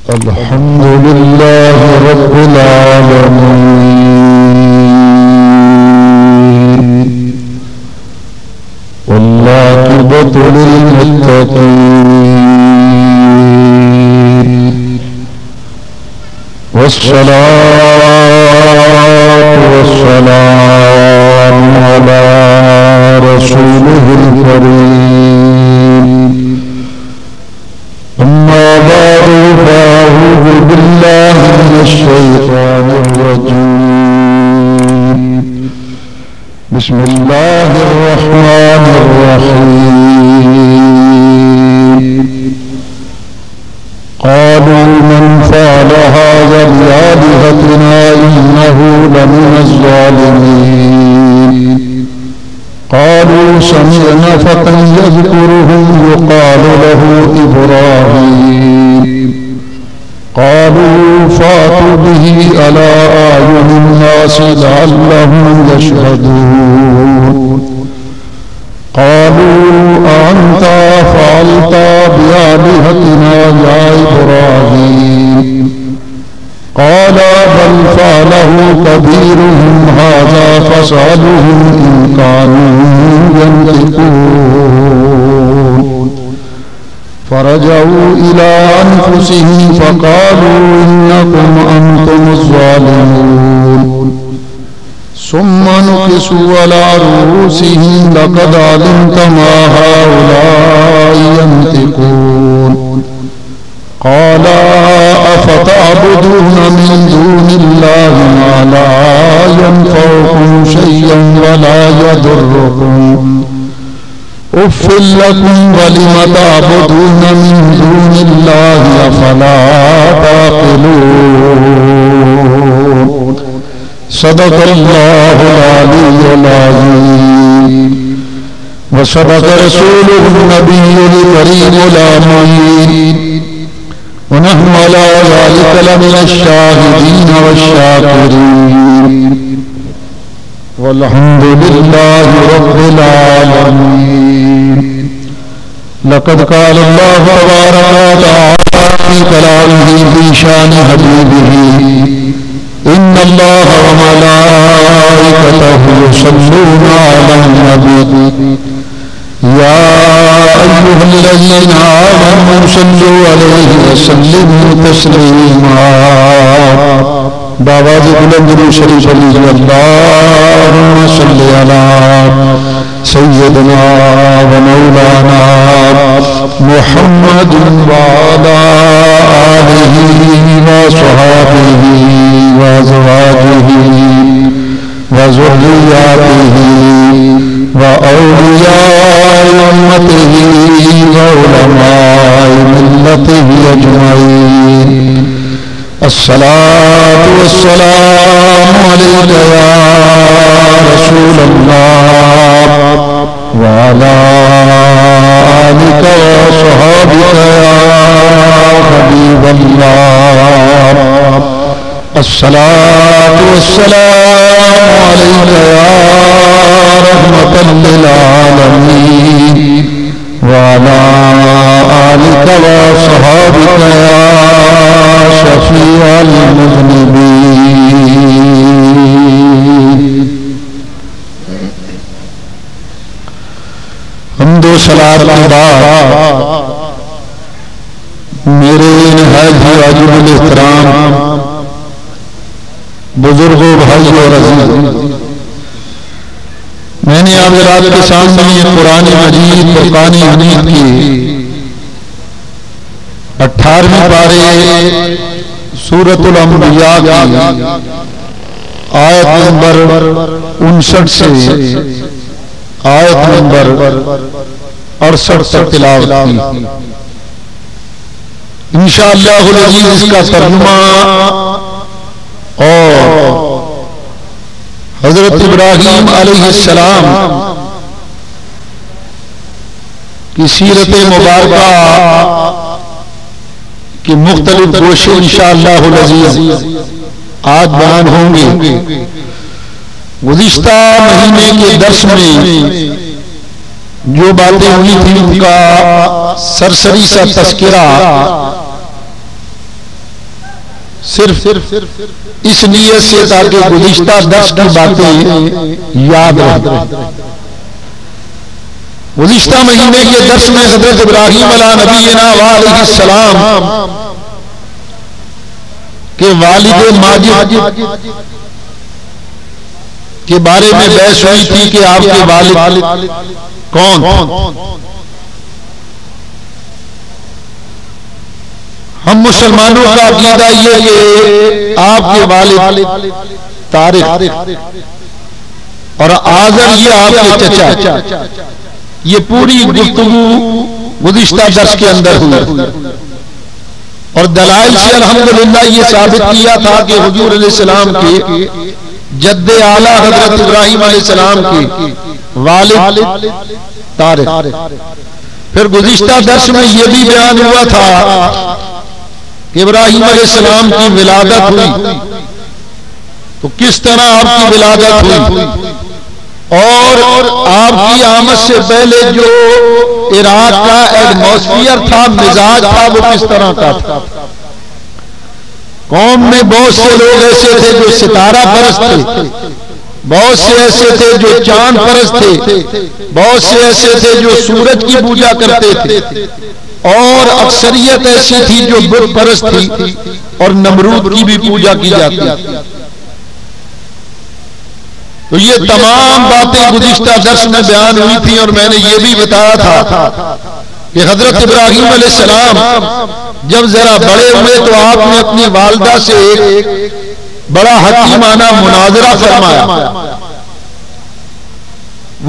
الحمد لله رب العالمين والعاقبة للمتقين والصلاة والسلام على رسوله الكريم أما بعد فأعوذ بالله من الشيطان الرجيم بسم الله الرحمن الرحيم قالوا من فعل هذا بآلهتنا إنه لمن الظالمين قالوا سمعنا فتى يذكرهم يقال له إبراهيم قالوا فاتوا به على أعين الناس لعلهم يشهدون قالوا أأنت فعلت بآلهتنا يا إبراهيم قال بل فعله كبيرهم هذا فاسألوهم إن كانوا ينطقون فرجعوا إلى أنفسهم فقالوا إنكم أنتم الظالمون ثم نكسوا على رؤوسهم لقد علمت ما هؤلاء ينطقون قال أفتعبدون من دون الله ما لا ينفعكم شيئا ولا يضركم أف لكم ولم تعبدون من دون الله أفلا تعقلون صدق الله العلي العظيم وصدق رسوله النبي الكريم الأمين ونحن على ذلك لمن الشاهدين والشاكرين والحمد لله رب العالمين لقد قال الله تبارك وتعالى في كلامه في شان حبيبه إن الله وملائكته يصلون على النبي يا أيها الذين آمنوا صلوا عليه وسلموا تسليما بآواز بلند شریف علیہ اللهم صل على سيدنا ومولانا محمد وعلى آله وصحبه وأزواجه وذرياته وأولياء أمته وعلماء ملته أجمعين الصلاة والسلام عليك يا رسول الله وعلى آلك وصحابك يا حبيب الله الصلاة والسلام عليك يا رحمة للعالمين وعلى آلك وصحابك يا شفيع المذنبين حمد و صلاۃ کے بعد میرے نہایت واجب الاحترام بزرگوں بھائیوں اور عزیز، میں نے آپ حضرات کے سامنے قرآن مجید فرقان حمید کی 18ویں پارے سورۃ الانبیاء کی آیت نمبر 59 سے آیت نمبر 68 تک تلاوت کی۔ انشاءاللہ العزیز اس کا ترجمہ اور حضرت ابراہیم علیہ السلام کی سیرت مبارکہ کی مختلف گوشے انشاءاللہ العزیز آج بیان ہوں گے۔ گزشتہ مہینے کے درس میں جو باتیں ہوئی تھیں ان کا سرسری سا تذکرہ صرف اس نیت سے تاکہ گزشتہ درس کی باتیں یاد رہیں۔ گزشتہ مہینے کے درس میں حضرت ابراہیم علیہ نبینا وعلیہ السلام کے والد ماجد کے بارے میں بحث ہوئی تھی کہ آپ کے والد کون؟ ہم مسلمانوں کا عقیدہ یہ کہ آپ کے والد طارق اور آذر یہ آپ کے چچا، یہ پوری گفتگو گزشتہ درس کے اندر ہوئی اور دلائل سے الحمدللہ یہ ثابت کیا تھا کہ حضور علیہ السلام کے جد اعلیٰ حضرت ابراہیم علیہ السلام کے والد طارق۔ پھر گزشتہ درس میں یہ بھی بیان ہوا تھا کہ ابراہیم علیہ السلام کی ولادت ہوئی تو کس طرح آپ کی ولادت ہوئی اور آپ کی آمد سے پہلے جو عراق کا ایٹماسفیئر تھا، مزاج تھا، وہ کس طرح کا تھا۔ قوم میں بہت سے لوگ ایسے تھے جو ستارہ پرست تھے، بہت سے ایسے تھے جو چاند پرست تھے، بہت سے ایسے تھے جو سورج کی پوجا کرتے تھے، اور اکثریت ایسی تھی جو بت پرست تھی اور نمرود کی بھی پوجا کی جاتی تھی۔ تو یہ تمام باتیں گزشتہ درس میں بیان ہوئی تھی اور میں نے یہ بھی بتایا تھا کہ حضرت ابراہیم علیہ السلام جب ذرا بڑے ہوئے تو آپ نے اپنی والدہ سے ایک بڑا حکیمانہ مناظرہ فرمایا۔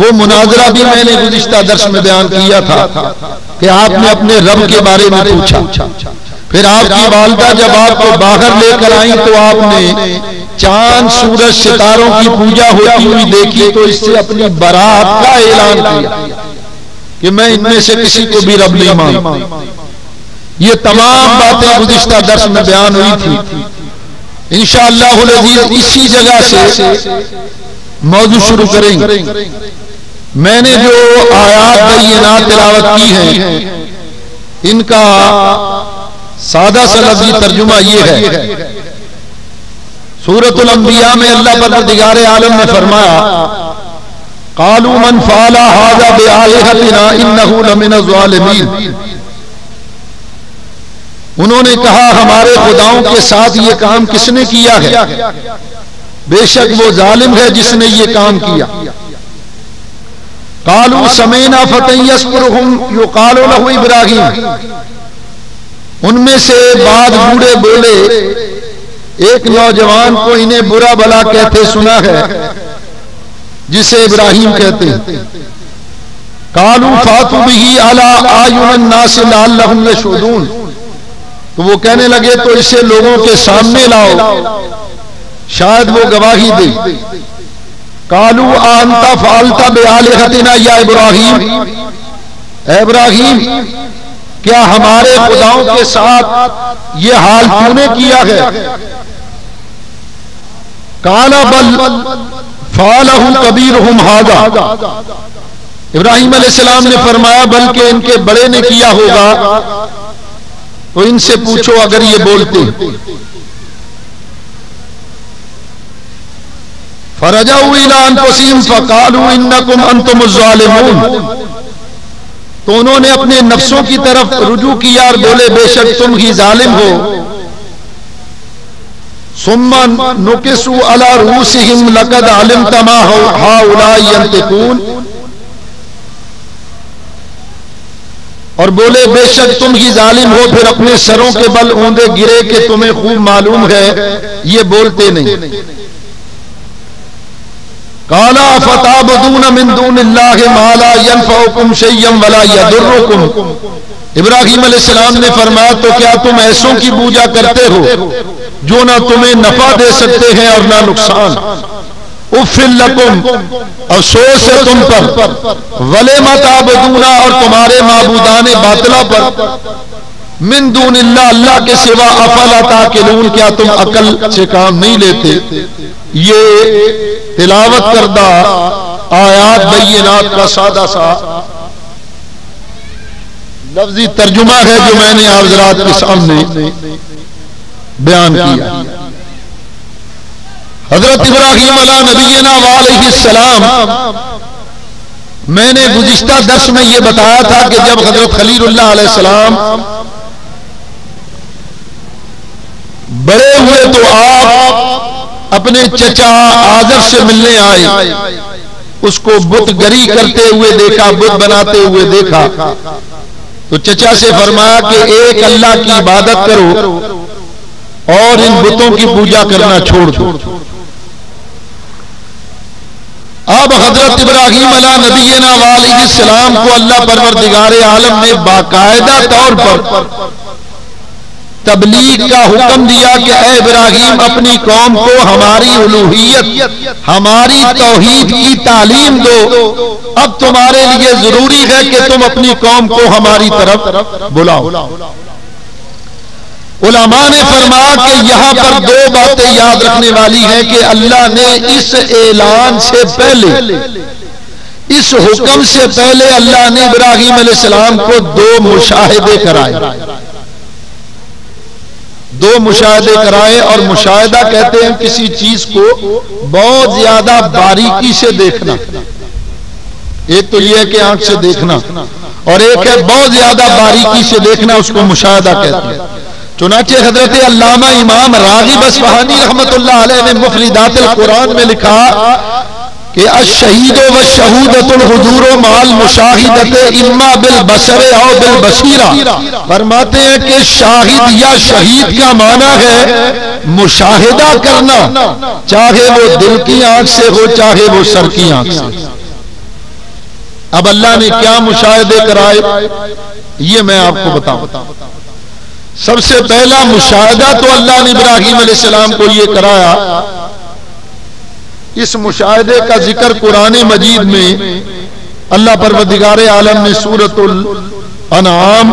وہ مناظرہ بھی میں نے گزشتہ درس میں بیان کیا تھا کہ آپ نے اپنے رب کے بارے میں پوچھا۔ پھر آپ کی والدہ جب آپ کو باہر لے کر آئیں تو آپ نے چاند، سورج، ستاروں کی پوجا ہوتی ہوئی دیکھی تو اس سے اپنی برات کا اعلان کیا کہ میں ان میں سے کسی کو بھی رب نہیں مانتا۔ یہ تمام باتیں گزشتہ درس میں بیان ہوئی تھی۔ انشاءاللہ العزیز اسی جگہ سے موضوع شروع کریں گے۔ میں نے جو آیات بینات تلاوت کی ہیں ان کا سادہ سا لفظی ترجمہ یہ ہے۔ سورۃ الانبیاء میں اللہ پروردگار عالم نے فرمایا قالوا من فعل هذا بآلهتنا انه لمن الظالمین۔ انہوں نے کہا ہمارے خداؤں کے ساتھ یہ کام کس نے کیا ہے؟ بے شک وہ ظالم ہے جس نے یہ کام کیا۔ قالوا سمعنا فتى يذكرهم يقال له ابراہیم۔ ان میں سے بعد بوڑھے بولے ایک نوجوان کو انہیں برا بلا کہتے سنا ہے جسے ابراہیم کہتے ہیں۔ قالوا فاتوا به على اعين الناس لعلهم يشهدون۔ تو وہ کہنے لگے تو اسے لوگوں کے سامنے لاؤ شاید وہ گواہی دے۔ قالوا انت فعلت بآلهتنا یا ابراہیم۔ اے ابراہیم کیا ہمارے خداؤں کے ساتھ یہ حال کیوں نے کیا ہے؟ قال بل فعلہ کبیرہم ھذا۔ ابراہیم علیہ السلام نے فرمایا بلکہ ان کے بڑے نے کیا ہوگا تو ان سے پوچھو اگر یہ بولتے۔ فرجعوا الی انفسہم فقالوا انکم انتم الظالمون۔ تو انہوں نے اپنے نفسوں کی طرف رجوع کیا اور بولے بے شک تم ہی ظالم ہو۔ ثم نکسوا علی رؤوسہم لقد علمت ما ہؤلاء ینطقون۔ اور بولے بے شک تم ہی ظالم ہو، پھر اپنے سروں کے بل اوندے گرے کہ تمہیں خوب معلوم ہے یہ بولتے نہیں۔ قال فتعبدون من دون اللہ ما لا ينفعکم شیئا ولا یضرکم۔ ابراہیم علیہ السلام نے فرمایا تو کیا تم ایسوں کی پوجا کرتے ہو جو نہ تمہیں نفع دے سکتے ہیں اور نہ نقصان؟ افل لکم، افسوس ہے تم پر، ولم تعبدون، اور تمہارے معبودان باطلہ پر، من دون اللہ، اللہ کے سوا، افلا تعقلون، کیا تم عقل سے کام نہیں لیتے؟ یہ تلاوت کردہ آیات بینات کا سادہ سا لفظی ترجمہ ہے جو میں نے آپ حضرات کے سامنے بیان کیا. حضرت ابراہیم علیہ نبینا وعلیہ السلام، میں نے گزشتہ درس میں یہ بتایا تھا کہ جب حضرت خلیل اللہ علیہ السلام بڑے ہوئے تو آپ اپنے چچا آزر سے ملنے آئے، اس کو بت گری کرتے ہوئے دیکھا، بت بناتے ہوئے دیکھا، تو چچا سے فرمایا کہ ایک اللہ کی عبادت کرو اور ان بتوں کی پوجا کرنا چھوڑ دو. اب حضرت ابراہیم علیہ نبینا وعلیہ السلام کو اللہ پروردگار عالم نے باقاعدہ طور پر تبلیغ کا حکم دیا کہ اے ابراہیم اپنی قوم کو ہماری الوہیت، ہماری توحید کی تعلیم دو. اب تمہارے لیے ضروری ہے کہ تم اپنی قوم کو ہماری طرف بلاؤ. علماء نے فرمایا کہ یہاں پر دو باتیں یاد رکھنے والی ہیں کہ اللہ نے اس اعلان سے پہلے، اس حکم سے پہلے اللہ نے ابراہیم علیہ السلام کو دو مشاہدے کرائے. دو مشاہدے کرائے، اور مشاہدہ کہتے ہیں کسی چیز کو بہت زیادہ باریکی سے دیکھنا. ایک تو یہ ہے کہ آنکھ سے دیکھنا، اور ایک ہے بہت زیادہ باریکی سے دیکھنا، اس کو مشاہدہ کہتے ہیں. چنانچہ حضرت علامہ امام راغب اصفہانی رحمت اللہ علیہ نے مفردات القرآن میں لکھا کہ الشہید والشہودۃ الحضور مع المشاہدۃ اما بالبصر او بالبصیرہ. فرماتے ہیں کہ شاہد یا شہید کا معنی ہے مشاہدہ کرنا، چاہے وہ دل کی آنکھ سے ہو چاہے وہ سر کی آنکھ سے. اب اللہ نے کیا مشاہدے کرائے یہ میں آپ کو بتاؤں. سب سے پہلا مشاہدہ تو اللہ نے ابراہیم علیہ السلام کو یہ کرایا. اس مشاہدے کا ذکر قرآن مجید میں اللہ پروردگار عالم نے سورۃ الانعام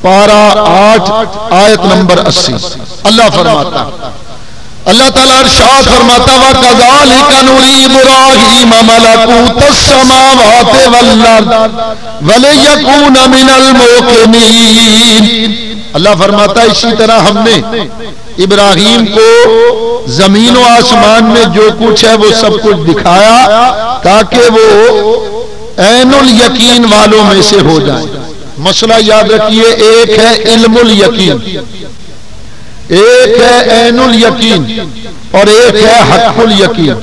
پارہ 8 آیت نمبر 80 اللہ فرماتا، اللہ تعالیٰ ارشاد فرماتا وَكَذَلِكَ نُرِي إِبْرَاهِيمَ مَلَكُوتَ السَّمَاوَاتِ وَالْأَرْضِ وَلِيَكُونَ مِنَ الْمُوقِنِينَ. اللہ فرماتا اسی طرح ہم نے ابراہیم کو زمین و آسمان میں جو کچھ ہے وہ سب کچھ دکھایا تاکہ وہ عین الیقین والوں میں سے ہو جائے. مسئلہ یاد رکھیے، ایک ہے علم الیقین، ایک ہے عین الیقین، اور ایک ہے حق الیقین.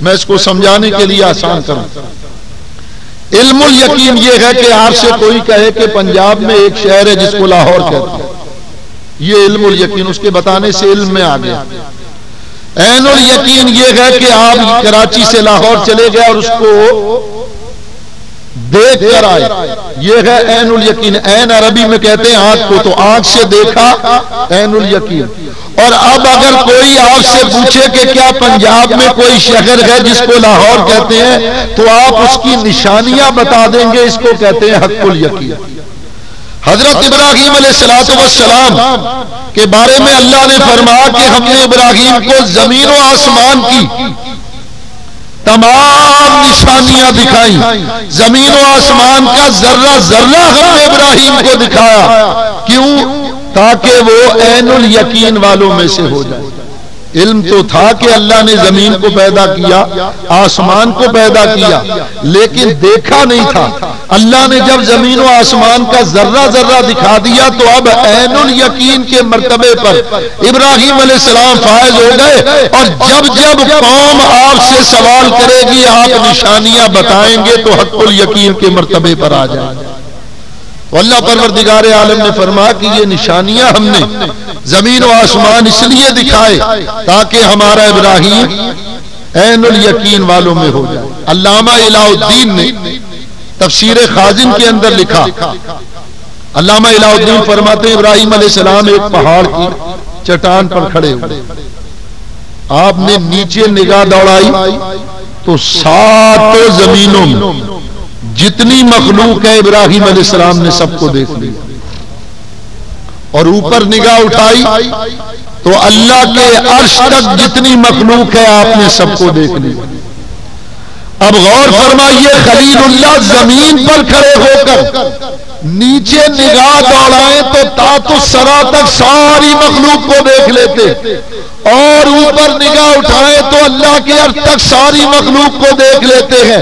میں اس کو سمجھانے کے لیے آسان کروں. علم الیقین یہ ہے کہ آپ سے کوئی کہے کہ پنجاب میں ایک شہر ہے جس کو لاہور کہتے ہیں، یہ علم الیقین، اس کے بتانے سے علم میں آ گیا. عین الیقین یہ ہے کہ آپ کراچی سے لاہور چلے گئے اور اس کو دیکھ کر آئے، یہ ہے عین الیقین. عین عربی میں کہتے ہیں آنکھ کو، تو آنکھ سے دیکھا عین الیقین. اور اب اگر کوئی آپ سے پوچھے کہ کیا پنجاب میں کوئی شہر ہے جس کو لاہور کہتے ہیں تو آپ اس کی نشانیاں بتا دیں گے، اس کو کہتے ہیں حق الیقین. حضرت ابراہیم علیہ السلام کے بارے میں اللہ نے فرمایا کہ ہم نے ابراہیم کو زمین و آسمان کی تمام نشانیاں دکھائیں. زمین و آسمان کا ذرہ ذرہ ہم نے ابراہیم کو دکھایا. کیوں؟ تاکہ وہ عین الیقین والوں میں سے ہو جائے. علم تو تھا کہ اللہ نے زمین کو پیدا کیا، آسمان کو پیدا کیا، لیکن دیکھا نہیں تھا. اللہ نے جب زمین و آسمان کا ذرہ ذرہ دکھا دیا تو اب عین الیقین کے مرتبے پر ابراہیم علیہ السلام فائز ہو گئے. اور جب جب قوم آپ سے سوال کرے گی آپ نشانیاں بتائیں گے تو حق الیقین کے مرتبے پر آ جائیں گے. اللہ پروردگار عالم نے فرمایا کہ یہ نشانیاں ہم نے زمین و آسمان اس لیے دکھائے تاکہ ہمارا ابراہیم عین الیقین والوں میں ہو جائے. علامہ الہ الدین نے تفسیر خازن کے اندر لکھا، علامہ الہ الدین فرماتے ہیں ابراہیم علیہ السلام ایک پہاڑ کی چٹان پر کھڑے ہوئے، آپ نے نیچے نگاہ دوڑائی تو ساتوں زمینوں میں جتنی مخلوق ہے ابراہیم علیہ السلام نے سب کو دیکھ لیا. اور اوپر نگاہ اٹھائی تو اللہ کے عرش تک جتنی مخلوق ہے آپ نے سب کو دیکھ لیا. اب غور فرمائیے، خلیل اللہ زمین پر کھڑے ہو کر نیچے نگاہ دوڑائیں تو تحت الثری تک ساری مخلوق کو دیکھ لیتے، اور اوپر نگاہ اٹھائیں تو اللہ کے عرش تک ساری مخلوق کو دیکھ لیتے ہیں۔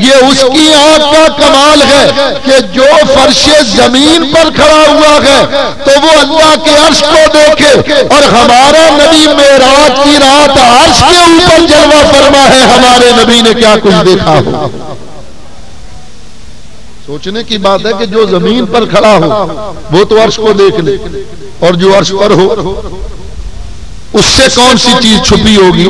یہ اس کی آنکھ کا کمال ہے کہ جو فرش زمین پر کھڑا ہوا ہے تو وہ اللہ کے عرش کو دیکھے، اور ہمارا نبی معراج کی رات عرش کے اوپر جلوہ فرما ہے، ہمارے نبی نے کیا کچھ دیکھا ہو۔ سوچنے کی بات ہے کہ جو زمین پر کھڑا ہو وہ تو عرش کو دیکھ لے، اور جو عرش پر ہو اس سے کون سی چیز چھپی ہوگی؟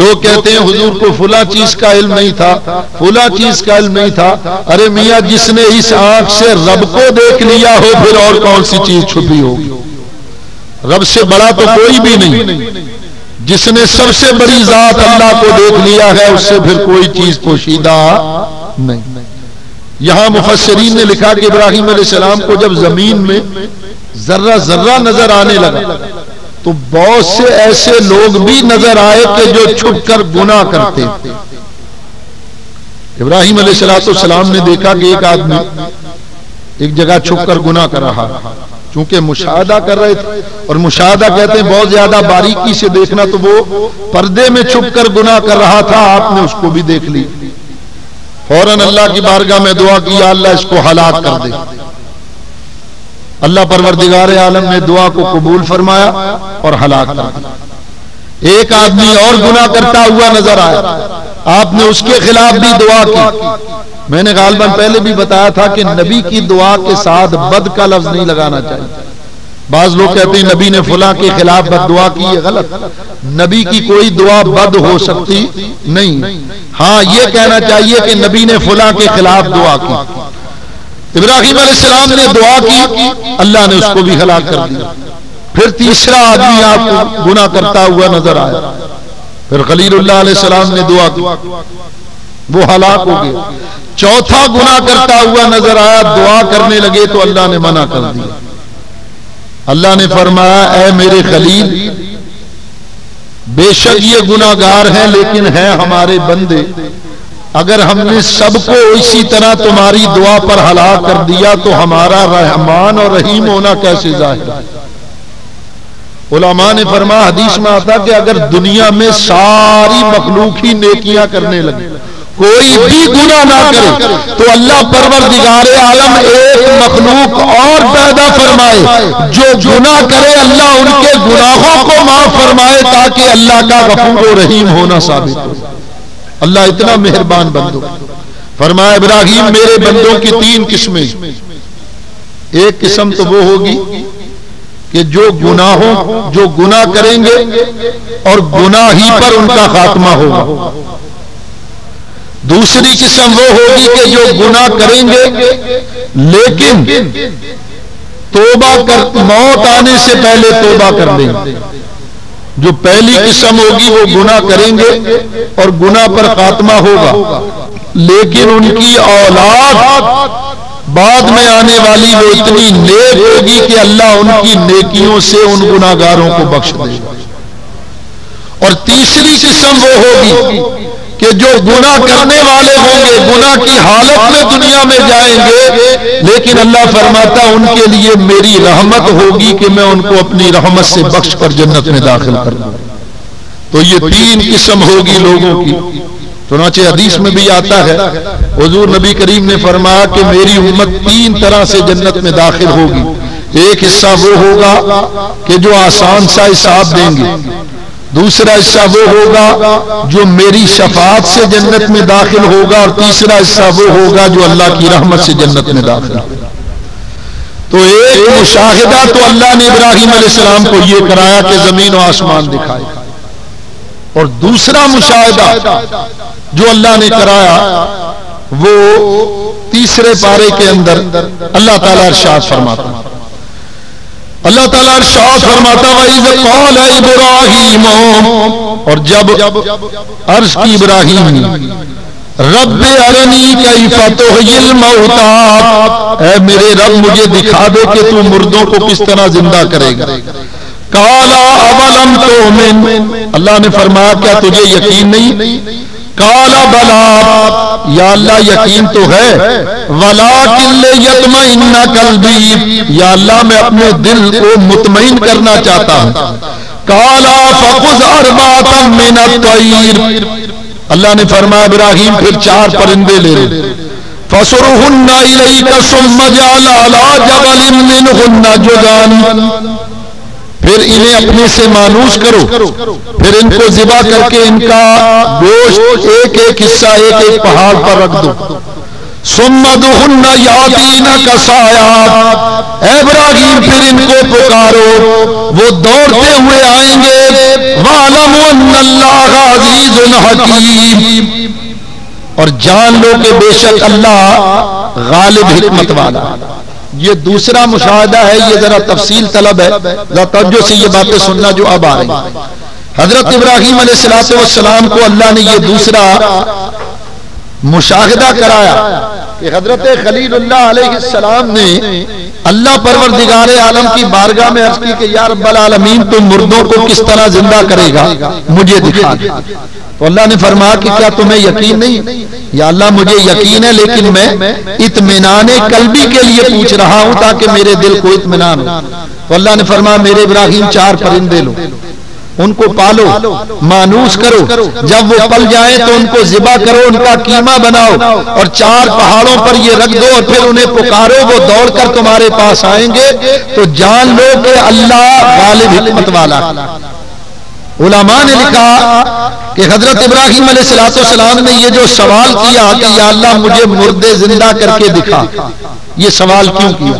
لوگ کہتے ہیں حضور کو فلاں چیز کا علم نہیں تھا، فلاں چیز کا علم نہیں تھا۔ ارے میاں، جس نے اس آنکھ سے رب کو دیکھ لیا ہو پھر اور کون سی چیز چھپی ہوگی؟ رب سے بڑا تو کوئی بھی نہیں۔ جس نے سب سے بڑی ذات اللہ کو دیکھ لیا ہے اس سے پھر کوئی چیز پوشیدہ نہیں۔ یہاں مفسرین نے لکھا کہ ابراہیم علیہ السلام کو جب زمین میں ذرہ ذرہ نظر آنے لگا تو بہت سے ایسے لوگ بھی نظر آئے کہ جو چھپ کر گناہ کرتے تھے۔ ابراہیم علیہ السلام نے دیکھا کہ ایک آدمی ایک جگہ چھپ کر گناہ کر رہا، چونکہ مشاہدہ کر رہے تھے، اور مشاہدہ کہتے ہیں بہت زیادہ باریکی سے دیکھنا، تو وہ پردے میں چھپ کر گناہ کر رہا تھا، آپ نے اس کو بھی دیکھ لی۔ فوراً اللہ کی بارگاہ میں دعا کی، یا اللہ اس کو ہلاک کر دے۔ اللہ پروردگار عالم نے دعا کو قبول فرمایا اور ہلاک کر دیا۔ ایک آدمی اور گناہ کرتا ہوا نظر آیا، آپ نے اس کے خلاف بھی دعا کی۔ میں نے غالباً پہلے بھی بتایا تھا کہ نبی کی دعا کے ساتھ بد کا لفظ نہیں لگانا چاہیے۔ بعض لوگ کہتے ہیں نبی نے فلاں کے خلاف بد دعا کی ہے، غلط۔ نبی کی کوئی دعا بد ہو سکتی نہیں، ہاں یہ کہنا چاہیے کہ نبی نے فلاں کے خلاف دعا کی۔ ابراہیم علیہ السلام نے دعا کی، اللہ نے اس کو بھی ہلاک کر دیا۔ پھر تیسرا آدمی آپ کو گناہ کرتا ہوا نظر آیا، پھر خلیل اللہ علیہ السلام نے دعا کی، وہ ہلاک ہو گئے۔ چوتھا گناہ کرتا ہوا نظر آیا، دعا کرنے لگے تو اللہ نے منع کر دیا۔ اللہ نے فرمایا اے میرے خلیل، بے شک یہ گناہگار ہیں لیکن ہیں ہمارے بندے، اگر ہم نے سب کو اسی طرح تمہاری دعا پر ہلاک کر دیا تو ہمارا رحمان اور رحیم ہونا کیسے ظاہر ہے؟ علماء نے فرمایا حدیث میں آتا کہ اگر دنیا میں ساری مخلوق ہی نیکیاں کرنے لگے، کوئی بھی گناہ نہ کرے، تو اللہ پروردگار عالم ایک مخلوق اور پیدا فرمائے جو گناہ کرے، اللہ ان کے گناہوں کو معاف فرمائے تاکہ اللہ کا غفور و رحیم ہونا ثابت ہو۔ اللہ اتنا مہربان بندوں۔ فرمایا ابراہیم میرے بندوں کی تین قسمیں، ایک قسم تو وہ ہوگی کہ جو گناہ کریں گے اور گناہ ہی پر ان کا خاتمہ ہوگا۔ دوسری قسم وہ ہوگی کہ جو گناہ کریں گے لیکن توبہ کر موت آنے سے پہلے توبہ کر لیں گے۔ جو پہلی قسم ہوگی وہ گناہ کریں گے اور گناہ پر خاتمہ ہوگا، لیکن ان کی اولاد بعد میں آنے والی وہ اتنی نیک ہوگی کہ اللہ ان کی نیکیوں سے ان گناہگاروں کو بخش دے گا۔ اور تیسری قسم وہ ہوگی کہ جو گناہ کرنے والے ہوں گے، گناہ کی حالت میں دنیا میں جائیں گے، لیکن اللہ فرماتا ان کے لیے میری رحمت ہوگی کہ میں ان کو اپنی رحمت سے بخش کر جنت میں داخل کر دوں۔ تو یہ تین قسم ہوگی لوگوں کی۔ چنانچہ حدیث میں بھی آتا ہے، حضور نبی کریم نے فرمایا کہ میری امت تین طرح سے جنت میں داخل ہوگی۔ ایک حصہ وہ ہوگا کہ جو آسان سا حساب دیں گے، دوسرا حصہ وہ ہوگا جو میری شفاعت سے جنت میں داخل ہوگا، اور تیسرا حصہ وہ ہوگا جو اللہ کی رحمت سے جنت میں داخل ہوگا۔ تو ایک مشاہدہ تو اللہ نے ابراہیم علیہ السلام کو یہ کرایا کہ زمین و آسمان دکھائے، اور دوسرا مشاہدہ جو اللہ نے کرایا وہ تیسرے پارے کے اندر اللہ تعالیٰ ارشاد فرماتا ہے۔ اللہ تعالیٰ ارشاد فرماتا وَإِذْ قَالَ إِبْرَاهِيمُ، اور جب عرض کی ابراہیم نے رب ارنی کیف تحیی الموتى، اے میرے رب مجھے دکھا دے کہ تو مردوں کو کس طرح زندہ کرے گا۔ قَالَ أَوَلَمْ تُؤْمِنْ، اللہ نے فرمایا کیا تجھے یقین نہیں؟ قال بلا، یا اللہ یقین تو ہے، ولکن لیطمئن قلبی، یا اللہ میں اپنے دل کو مطمئن کرنا چاہتا ہوں۔ قال فخذ اربعة من الطير، اللہ نے فرمایا ابراہیم پھر 4 پرندے لے لے، فَصُرْهُنَّ إِلَيْكَ ثُمَّ اجْعَلْ عَلَى جَبَلٍ مِّنْهُنَّ جُزْءًا، پھر انہیں اپنے سے مانوس کرو، پھر ان کو ذبح کر کے ان کا گوشت ایک ایک حصہ ایک ایک پہاڑ پر رکھ دو۔ ثُمَّ ادْعُهُنَّ يَأْتِينَكَ سَعْيًا، اے ابراہیم پھر ان کو پکارو، وہ دوڑتے ہوئے آئیں گے۔ وَاعْلَمُوا أَنَّ اللَّهَ عَزِيزٌ حَكِيمٌ، اور جان لو کہ بے شک اللہ غالب حکمت والا۔ یہ دوسرا مشاہدہ ہے، یہ ذرا تفصیل طلب ہے، ذرا توجہ سے یہ باتیں سننا جو اب آ رہی ہیں۔ حضرت ابراہیم علیہ السلام کو اللہ نے یہ دوسرا مشاہدہ کرایا کہ حضرت خلیل اللہ علیہ السلام نے اللہ پروردگار عالم کی بارگاہ میں عرض کی کہ یا رب العالمین تم مردوں کو کس طرح زندہ کرے گا، مجھے دکھا دے۔ تو اللہ نے فرمایا کہ کیا تمہیں یقین نہیں؟ یا اللہ مجھے یقین ہے، لیکن میں اطمینان قلبی کے لیے پوچھ رہا ہوں تاکہ میرے دل کو اطمینان ہو۔ تو اللہ نے فرمایا میرے ابراہیم 4 پرندے لو، ان کو پالو، مانوس کرو، جب وہ پل جائیں تو ان کو ذبح کرو، ان کا قیمہ بناؤ اور 4 پہاڑوں پر یہ رکھ دو اور پھر انہیں پکارو، وہ دوڑ کر تمہارے پاس آئیں گے، تو جان لو کہ اللہ غالب حکمت والا۔ علماء نے لکھا کہ حضرت ابراہیم علیہ السلام نے یہ جو سوال کیا کہ یا اللہ مجھے مردے زندہ کر کے دکھا، یہ سوال کیوں کیا؟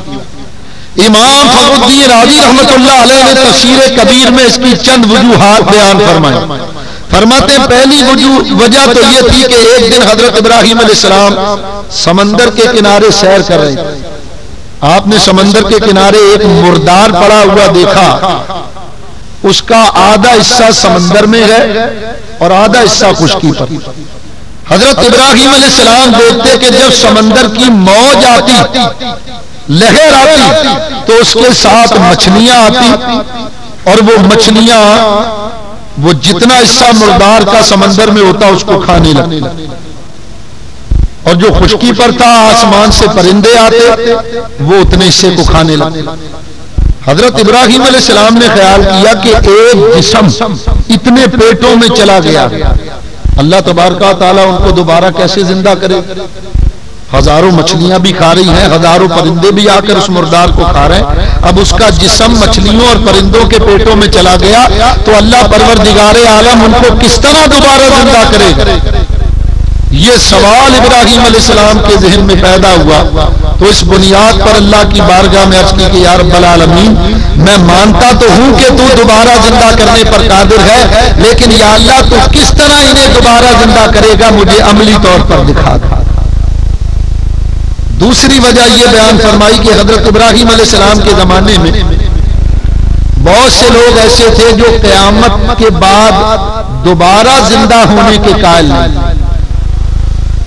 امام فخر الدین رازی رحمۃ اللہ علیہ نے تفسیر کبیر میں اس کی چند وجوہات بیان فرمائے۔ فرماتے ہیں پہلی وجہ تو یہ تھی کہ ایک دن حضرت ابراہیم علیہ السلام سمندر کے کنارے سیر کر رہے تھے، آپ نے سمندر کے کنارے ایک مردار پڑا ہوا دیکھا، اس کا آدھا حصہ سمندر میں ہے اور آدھا حصہ خشکی پر۔ حضرت ابراہیم علیہ السلام دیکھتے کہ جب سمندر کی موج آتی، لہر آتی، تو اس کے ساتھ مچھلیاں آتی اور وہ مچھلیاں وہ جتنا حصہ مردار کا سمندر میں ہوتا اس کو کھانے لگتی، اور جو خشکی پر تھا آسمان سے پرندے آتے وہ اتنے حصے کو کھانے لگتے۔ حضرت ابراہیم علیہ السلام نے خیال کیا کہ ایک جسم اتنے پیٹوں میں چلا گیا، اللہ تبارک و تعالیٰ ان کو دوبارہ کیسے زندہ کرے؟ ہزاروں مچھلیاں بھی کھا رہی ہیں، ہزاروں پرندے بھی آ کر اس مردار کو کھا رہے ہیں، اب اس کا جسم مچھلیوں اور پرندوں کے پیٹوں میں چلا گیا تو اللہ پروردگار عالم ان کو کس طرح دوبارہ زندہ کرے گا؟ یہ سوال ابراہیم علیہ السلام کے ذہن میں پیدا ہوا، تو اس بنیاد پر اللہ کی بارگاہ میں عرض کی کہ یا رب العالمین میں مانتا تو ہوں کہ تو دوبارہ زندہ کرنے پر قادر ہے، لیکن یا اللہ تو کس طرح انہیں دوبارہ زندہ کرے گا مجھے عملی طور پر دکھا دے۔ دوسری وجہ یہ بیان فرمائی کہ حضرت ابراہیم علیہ السلام کے زمانے میں بہت سے لوگ ایسے تھے جو قیامت کے بعد دوبارہ زندہ ہونے کے قائل نہیں۔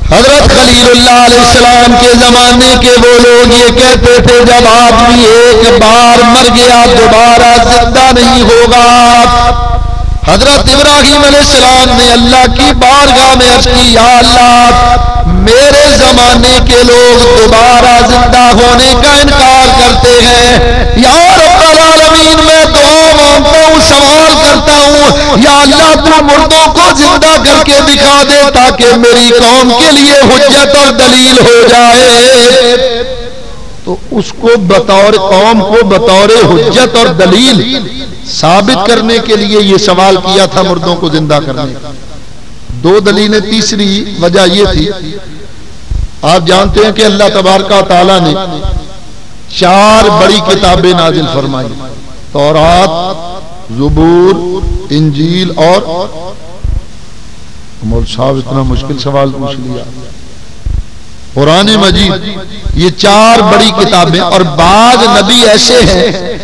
حضرت خلیل اللہ علیہ السلام کے زمانے کے وہ لوگ یہ کہتے تھے جب آدمی ایک بار مر گیا دوبارہ زندہ نہیں ہوگا۔ حضرت ابراہیم علیہ السلام نے اللہ کی بارگاہ میں عرض کی یا اللہ میرے زمانے کے لوگ دوبارہ زندہ ہونے کا انکار کرتے ہیں، یا رب العالمین میں دعا مانگتا ہوں، سوال کرتا ہوں یا اللہ تو مردوں کو زندہ کر کے دکھا دے تاکہ میری قوم کے لیے حجت اور دلیل ہو جائے۔ تو اس کو بطور قوم کو بطور حجت اور دلیل ثابت کرنے کے لیے یہ سوال کیا تھا مردوں کو زندہ کرنے کا۔ 2 دلیلیں، تیسری وجہ یہ تھی، آپ جانتے ہیں کہ اللہ تبارک و تعالیٰ نے 4 بڑی کتابیں نازل فرمائی، تورات، زبور، انجیل اور مول صاحب اتنا مشکل سوال پوچھ لیا، قرآن مجید۔ یہ 4 بڑی کتابیں، اور بعض نبی ایسے ہیں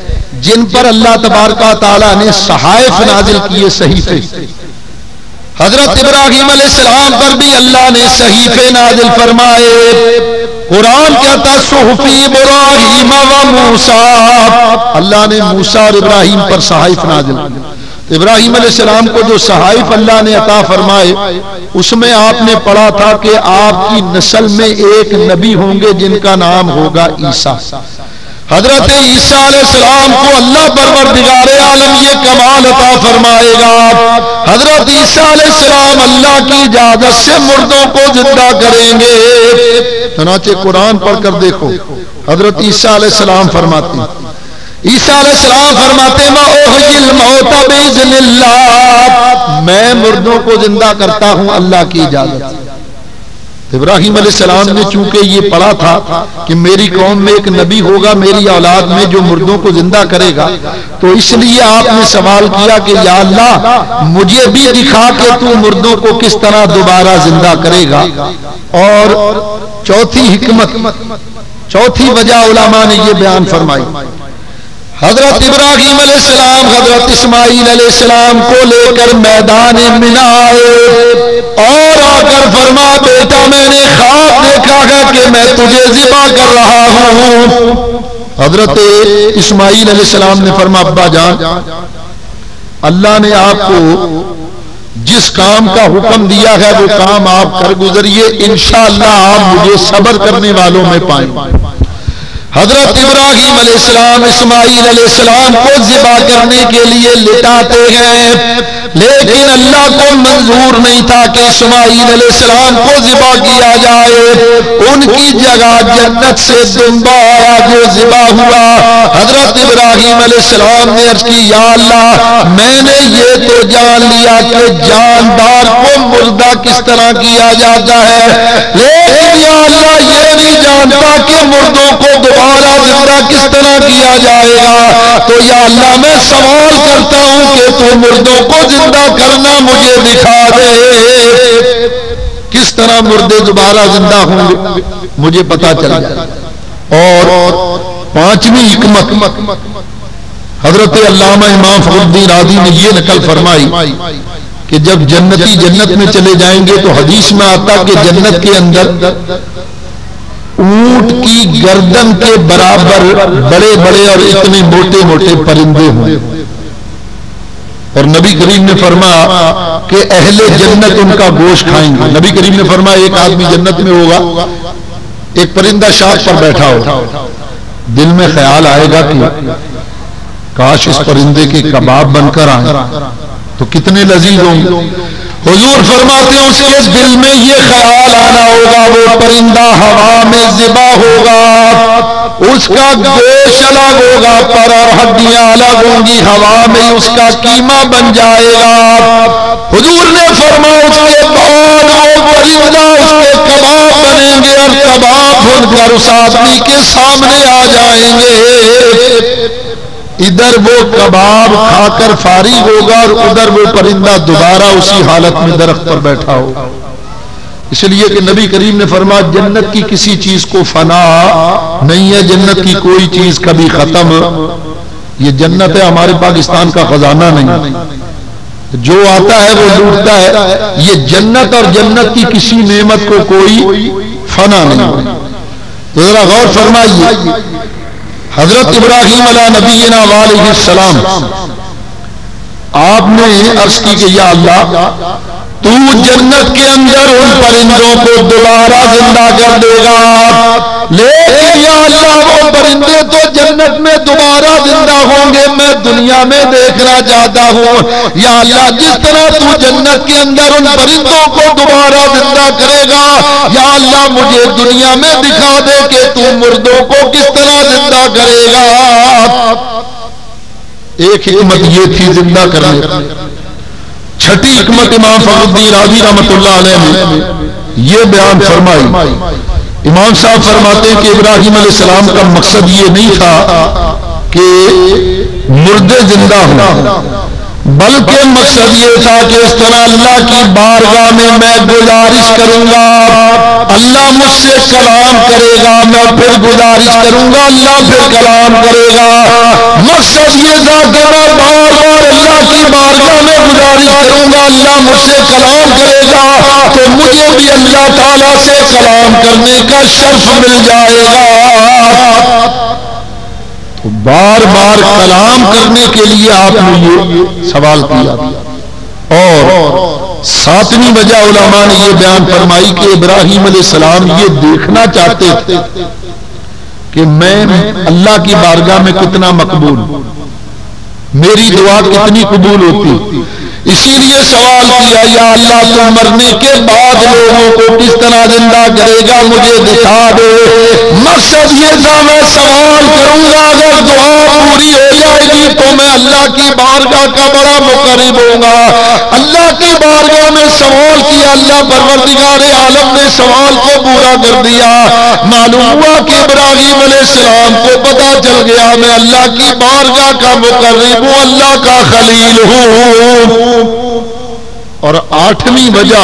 جن پر اللہ تبارک و تعالیٰ نے صحائف نازل کیے، صحیفے۔ حضرت ابراہیم علیہ السلام پر بھی اللہ نے صحیفے نازل فرمائے۔ قرآن کہتا صحف ابراہیم و موسیٰ، اللہ نے موسیٰ اور ابراہیم پر صحائف نازل کی۔ ابراہیم علیہ السلام کو جو صحائف اللہ نے عطا فرمائے اس میں آپ نے پڑھا تھا کہ آپ کی نسل میں ایک نبی ہوں گے جن کا نام ہوگا عیسیٰ. حضرت عیسیٰ علیہ السلام کو اللہ پروردگار عالم یہ کمال عطا فرمائے گا. حضرت عیسیٰ علیہ السلام اللہ کی اجازت سے مردوں کو زندہ کریں گے. چنانچہ قرآن پڑھ کر دیکھو حضرت عیسیٰ علیہ السلام فرماتے ہیں عیسیٰ علیہ السلام فرماتے ہیں وَأُحْيِي الْمَوْتَ بِإِذْنِ اللَّهِ، میں مردوں کو زندہ کرتا ہوں اللہ کی اجازت. ابراہیم علیہ السلام نے چونکہ یہ پڑھا تھا کہ میری قوم میں ایک نبی ہوگا میری اولاد میں جو مردوں کو زندہ کرے گا، تو اس لیے آپ نے سوال کیا کہ یا اللہ مجھے بھی دکھا کہ تو مردوں کو کس طرح دوبارہ زندہ کرے گا. اور چوتھی حکمت، چوتھی وجہ علماء نے یہ بیان فرمائی. حضرت ابراہیم علیہ السلام حضرت اسماعیل علیہ السلام کو لے کر میدان منا آئے اور آ کر فرما بیٹا میں نے خواب دیکھا ہے کہ میں تجھے ذبح کر رہا ہوں. حضرت اسماعیل علیہ السلام نے فرما ابا جان اللہ نے آپ کو جس کام کا حکم دیا ہے وہ کام آپ کر گزریے، انشاءاللہ آپ مجھے صبر کرنے والوں میں پائیں. حضرت ابراہیم علیہ السلام اسماعیل علیہ السلام کو ذبح کرنے کے لیے لٹاتے ہیں، لیکن اللہ کو منظور نہیں تھا کہ اسماعیل علیہ السلام کو ذبح کیا جائے. ان کی جگہ جنت سے دمبا آیا جو ذبح ہوا. حضرت ابراہیم علیہ السلام نے عرض کی یا اللہ میں نے یہ تو جان لیا کہ جاندار کو مردہ کس طرح کیا جاتا ہے، لیکن یا اللہ یہ نہیں جانتا کہ مردوں کو دوبارہ زندہ کس طرح کیا جائے گا. تو یا اللہ میں سوال کرتا ہوں کہ تو مردوں کو زندہ کرنا مجھے دکھا دے، کس طرح مردے دوبارہ زندہ ہوں گے مجھے پتا چل جائے. اور پانچویں حکمت حضرت علامہ امام فخر الدین رازی نے یہ نقل فرمائی کہ جب جنتی جنت میں چلے جائیں گے تو حدیث میں آتا کہ جنت کے اندر اونٹ کی گردن کے برابر بڑے بڑے اور اتنے موٹے موٹے پرندے ہوں. اور نبی کریم نے فرمایا کہ اہل جنت ان کا گوشت کھائیں گے. نبی کریم نے فرمایا ایک آدمی جنت میں ہوگا، ایک پرندہ شاخ پر بیٹھا ہو، دل میں خیال آئے گا کہ کاش اس پرندے کے کباب بن کر آئیں تو کتنے لذیذ ہوں گے. حضور فرماتے ہیں اس کے دل میں یہ خیال آنا ہوگا وہ پرندہ ہوا میں ذبح ہوگا، اس کا گوشت الگ ہوگا پر اور ہڈیاں الگ ہوں گی، ہوا میں اس کا قیمہ بن جائے گا. حضور نے فرمایا اس کے بعد وہ پرندہ اس کے کباب بنیں گے اور کباب بن کر اس آدمی کے سامنے آ جائیں گے. ادھر وہ کباب کھا کر فارغ ہوگا اور ادھر وہ پرندہ دوبارہ اسی حالت میں درخت پر بیٹھا ہوگا. اس لیے کہ نبی کریم نے فرمایا جنت کی کسی چیز کو فنا نہیں ہے، جنت کی کوئی چیز کبھی ختم. یہ جنت ہے، ہمارے پاکستان کا خزانہ نہیں، جو آتا ہے وہ لوٹتا ہے. یہ جنت اور جنت کی کسی نعمت کو کوئی فنا نہیں. تو ذرا غور فرمائیے حضرت ابراہیم علیہ نبینا علیہ السلام آپ نے عرض کی کہ یا اللہ تو جنت کے اندر ان پرندوں کو دوبارہ زندہ کر دے گا، لیکن یا اللہ وہ پرندے تو جنت میں دوبارہ زندہ ہوں گے، میں دنیا میں دیکھنا چاہتا ہوں. یا اللہ جس طرح تو جنت کے اندر ان پرندوں کو دوبارہ زندہ کرے گا، یا اللہ مجھے دنیا میں دکھا دے کہ تو مردوں کو کس طرح زندہ کرے گا. ایک حکمت یہ تھی زندہ کرنے. چھٹی حکمت امام فخر الدین رازی رحمۃ اللہ علیہ نے یہ بیان فرمائی. امام صاحب فرماتے ہیں کہ ابراہیم علیہ السلام کا مقصد یہ نہیں تھا کہ مردے زندہ ہوں، بلکہ مقصد یہ تھا کہ اس طرح اللہ کی بارگاہ میں گزارش کروں گا، اللہ مجھ سے کلام کرے گا، میں پھر گزارش کروں گا، اللہ پھر کلام کرے گا. مقصد یہ تھا کہ میں بار بار اللہ کی بارگاہ میں گزارش کروں گا، اللہ مجھ سے کلام کرے گا تو مجھے بھی اللہ تعالیٰ سے کلام کرنے کا شرف مل جائے گا. تو بار بار کلام کرنے کے لیے آپ نے یہ سوال کیا. اور ساتویں وجہ علماء نے یہ بیان فرمائی کہ ابراہیم علیہ السلام یہ دیکھنا چاہتے تھے کہ میں اللہ کی بارگاہ میں کتنا مقبول ہوں، میری دعا کتنی قبول ہوتی. اسی لیے سوال کیا یا اللہ تو مرنے کے بعد لوگوں کو کس طرح زندہ کرے گا مجھے دکھا دے. مقصد یہ تھا میں سوال کروں گا، اگر دعا پوری ہو جائے گی تو میں اللہ کی بارگاہ کا بڑا مقرب ہوں گا. اللہ کی بارگاہ میں سوال کیا، اللہ پروردگار عالم نے سوال کو پورا کر دیا. معلوم ہوا کہ ابراہیم علیہ السلام کو پتا چل گیا میں اللہ کی بارگاہ کا مقرب ہوں، اللہ کا خلیل ہوں. اور آٹھویں وجہ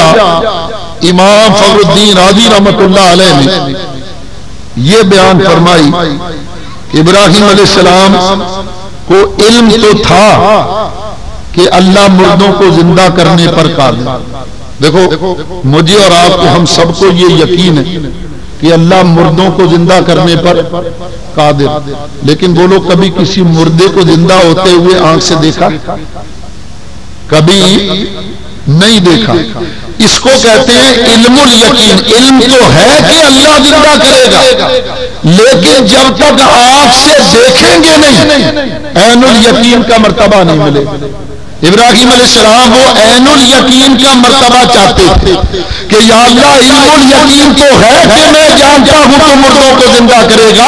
امام فخر الدین رازی رحمۃ اللہ علیہ نے یہ بیان فرمائی کہ ابراہیم علیہ السلام کو علم تو تھا کہ اللہ مردوں کو زندہ کرنے پر قادر. دیکھو مجھے اور آپ کو ہم سب کو یہ یقین ہے کہ اللہ مردوں کو زندہ کرنے پر قادر، لیکن بولو کبھی کسی مردے کو زندہ ہوتے ہوئے آنکھ سے دیکھا؟ کبھی نہیں دیکھا. اس کو کہتے ہیں علم الیقین. علم تو ہے کہ اللہ زندہ کرے گا، لیکن جب تک آنکھ سے دیکھیں گے نہیں عین الیقین کا مرتبہ نہیں ملے. ابراہیم علیہ السلام وہ عین الیقین کا مرتبہ چاہتے تھے کہ یا اللہ علم الیقین تو ہے کہ میں جانتا ہوں تو مردوں کو زندہ کرے گا،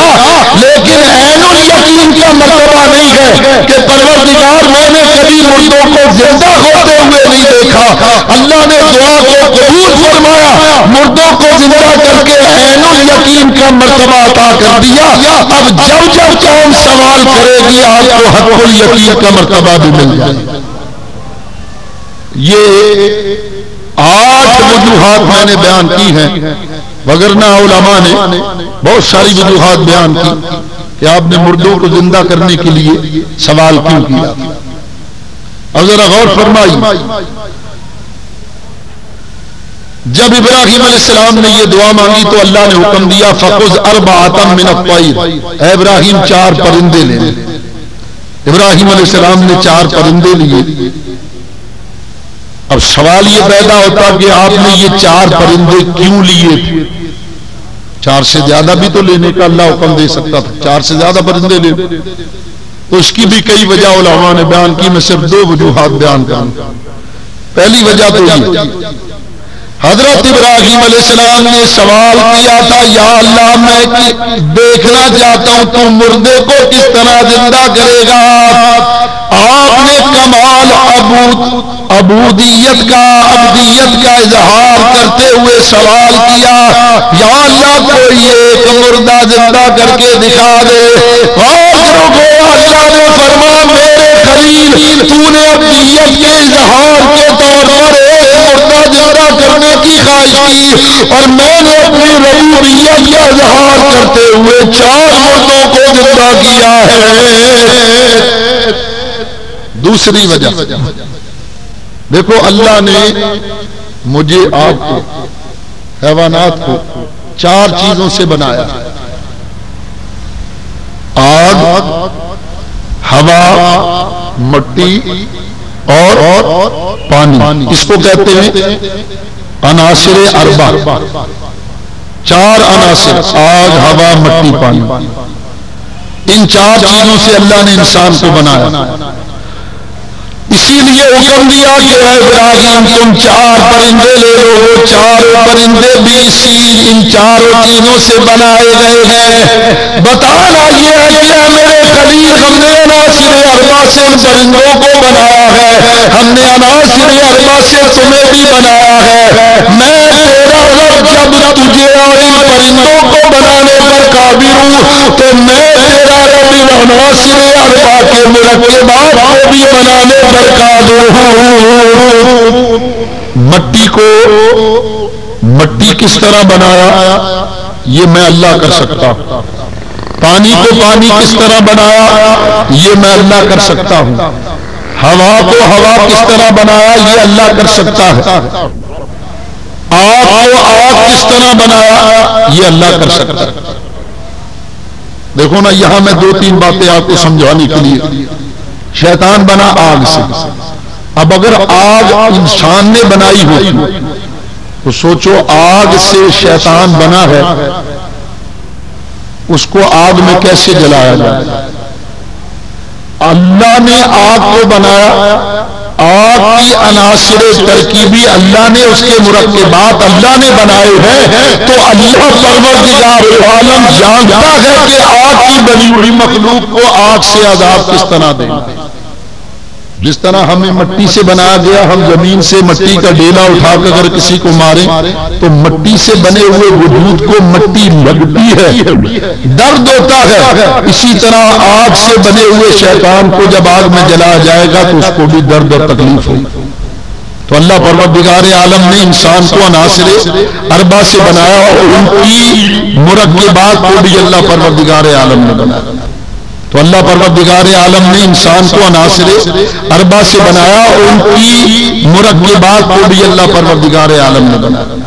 لیکن عین الیقین کا مرتبہ نہیں ہے کہ پروردگار میں نے کبھی مردوں کو زندہ ہوتے ہوئے نہیں دیکھا. اللہ نے دعا کو قبول فرمایا، مردوں کو زندہ کر کے عین الیقین کا مرتبہ عطا کر دیا. اب جب جب قوم سوال کرے گی آپ کو حق الیقین کا مرتبہ بھی مل جائے گا. یہ 8 وجوہات میں نے بیان کی ہیں، وگرنہ علماء نے بہت ساری وجوہات بیان کی کہ آپ نے مردوں کو زندہ کرنے کے لیے سوال کیوں کیا. اب ذرا غور فرمائی، جب ابراہیم علیہ السلام نے یہ دعا مانگی تو اللہ نے حکم دیا فَخُذْ أَرْبَعَةً مِنَ الطَّيْرِ، اے ابراہیم 4 پرندے لے. ابراہیم علیہ السلام نے 4 پرندے لیے. اب سوال یہ پیدا ہوتا کہ آپ نے یہ 4 پرندے کیوں لیے تھے؟ 4 سے زیادہ بھی تو لینے کا اللہ حکم دے سکتا تھا، 4 سے زیادہ پرندے لے. تو اس کی بھی کئی وجہ علماء نے بیان کی، میں صرف 2 وجوہات بیان کروں. پہلی وجہ تو یہ حضرت ابراہیم علیہ السلام نے سوال کیا تھا یا اللہ میں دیکھنا چاہتا ہوں تو مردے کو کس طرح زندہ کرے گا. آپ نے کمال عبودیت کا اظہار کرتے ہوئے سوال کیا یا اللہ کوئی ایک مردہ زندہ کر کے دکھا دے. اللہ نے فرمایا میرے خلیل تو نے عبودیت کے اظہار کے طور پر ایک مردہ زندہ کرنے کی خواہش کی اور میں نے اپنی ربوبیت کا اظہار کرتے ہوئے 4 مردوں کو زندہ کیا ہے. دوسری وجہ دیکھو اللہ نے مجھے آپ کو حیوانات کو 4 چیزوں سے بنایا: آگ، ہوا، مٹی اور پانی. اس کو کہتے ہیں عناصر اربع. 4 عناصر آگ، ہوا، مٹی، پانی. ان 4 چیزوں سے اللہ نے انسان کو بنایا. اسی لیے حکم دیا کہ اے ابراہیم تم 4 پرندے لے لو. وہ 4 پرندے بھی ان 4 چیزوں سے بنائے گئے ہیں. بتانا یہ ہے کہ میرے خلیل ہم نے عناصر اربع سے ان پرندوں کو بنایا ہے، ہم نے عناصر اربع سے تمہیں بھی بنایا ہے. میں تیرا رب جب تجھے اور ان پرندوں کو بنانے پر قادر ہوں تو میں تیرا رب ان عناصر اربع کے مرکبات کو بھی بنانے پر قادر ہوں. مٹی کس طرح بنایا یہ میں اللہ کر سکتا ہوں. پانی کو پانی کس طرح بنایا یہ میں اللہ کر سکتا ہوں. ہوا کو ہوا کس طرح بنایا یہ اللہ کر سکتا ہے. آگ کو آگ کس طرح بنایا یہ اللہ کر سکتا ہے. دیکھو نا یہاں میں 2-3 باتیں آپ کو سمجھانے کے لیے. شیطان بنا آگ سے. اب اگر آگ انسان نے بنائی ہوتی تو سوچو آگ سے شیطان بنا ہے, اس کو آگ میں کیسے جلایا جائے؟ اللہ نے آگ کو بنایا, آگ کی عناصر ترکیبی اللہ نے, اس کے مرکبات اللہ نے بنائے ہیں, تو اللہ پروردگار عالم جانتا ہے کہ آگ کی بنی ہوئی مخلوق کو آگ سے عذاب کس طرح دیں گے. جس طرح ہمیں مٹی سے بنایا گیا, ہم زمین سے مٹی کا ڈیلا اٹھا کر اگر کسی کو ماریں تو مٹی سے بنے ہوئے وجود کو مٹی لگتی ہے, درد ہوتا ہے. اسی طرح آگ سے بنے ہوئے شیطان کو جب آگ میں جلایا جائے گا تو اس کو بھی درد اور تکلیف ہوگی. تو اللہ پروردگار عالم نے انسان کو عناصر اربع سے بنایا اور ان کی مرکبات کو بھی اللہ پروردگار عالم نے بنایا. تو اللہ پروردگار عالم نے انسان کو عناصر اربع سے بنایا اور ان کی مرکبات کو بھی اللہ پروردگار عالم نے بنایا.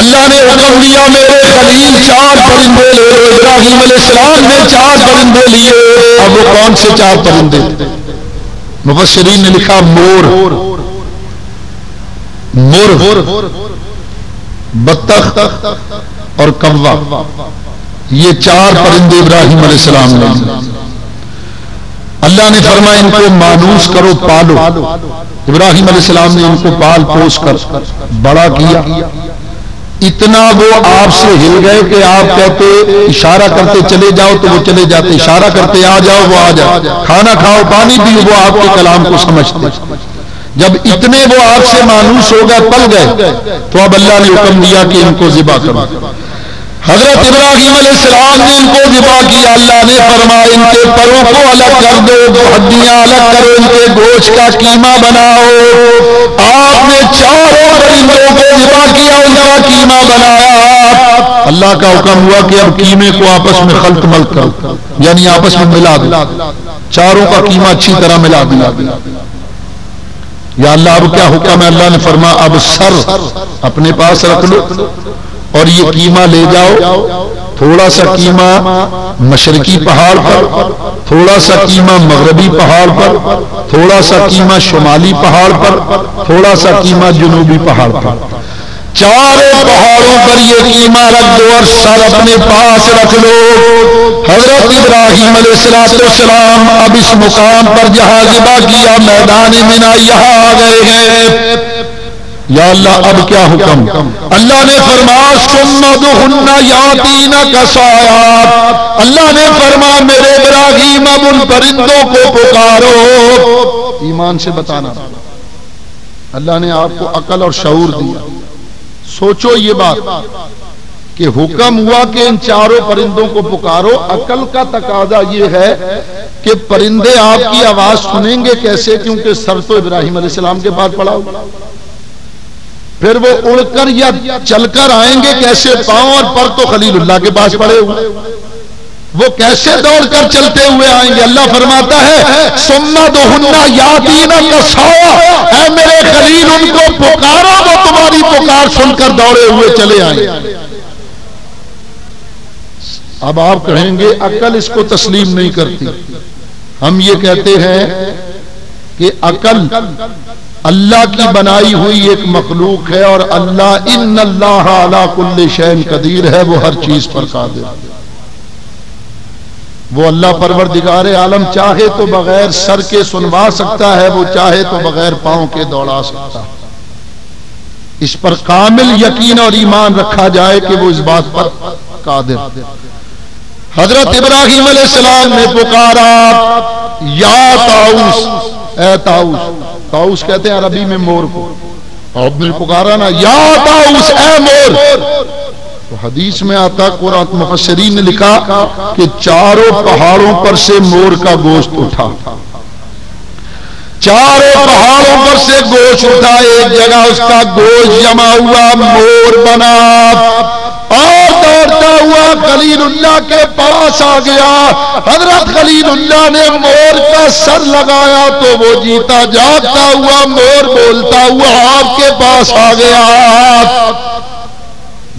اللہ نے حکم دیا میرے خلیل 4 پرندے لے. ابراہیم علیہ السلام نے 4 پرندے لیے. اب وہ کون سے 4 پرندے؟ مفسرین نے لکھا مور, بطخ اور کوا. یہ 4 پرندے ابراہیم علیہ السلام نے. اللہ نے فرمایا ان کو مانوس کرو, پالو. ابراہیم علیہ السلام نے ان کو پال پوس کر بڑا کیا. اتنا وہ آپ سے ہل گئے کہ آپ کہتے اشارہ کرتے چلے جاؤ تو وہ چلے جاتے, اشارہ کرتے آ جاؤ وہ آ جاؤ, کھانا کھاؤ پانی پیو وہ آپ کے کلام کو سمجھتے. جب اتنے وہ آپ سے مانوس ہو گئے, پل گئے, تو اب اللہ نے حکم دیا کہ ان کو ذبح کرو. حضرت ابراہیم علیہ السلام نے ان کو ذبح کیا. اللہ نے فرمایا ان کے پروں کو الگ کر دو, ہڈیاں الگ کرو, ان کے گوشت کا قیمہ بناؤ. آپ نے 4 پرندوں کو ذبح کیا, ان کا قیمہ بنایا. اللہ کا حکم ہوا کہ اب قیمے کو آپس میں خلط ملط کرو, یعنی آپس میں ملا دو. 4 کا قیمہ اچھی طرح ملا دیا. یا اللہ اب کیا حکم ہے؟ اللہ نے فرمایا اب سر اپنے پاس رکھ لو اور یہ قیمہ لے جاؤ. تھوڑا سا قیمہ مشرقی پہاڑ پر, تھوڑا سا قیمہ مغربی پہاڑ پر, تھوڑا سا قیمہ شمالی پہاڑ پر, تھوڑا سا قیمہ جنوبی پہاڑ پر. 4 پہاڑوں پر یہ قیمہ رکھ دو اور سر اپنے پاس رکھ لو. حضرت ابراہیم علیہ السلام اب اس مقام پر جہاں ذبح کیا میدان منا یہاں آ گئے ہیں. یا اللہ اب کیا حکم؟ اللہ نے فرمایا ثم ادعوهن یاتینک سعیا. اللہ نے فرمایا میرے ابراہیم اب ان پرندوں کو پکارو. ایمان سے بتانا, اللہ نے آپ کو عقل اور شعور دیا. سوچو یہ بات کہ حکم ہوا کہ ان 4 پرندوں کو پکارو. عقل کا تقاضا یہ ہے کہ پرندے آپ کی آواز سنیں گے کیسے؟ کیونکہ سر تو ابراہیم علیہ السلام کے پاس پڑا ہوا, پھر وہ اڑ کر یا چل کر آئیں گے کیسے؟ پاؤں اور پر تو خلیل اللہ کے پاس پڑے ہوئے, وہ کیسے دوڑ کر چلتے ہوئے آئیں گے؟ اللہ فرماتا ہے ثم ادعوهن یاتینک سعیا. اے میرے خلیل ان کو پکارو, وہ تمہاری پکار سن کر دوڑے ہوئے چلے آئیں. اب آپ کہیں گے عقل اس کو تسلیم نہیں کرتی. ہم یہ کہتے ہیں کہ عقل اللہ کی بنائی ہوئی ایک مخلوق ہے اور اللہ ان اللہ علی کل شیء قدیر ہے, وہ ہر چیز پر قادر ہے. وہ اللہ پروردگار عالم چاہے تو بغیر سر کے سنوا سکتا ہے, وہ چاہے تو بغیر پاؤں کے دوڑا سکتا ہے. اس پر کامل یقین اور ایمان رکھا جائے کہ وہ اس بات پر قادر. حضرت ابراہیم علیہ السلام نے پکارا یا طاؤس, اے طاؤس. طاؤس کہتے ہیں عربی میں مور کو. آپ نے پکارا نا یا طاؤس, اے مور. تو حدیث میں آتا, قرآن مفسرین نے لکھا کہ 4 پہاڑوں پر سے مور کا گوشت اٹھا. 4 پہاڑوں پر سے گوشت اٹھا, ایک جگہ اس کا گوشت جمع ہوا, مور بنا اور دوڑتا ہوا خلیل اللہ کے پاس آ گیا. حضرت خلیل اللہ نے مور کا سر لگایا تو وہ جیتا جاگتا ہوا مور بولتا ہوا آپ کے پاس آ گیا.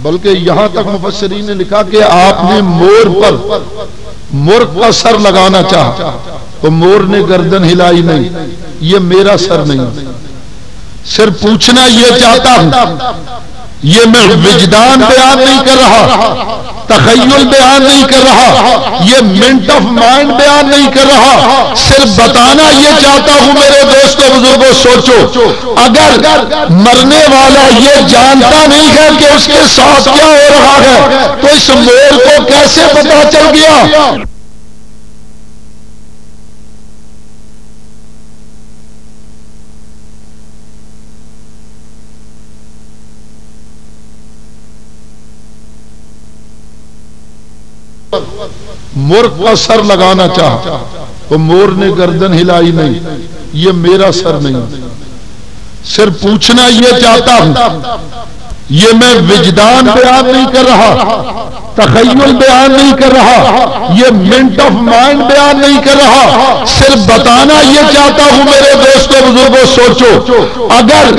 بلکہ یہاں تک مفسرین نے لکھا کہ آپ نے مور پر مرغ کا سر لگانا چاہا تو مور نے گردن ہلائی نہیں، یہ میرا سر نہیں، صرف پوچھنا یہ چاہتا ہوں، یہ میں وجدان بیان نہیں کر رہا، تخیل بیان نہیں کر رہا، یہ منٹ آف مائنڈ بیان نہیں کر رہا، صرف بتانا یہ چاہتا ہوں میرے دوستو بزرگوں، سوچو اگر مرنے والا یہ جانتا نہیں ہے کہ اس کے ساتھ کیا ہو رہا ہے تو اس مور کو کیسے پتا چل گیا؟ مرغ کا سر لگانا چاہا تو مور نے گردن ہلائی نہیں، یہ میرا سر نہیں، صرف پوچھنا یہ چاہتا ہوں، یہ میں وجدان بیان نہیں کر رہا، تخیل بیان نہیں کر رہا، یہ منٹ آف مائنڈ بیان نہیں کر رہا، صرف بتانا یہ چاہتا ہوں میرے دوستو بزرگوں، سوچو اگر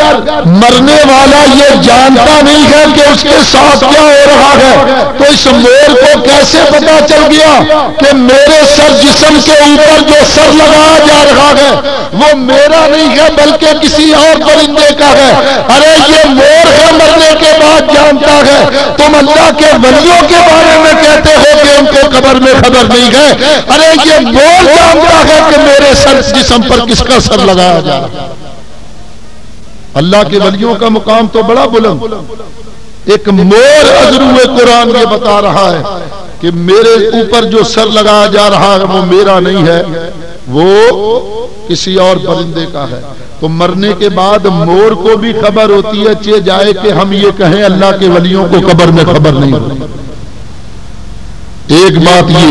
مرنے والا یہ جانتا نہیں ہے کہ اس کے ساتھ کیا ہو رہا ہے تو اس مور کو کیسے پتا چل گیا کہ میرے سر جسم کے اوپر جو سر لگایا جا رہا ہے وہ میرا نہیں ہے بلکہ کسی اور پرندے کا ہے؟ ارے یہ مور ہے، مرنے کے بعد جانتا ہے، تم اللہ کے ولیوں کے بارے میں کہتے ہو کہ ان کو قبر میں خبر نہیں ہے، ارے یہ مور جانتا ہے کہ میرے سر جسم پر کس کا سر لگایا جا رہا ہے۔ اللہ کے ولیوں کا مقام تو بڑا بلند، ایک مور عذروِ قرآن یہ بتا رہا ہے کہ میرے اوپر جو سر لگایا جا رہا ہے وہ میرا نہیں ہے، وہ کسی اور پرندے کا ہے۔ تو مرنے کے بعد مور کو بھی خبر ہوتی ہے، چہ جائے کہ ہم یہ کہیں اللہ کے ولیوں کو قبر میں خبر نہیں ہوتی۔ ایک بات یہ،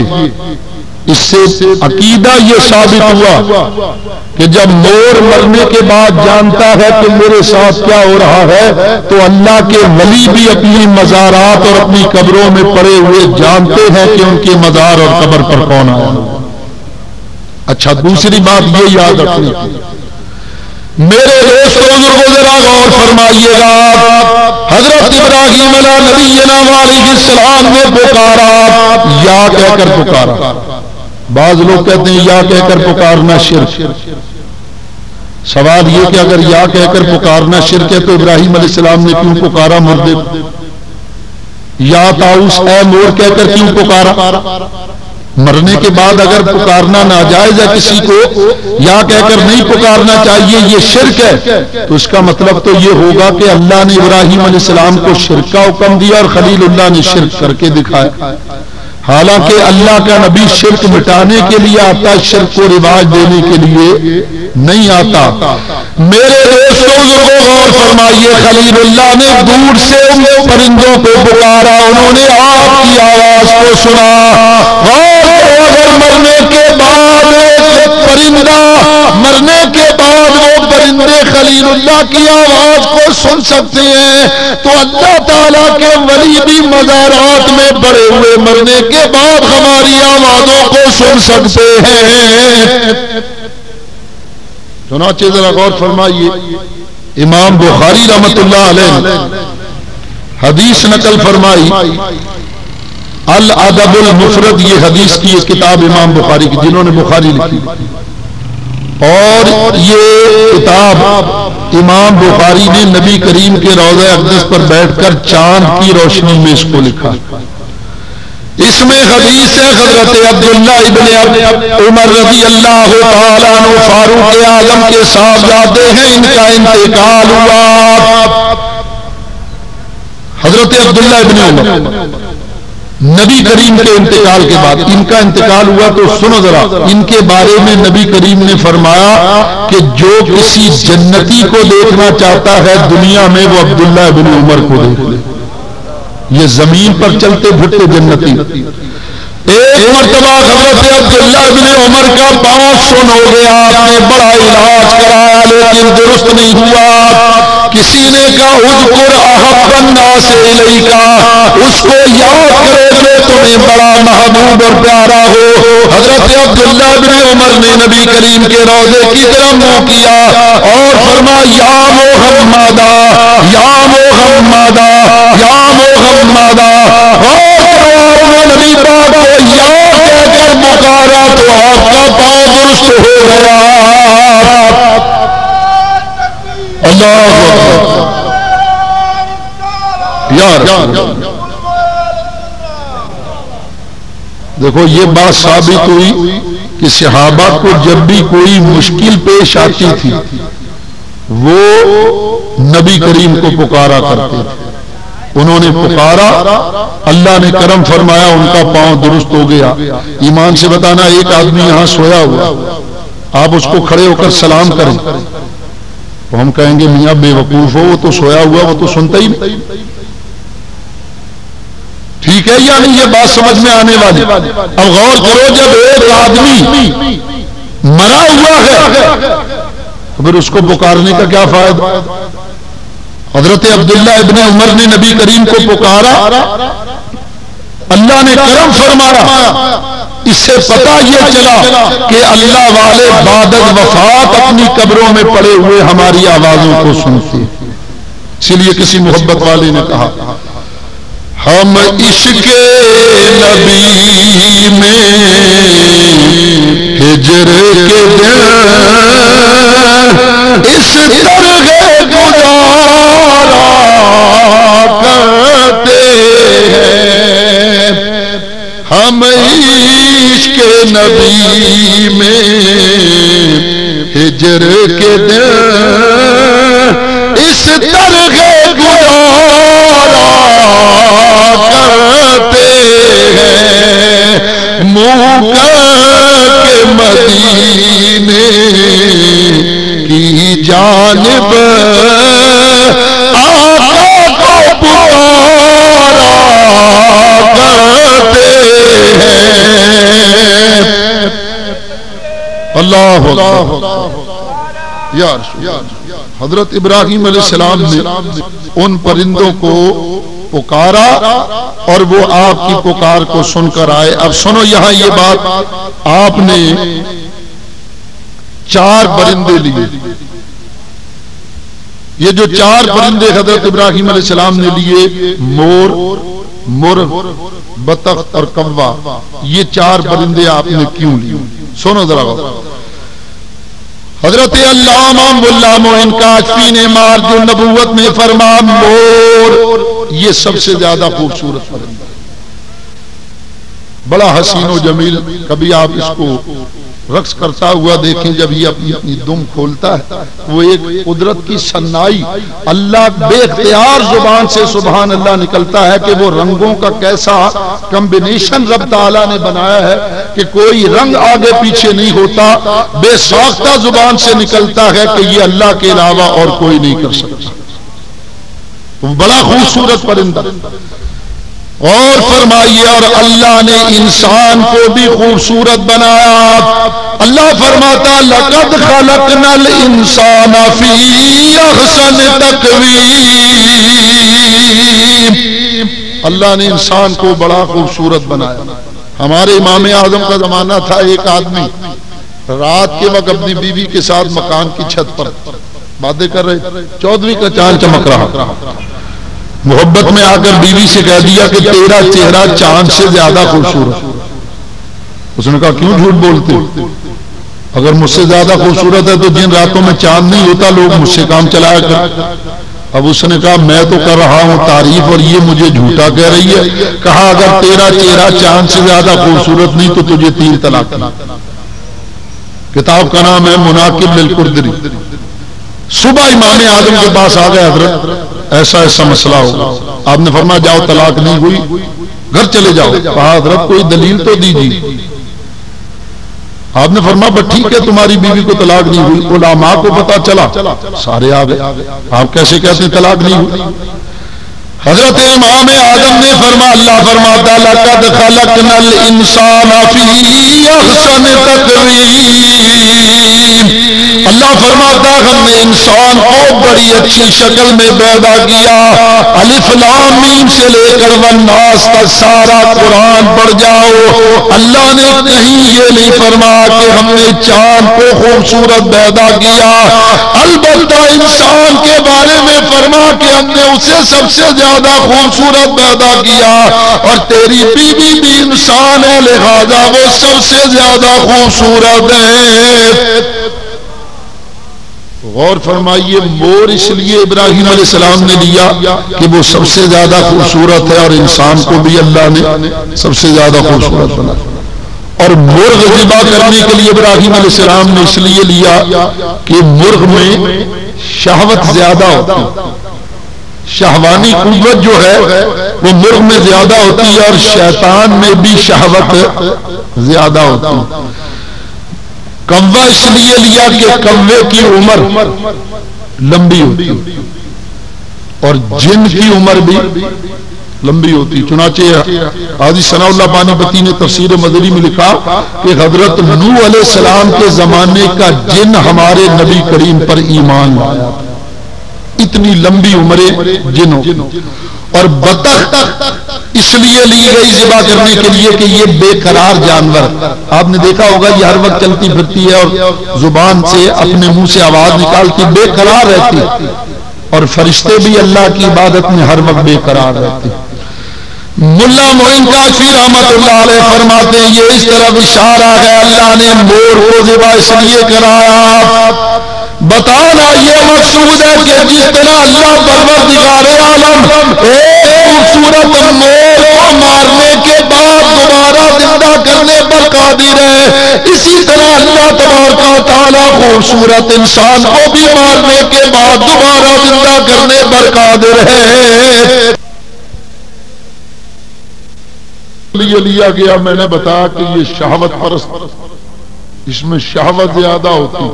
اس سے عقیدہ یہ ثابت ہوا کہ جب مور مرنے کے بعد جانتا ہے کہ میرے ساتھ کیا ہو رہا ہے تو اللہ کے ولی بھی اپنی مزارات اور اپنی قبروں میں پڑے ہوئے جانتے ہیں کہ ان کے مزار اور قبر پر کون آیا۔ اچھا، دوسری بات یہ یاد رکھنی، میرے دوستوں بزرگوں ذرا غور فرمائیے گا، حضرت ابراہیم علیہ نبینا علیہ السلام نے پکارا، یا کہہ کر پکارا۔ بعض لوگ کہتے ہیں یا کہہ کر پکارنا شرک۔ سوال یہ کہ اگر یا کہہ کر پکارنا شرک ہے تو ابراہیم علیہ السلام نے کیوں پکارا مردے کو؟ یا طاؤس اے مور کہہ کر کیوں پکارا؟ مرنے کے بعد اگر پکارنا ناجائز ہے کسی کو، یا کہہ کر نہیں پکارنا چاہیے، یہ شرک ہے، تو اس کا مطلب تو یہ ہوگا کہ اللہ نے ابراہیم علیہ السلام کو شرک کا حکم دیا اور خلیل اللہ نے شرک کر کے دکھایا۔ حالانکہ اللہ کا نبی شرک مٹانے کے لیے آتا، شرک کو رواج دینے کے لیے نہیں آتا۔ میرے دوستوں بزرگوں غور فرمائیے، خلیل اللہ نے دور سے ان پرندوں کو پکارا، انہوں نے آپ کی آواز کو سنا۔ اگر مرنے کے بعد ایک پرندہ، مرنے کے بعد وہ پرندے خلیل اللہ کی آواز کو سن سکتے ہیں تو اللہ تعالیٰ کے ولی بھی مزارات میں پڑے ہوئے مرنے کے بعد ہماری آوازوں کو سن سکتے ہیں۔ چنانچہ ذرا غور فرمائیے، امام بخاری رحمت اللہ علیہ حدیث نقل فرمائی، الادب المفرد، یہ حدیث کی کتاب امام بخاری کی، جنہوں نے بخاری لکھی، اور یہ کتاب امام بخاری نے نبی کریم کے روضہ اقدس پر بیٹھ کر چاند کی روشنی میں اس کو لکھا۔ اس میں حدیث ہے حضرت عبداللہ ابن عمر رضی اللہ تعالیٰ عنہ فاروق اعظم کے صاحبزادے ہیں، ان کا انتقال ہوا۔ حضرت عبداللہ ابن عمر نبی کریم کے انتقال کے بعد ان کا انتقال ہوا، تو سنو ذرا، ان کے بارے میں نبی کریم نے فرمایا کہ جو کسی جنتی کو دیکھنا چاہتا ہے دنیا میں وہ عبداللہ ابن عمر کو دیکھ لے۔ یہ زمین پر چلتے پھرتے جنتی۔ ایک مرتبہ حضرت عبداللہ ابن عمر کا پاؤں سن ہو گیا، آپ نے بڑا علاج کرایا لیکن درست نہیں ہوا۔ کسی نے کہا اذکر احب الناس الیک، اس کو یاد کرو جو تمہیں بڑا محبوب اور پیارا ہو۔ حضرت عبداللہ ابن عمر نے نبی کریم کے روضے کی طرف منہ کیا اور فرمایا یا محمد یا محمد یا محمد، اور نبی پاک کو یا کہہ کر رسول اللہ۔ دیکھو یہ بات ثابت ہوئی کہ صحابہ کو جب بھی کوئی مشکل پیش آتی تھی وہ نبی کریم کو پکارا کرتے تھے۔ انہوں نے پکارا، اللہ نے کرم فرمایا، ان کا پاؤں درست ہو گیا۔ ایمان سے بتانا، ایک آدمی یہاں سویا ہوا، آپ اس کو کھڑے ہو کر سلام کریں تو ہم کہیں گے میاں بے وقوف ہو، وہ تو سویا ہوا، وہ تو سنتا ہی نہیں۔ ٹھیک ہے یا نہیں؟ یہ بات سمجھ میں آنے والی۔ اب غور کرو، جب ایک آدمی مرا ہوا ہے تو پھر اس کو پکارنے کا کیا فائدہ؟ حضرت عبداللہ ابن عمر نے نبی کریم کو پکارا، اللہ نے کرم فرمایا۔ اس سے پتہ یہ چلا کہ اللہ والے بعد وفات اپنی قبروں میں پڑے ہوئے ہماری آوازوں کو سنتے۔ اسی لیے کسی محبت والے نے کہا، ہم عشق نبی میں ہجر کے دن اس طرح گزارا کرتے ہیں، ہم عشق نبی میں ہجر کے دن اس طرح گزارا کرتے ہیں، منہ کے مدینے کی جانب آقا کو پکارا کرتے ہیں۔ اللہ یا رسول اللہ۔ حضرت ابراہیم علیہ السلام نے ان پرندوں کو پکارا اور وہ آپ کی پکار کو سن کر آئے۔ اب سنو یہاں یہ بات، آپ نے 4 پرندے لیے۔ یہ جو 4 پرندے حضرت ابراہیم علیہ السلام نے لیے، مور، مرغ، بطخ اور کوا، یہ 4 پرندے آپ نے کیوں لیے؟ سنو ذرا۔ حضرت علامہ ملا معین کاشفی نے مارج النبوت میں فرمایا، مور یہ سب سے زیادہ خوبصورت پرندہ، بڑا حسین و جمیل۔ کبھی آپ اس کو رقص کرتا ہوا دیکھیں، جب یہ اپنی دم کھولتا ہے وہ ایک قدرت کی صنائی، اللہ بے اختیار زبان سے سبحان اللہ نکلتا ہے کہ وہ رنگوں کا کیسا کمبینیشن رب تعالیٰ نے بنایا ہے کہ کوئی رنگ آگے پیچھے نہیں ہوتا، بے ساختہ زبان سے نکلتا ہے کہ یہ اللہ کے علاوہ اور کوئی نہیں کر سکتا۔ بڑا خوبصورت پرندہ۔ اور فرمائیے، اور اللہ نے انسان کو بھی خوبصورت بنایا۔ اللہ فرماتا، لقد خلقنا الانسان فی احسن تقویم۔ اللہ نے انسان کو بڑا خوبصورت بنایا۔ ہمارے امام اعظم کا زمانہ تھا، ایک آدمی رات کے وقت اپنی بیوی کے ساتھ مکان کی چھت پر باتیں کر رہے، 14ویں کا چاند چمک رہا، محبت میں آ کر بیوی سے کہہ دیا کہ تیرا چہرہ چاند سے زیادہ خوبصورت۔ اس نے کہا کیوں جھوٹ بولتے؟ اگر مجھ سے زیادہ خوبصورت ہے تو جن راتوں میں چاند نہیں ہوتا لوگ مجھ سے کام چلایا کر۔ اب اس نے کہا میں تو کر رہا ہوں تعریف اور یہ مجھے جھوٹا کہہ رہی ہے۔ کہا اگر تیرا چہرہ چاند سے زیادہ خوبصورت نہیں تو تجھے 3 طلاق۔ کتاب کا نام ہے مناقب للقردری۔ صبح امام اعظم کے پاس آ گئے، حضرت ایسا ایسا مسئلہ ہوگا۔ آپ نے فرمایا جاؤ، طلاق نہیں ہوئی، گھر چلے جاؤ۔ کہا حضرت کوئی دلیل تو دیجیے۔ آپ نے فرمایا بس ٹھیک ہے، تمہاری بیوی کو طلاق نہیں ہوئی۔ علماء کو پتا چلا، سارے آ گئے۔ آپ کیسے کہتے ہیں طلاق نہیں ہوئی؟ حضرت امام اعظم نے فرمایا، اللہ فرماتا لقد خلقنا الانسان فی احسن تقویم۔ اللہ فرماتا ہم نے انسان کو بڑی اچھی شکل میں پیدا کیا۔ الف لام میم سے لے کر والناس تک سارا قرآن پڑھ جاؤ، اللہ نے کہیں یہ نہیں فرمایا کہ ہم نے چاند کو خوبصورت پیدا کیا۔ البتہ انسان کے بارے میں فرما کہ ہم نے اسے سب سے زیادہ خوبصورت پیدا کیا، اور تیری بیوی بھی انسان ہے لہذا وہ سب سے زیادہ خوبصورت ہے۔ غور فرمائیے، مور اس لیے ابراہیم علیہ السلام نے لیا کہ وہ سب سے زیادہ خوبصورت ہے، اور انسان کو بھی اللہ نے سب سے زیادہ خوبصورت بنا. اور مرغ ذبح کرنے کے لیے ابراہیم علیہ السلام نے اس لیے لیا کہ مرغ میں شہوت زیادہ ہوتی ہے، شہوانی قوت جو ہے وہ مرغ میں زیادہ ہوتی ہے، اور شیطان میں بھی شہوت زیادہ ہوتی ہے. کوا اس لیے لیا کہ کوے کی عمر لمبی ہوتی ہے اور جن کی عمر بھی لمبی ہوتی. چنانچہ حاجی ثناء اللہ پانی پتی نے تفسیر مدری میں لکھا کہ حضرت نوح علیہ السلام کے زمانے کا جن ہمارے نبی کریم پر ایمان لایا، اتنی لمبی عمریں جنوں. اور بطخ اس لیے لی گئی ذبح کرنے کے لیے کہ یہ بے قرار جانور، آپ نے دیکھا ہوگا یہ ہر وقت چلتی پھرتی ہے اور زبان سے اپنے منہ سے آواز نکالتی، بے قرار رہتی، اور فرشتے بھی اللہ کی عبادت میں ہر وقت بے قرار رہتے. ملا معین کاشفی رحمت اللہ علیہ فرماتے ہیں یہ اس طرف اشارہ ہے اللہ نے مور کو ذبح اس لیے کرایا، بتانا یہ مقصود ہے کہ جس طرح اللہ پروردگار عالم ایک خوبصورت مور کو مارنے کے بعد دوبارہ زندہ کرنے پر قادر ہے، اسی طرح اللہ تبارک و تعالیٰ خوبصورت انسان کو بھی مارنے کے بعد دوبارہ زندہ کرنے پر قادر ہے. یہ لیا گیا، میں نے بتایا کہ یہ شہوت پرست، اس میں شہوت زیادہ ہوتی.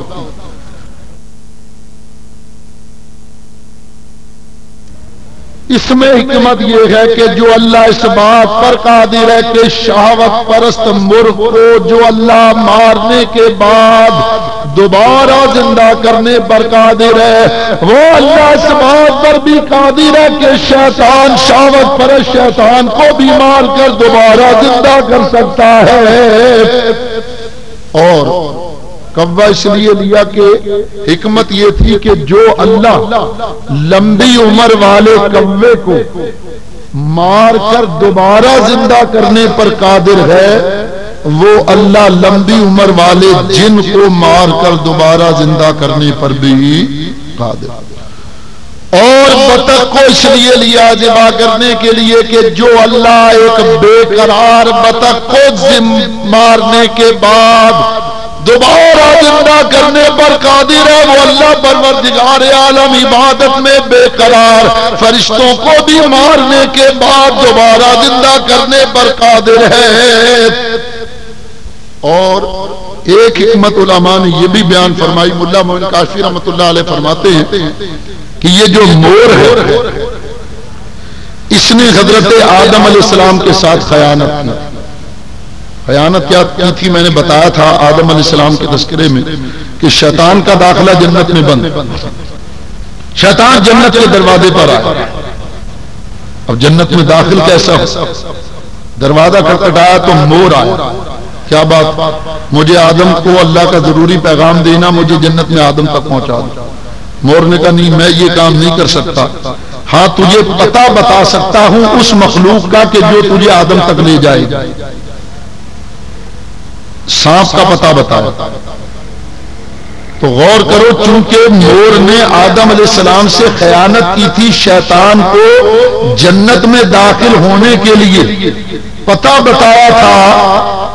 اس میں حکمت یہ ہے کہ جو اللہ اس بات پر قادر ہے کہ شہوت پرست مرغ کو جو اللہ مارنے کے بعد دوبارہ زندہ کرنے پر قادر ہے، وہ اللہ اس بات پر بھی قادر ہے کہ شیطان شہوت پرست شیطان کو بھی مار کر دوبارہ زندہ کر سکتا ہے. اور کوا اس لیے لیا کہ حکمت یہ تھی کہ جو اللہ لمبی عمر والے کوے کو مار کر دوبارہ زندہ کرنے پر قادر ہے، وہ اللہ لمبی عمر والے جن کو مار کر دوبارہ زندہ کرنے پر بھی قادر. اور بطخ کو اس لیے لیا ذبح کرنے کے لیے کہ جو اللہ ایک بے قرار بطخ کو مارنے کے بعد دوبارہ زندہ کرنے پر قادر ہے، وہ اللہ پروردگار عالم عبادت میں بے قرار فرشتوں کو بھی مارنے کے بعد دوبارہ زندہ کرنے پر قادر ہے. اور ایک حکمت علماء نے یہ بھی بیان فرمائی، ملا معین کاشفی رحمت اللہ علیہ فرماتے ہیں کہ یہ جو مور ہے اس نے حضرت آدم علیہ السلام کے ساتھ خیانت کی. خیانت کیا کی تھی؟ میں نے بتایا تھا آدم علیہ السلام کے تذکرے میں کہ شیطان کا داخلہ جنت میں بند، شیطان جنت کے دروازے پر آیا. اب جنت میں داخل کیسا ہو؟ دروازہ کھٹکھٹایا تو مور آیا. کیا بات، مجھے آدم کو اللہ کا ضروری پیغام دینا، مجھے جنت میں آدم تک پہنچا دو. مور نے کہا نہیں، میں یہ کام نہیں کر سکتا، ہاں تجھے پتہ بتا سکتا ہوں اس مخلوق کا کہ جو تجھے آدم تک لے جائے. سانپ کا پتہ بتایا. تو غور کرو، چونکہ مور نے آدم علیہ السلام سے خیانت کی تھی، شیطان کو جنت میں داخل ہونے کے لیے پتہ بتایا تھا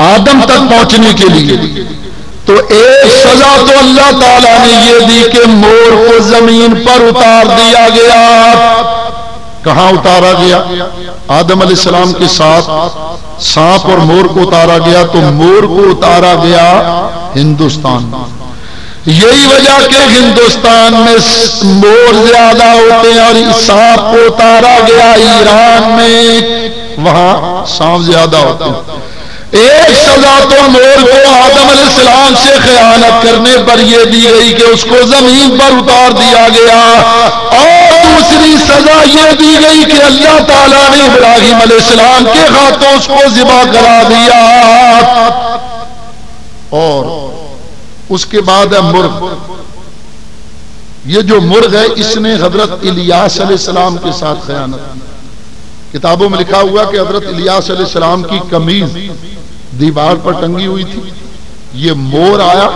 آدم تک پہنچنے کے لیے، تو ایک سزا تو اللہ تعالیٰ نے یہ دی کہ مور کو زمین پر اتار دیا گیا. کہاں اتارا گیا؟ آدم علیہ السلام کے ساتھ سانپ اور مور کو اتارا گیا. تو مور کو اتارا گیا ہندوستان. یہی وجہ کہ ہندوستان میں مور زیادہ ہوتے ہیں، اور سانپ کو اتارا گیا ایران میں، وہاں سانپ زیادہ ہوتے ہیں. ایک سزا تو مور کو آدم علیہ السلام سے خیانت کرنے پر یہ دی گئی کہ اس کو زمین پر اتار دیا گیا، اور دوسری سزا یہ دی گئی کہ اللہ تعالیٰ نے ابراہیم علیہ السلام کے ہاتھوں اس کو ذبح کرا دیا. اور اس کے بعد ہے مرغ. یہ جو مرغ ہے اس نے حضرت الیاس علیہ السلام کے ساتھ خیانت. کتابوں میں لکھا ہوا کہ حضرت الیاس علیہ السلام کی قمیض دیوار پر ٹنگی ہوئی تھی. یہ مور آیا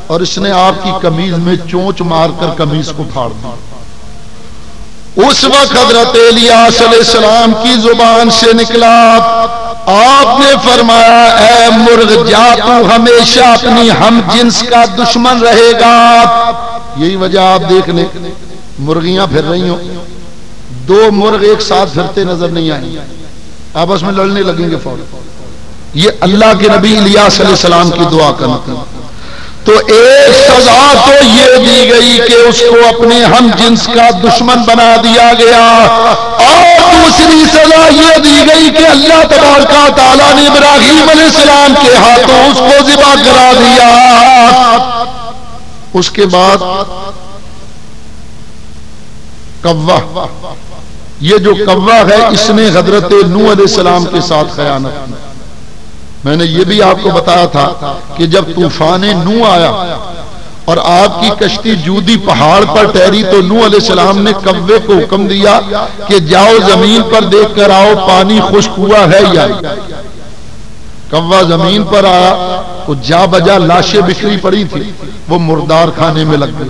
اور اس نے آپ کی قمیض میں چونچ مار کر قمیض کو پھاڑ دیا۔ اس وقت حضرت الیاس علیہ السلام کی زبان سے نکلا، آپ نے فرمایا اے مرغ جا تو ہمیشہ اپنی ہم جنس کا دشمن رہے گا۔ یہی وجہ آپ دیکھ لیں مرغیاں پھر رہی ہوں، دو مرغ ایک ساتھ پھرتے نظر نہیں آئیں، آپس میں لڑنے لگیں گے فوراً۔ یہ اللہ کے نبی الیاس علیہ السلام کی دعا کا مطلب۔ تو ایک سزا تو یہ دی گئی کہ اس کو اپنے ہم جنس کا دشمن بنا دیا گیا، اور دوسری سزا یہ دی گئی کہ اللہ تبارک و تعالیٰ نے ابراہیم علیہ السلام کے ہاتھوں اس کو ذبح کرا دیا۔ اس کے بعد کوا، یہ جو کوا ہے اس نے حضرت نوح علیہ السلام کے ساتھ خیانت کی۔ میں نے یہ بھی آپ کو بتایا تھا کہ جب طوفان نوح آیا اور آپ کی کشتی جودی پہاڑ پر ٹھہری تو نوح علیہ السلام نے کوے کو حکم دیا کہ جاؤ زمین پر دیکھ کر آؤ پانی خشک ہوا ہے یا نہیں۔ کوا زمین پر آیا تو جا بجا لاشیں بکھری پڑی تھی، وہ مردار کھانے میں لگ گئی۔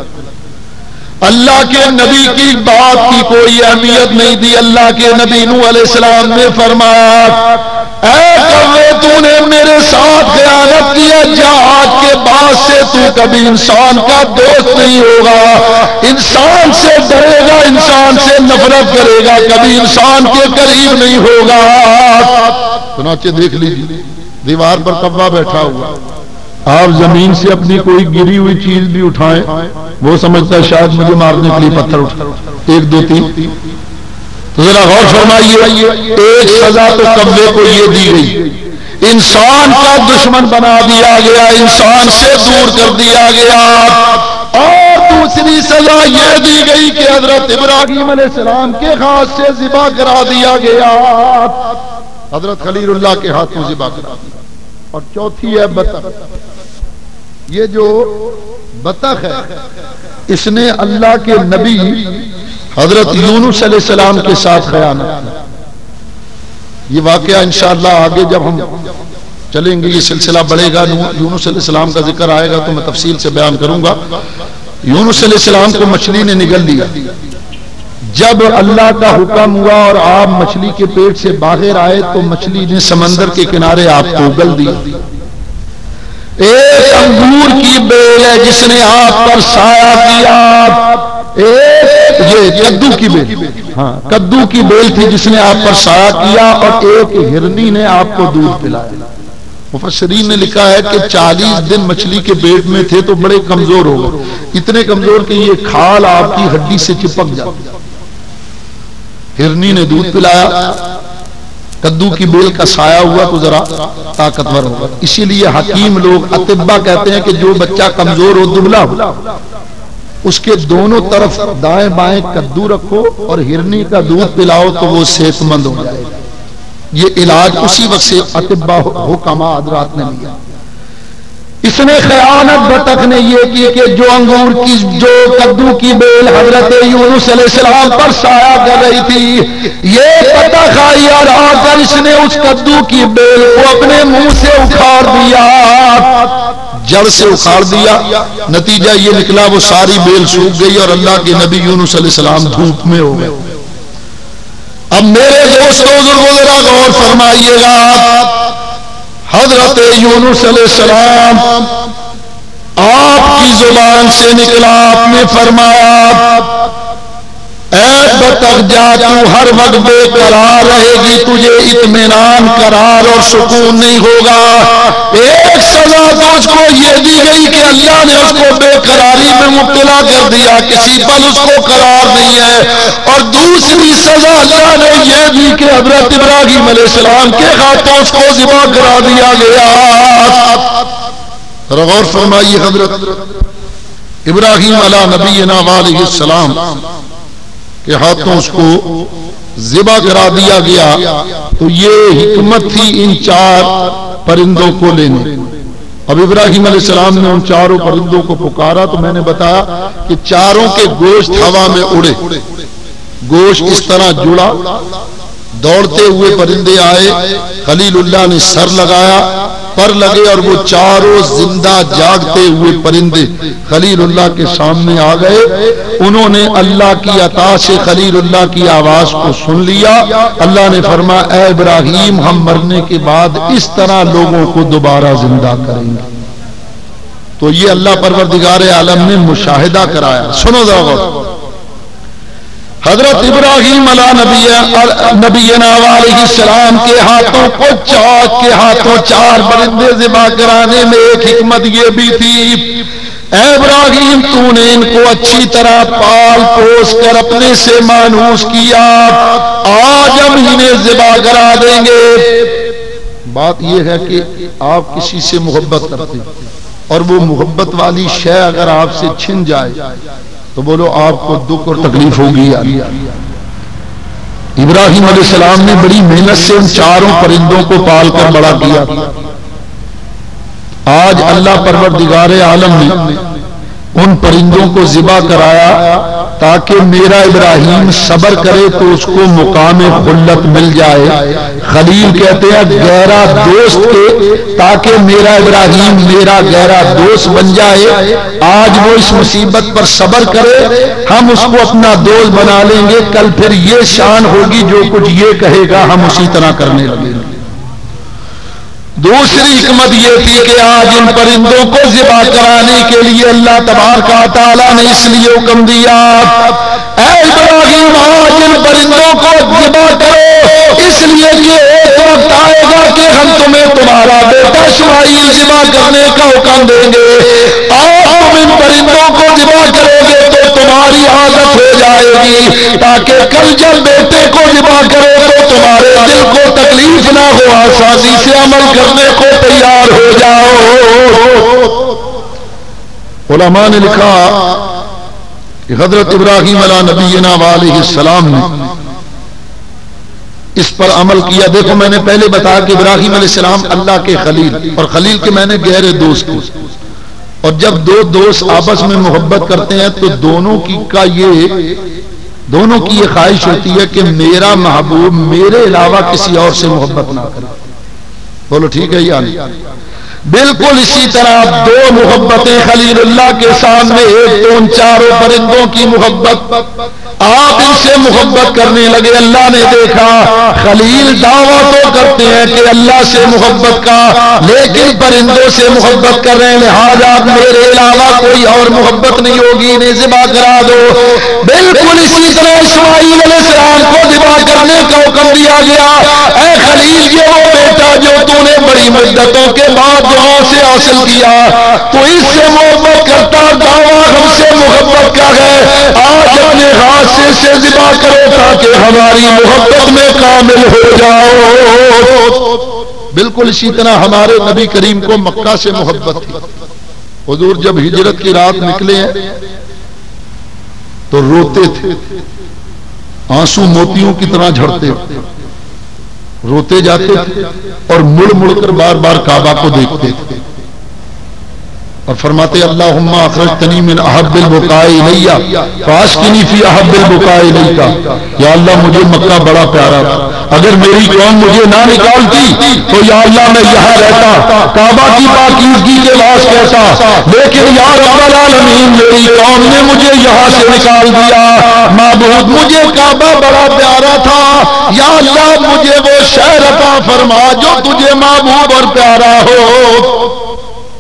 اللہ کے نبی کی بات کی کوئی اہمیت نہیں دی۔ اللہ کے نبی نوح علیہ السلام نے فرمایا اے کوے تو نے میرے ساتھ خیانت کیا، جا آج کے بعد سے تو کبھی انسان کا دوست نہیں ہوگا، انسان سے ڈرے گا، انسان سے نفرت کرے گا، کبھی انسان کے قریب نہیں ہوگا۔ چنانچہ دیکھ لیجیے دیوار پر کوا بیٹھا ہوا، آپ زمین سے اپنی کوئی گری ہوئی چیز بھی اٹھائیں وہ سمجھتا ہے شاید مجھے مارنے کے لیے پتھر اٹھا، ایک دو تین۔ تو ذرا غور فرمائیے، ایک سزا تو کوے کو یہ دی گئی، انسان کا دشمن بنا دیا گیا، انسان سے دور کر دیا گیا، اور دوسری سزا یہ دی گئی کہ حضرت ابراہیم علیہ السلام کے ہاتھ سے ذبح کرا دیا گیا، حضرت خلیل اللہ کے ہاتھوں ذبح کرا دیا۔ اور چوتھی ہے بطخ۔ یہ جو بطخ ہے اس نے اللہ کے نبی حضرت یونس علیہ السلام کے ساتھ خیانت کی۔ یہ واقعہ انشاءاللہ آگے جب ہم چلیں گے یہ سلسلہ بڑھے گا، یونس علیہ السلام کا ذکر آئے گا تو میں تفصیل سے بیان کروں گا۔ یونس علیہ السلام کو مچھلی نے نگل لیا، جب اللہ کا حکم ہوا اور آپ مچھلی کے پیٹ سے باہر آئے تو مچھلی نے سمندر کے کنارے آپ کو اگل دیا۔ ایک انگور کی بیل ہے جس نے آپ پر سایہ کیا، ایک یہ کدو کی بیل، ہاں کدو کی بیل تھی جس نے آپ پر سایہ کیا، اور ایک ہرنی نے آپ کو دودھ پلایا۔ مفسرین نے لکھا ہے کہ 40 دن مچھلی کے پیٹ میں تھے تو بڑے کمزور ہو گئے، اتنے کمزور کہ یہ کھال آپ کی ہڈی سے چپک جاتی۔ ہرنی نے دودھ پلایا، کدو کی بیل کا سایہ ہوا تو ذرا طاقتور ہوگا۔ اسی لیے حکیم لوگ اطباء کہتے ہیں کہ جو بچہ کمزور ہو دبلا ہو اس کے دونوں طرف دائیں بائیں کدو رکھو اور ہرنی کا دودھ پلاؤ تو وہ صحت مند ہو جائے گا۔ یہ علاج اسی وقت سے اطباء حکماء حضرات نے لیا۔ اس نے خیانت بطخ نے یہ کی کہ جو انگور کی جو کدو کی بیل حضرت یونس علیہ السلام پر سایہ کر رہی تھی، یہ بطخ آئی اور آ کر اس نے اس کدو کی بیل کو اپنے منہ سے اکھاڑ دیا، جڑ سے اکھاڑ دیا۔ نتیجہ یہ نکلا وہ ساری بیل سوکھ گئی اور اللہ کے نبی یونس علیہ السلام دھوپ میں ہو گئے۔ اب میرے دوستوں بزرگوں ذرا غور فرمائیے گا، حضرت یونس علیہ السلام آپ کی زبان سے نکلا، آپ نے فرمایا اے بطخ جا تو ہر وقت بے قرار رہے گی، تجھے اطمینان قرار اور سکون نہیں ہوگا۔ ایک سزا تو اس کو یہ دی گئی کہ اللہ نے اس کو بے قراری میں مبتلا کر دیا، کسی پل اس کو قرار نہیں ہے، اور دوسری سزا اللہ نے یہ دی کہ حضرت ابراہیم علیہ السلام کے ہاتھوں اس کو ذبح کرا دیا گیا۔ غور فرمائیے، حضرت ابراہیم علیہ نبینا علیہ السلام کے ہاتھوں اس کو ذبح کرا دیا گیا، تو یہ حکمت تھی ان 4 پرندوں کو لینے۔ اب ابراہیم علیہ السلام نے ان 4 پرندوں کو پکارا تو میں نے بتایا کہ 4 کے گوشت ہوا میں اڑے، گوشت اس طرح جڑا، دوڑتے ہوئے پرندے آئے، خلیل اللہ نے سر لگایا، پر لگے اور وہ چاروں زندہ جاگتے ہوئے پرندے خلیل اللہ کے سامنے آ گئے. انہوں نے اللہ کی عطا سے خلیل اللہ کی آواز کو سن لیا. اللہ نے فرمایا اے ابراہیم ہم مرنے کے بعد اس طرح لوگوں کو دوبارہ زندہ کریں گے. تو یہ اللہ پروردگار عالم نے مشاہدہ کرایا. سنو ذرا غور. حضرت ابراہیم نبینا علیہ السلام کے ہاتھوں کو چاک کے ہاتھوں چار پرندے ذبح کرانے میں ایک حکمت یہ بھی تھی اے ابراہیم تو نے ان کو اچھی طرح پال پوس کر اپنے سے مانوس کیا, آج ہم انہیں ذبح کرا دیں گے. بات یہ ہے کہ آپ کسی سے محبت کرتے اور وہ محبت والی شے اگر آپ سے چھن جائے تو بولو آپ کو دکھ اور تکلیف ہوگی. ابراہیم علیہ السلام نے بڑی محنت سے ان چاروں پرندوں کو پال کر بڑا کیا. آج اللہ پروردگار عالم نے ان پرندوں کو ذبح کرایا تاکہ میرا ابراہیم صبر کرے تو اس کو مقام خلت مل جائے. خلیل کہتے ہیں گہرا دوست کے, تاکہ میرا ابراہیم میرا گہرا دوست بن جائے. آج وہ اس مصیبت پر صبر کرے, ہم اس کو اپنا دوست بنا لیں گے. کل پھر یہ شان ہوگی جو کچھ یہ کہے گا ہم اسی طرح کرنے لگیں گے. دوسری حکمت یہ تھی کہ آج ان پرندوں کو ذبح کرانے کے لیے اللہ تبارک و تعالیٰ نے اس لیے حکم دیا اے ابراہیم آج ان پرندوں کو ذبح کرو, اس لیے کہ ایک وقت آئے گا کہ ہم تمہیں تمہارا بیٹا اسماعیل ذبح کرنے کا حکم دیں گے. آج تم ان پرندوں کو ذبح کرو گے تو تمہاری عادت ہو جائے گی, تاکہ کل جب بیٹے کو ذبح کرو تو تمہارے دل کو تکلیف نہ ہو, آسانی سے عمل کرنے کو تیار ہو جاؤ. علماء نے لکھا کہ حضرت ابراہیم علیہ نبینا علیہ السلام نے اس پر عمل کیا. دیکھو میں نے پہلے بتایا کہ ابراہیم علیہ السلام اللہ کے خلیل, اور خلیل کے میں نے گہرے دوست, اور جب دو دوست آپس میں محبت کرتے ہیں تو دونوں کی یہ خواہش ہوتی ہے کہ میرا محبوب میرے علاوہ کسی اور سے محبت نہ کرے. بولو ٹھیک ہے یا نہیں؟ بالکل اسی طرح دو محبتیں خلیل اللہ کے سامنے, ایک تو ان چاروں پرندوں کی محبت, آپ ان سے محبت کرنے لگے. اللہ نے دیکھا خلیل دعویٰ تو کرتے ہیں کہ اللہ سے محبت کا, لیکن پرندوں سے محبت کر رہے ہیں, لہٰذا میرے علاوہ کوئی اور محبت نہیں ہوگی, انہیں ذبح کرا دو. بالکل اسی طرح اسماعیل علیہ السلام کو ذبح کرنے کا حکم دیا گیا. اے خلیل یہ وہ بیٹا جو تو نے بڑی مدتوں کے بعد دعا سے حاصل کیا, تو اس سے محبت کرتا, دعویٰ ہم سے محبت کا ہے, آج اپنے ہاتھ سے اسے ذبح کرو تاکہ ہماری محبت میں کامل ہو جاؤ. بالکل اسی طرح ہمارے نبی کریم کو مکہ سے محبت تھی. حضور جب ہجرت کی رات نکلے ہیں تو روتے تھے, آنسو موتیوں کی طرح جھڑتے, روتے جاتے تھے اور مڑ مڑ کر بار بار کعبہ کو دیکھتے تھے اور فرماتے اللہم اخرجتنی من احب البقاء الی فاسکنی فی احب البقاء الیک. یا اللہ مجھے مکہ بڑا پیارا تھا, اگر میری قوم مجھے نہ نکالتی تو یا اللہ میں یہاں رہتا, کعبہ کی پاکیزگی کے واس کہتا, لیکن یا رب العالمین میری قوم نے مجھے یہاں سے نکال دیا. معبود مجھے کعبہ بڑا پیارا تھا, یا اللہ مجھے وہ شہر عطا فرما جو تجھے محبوب اور پیارا ہو.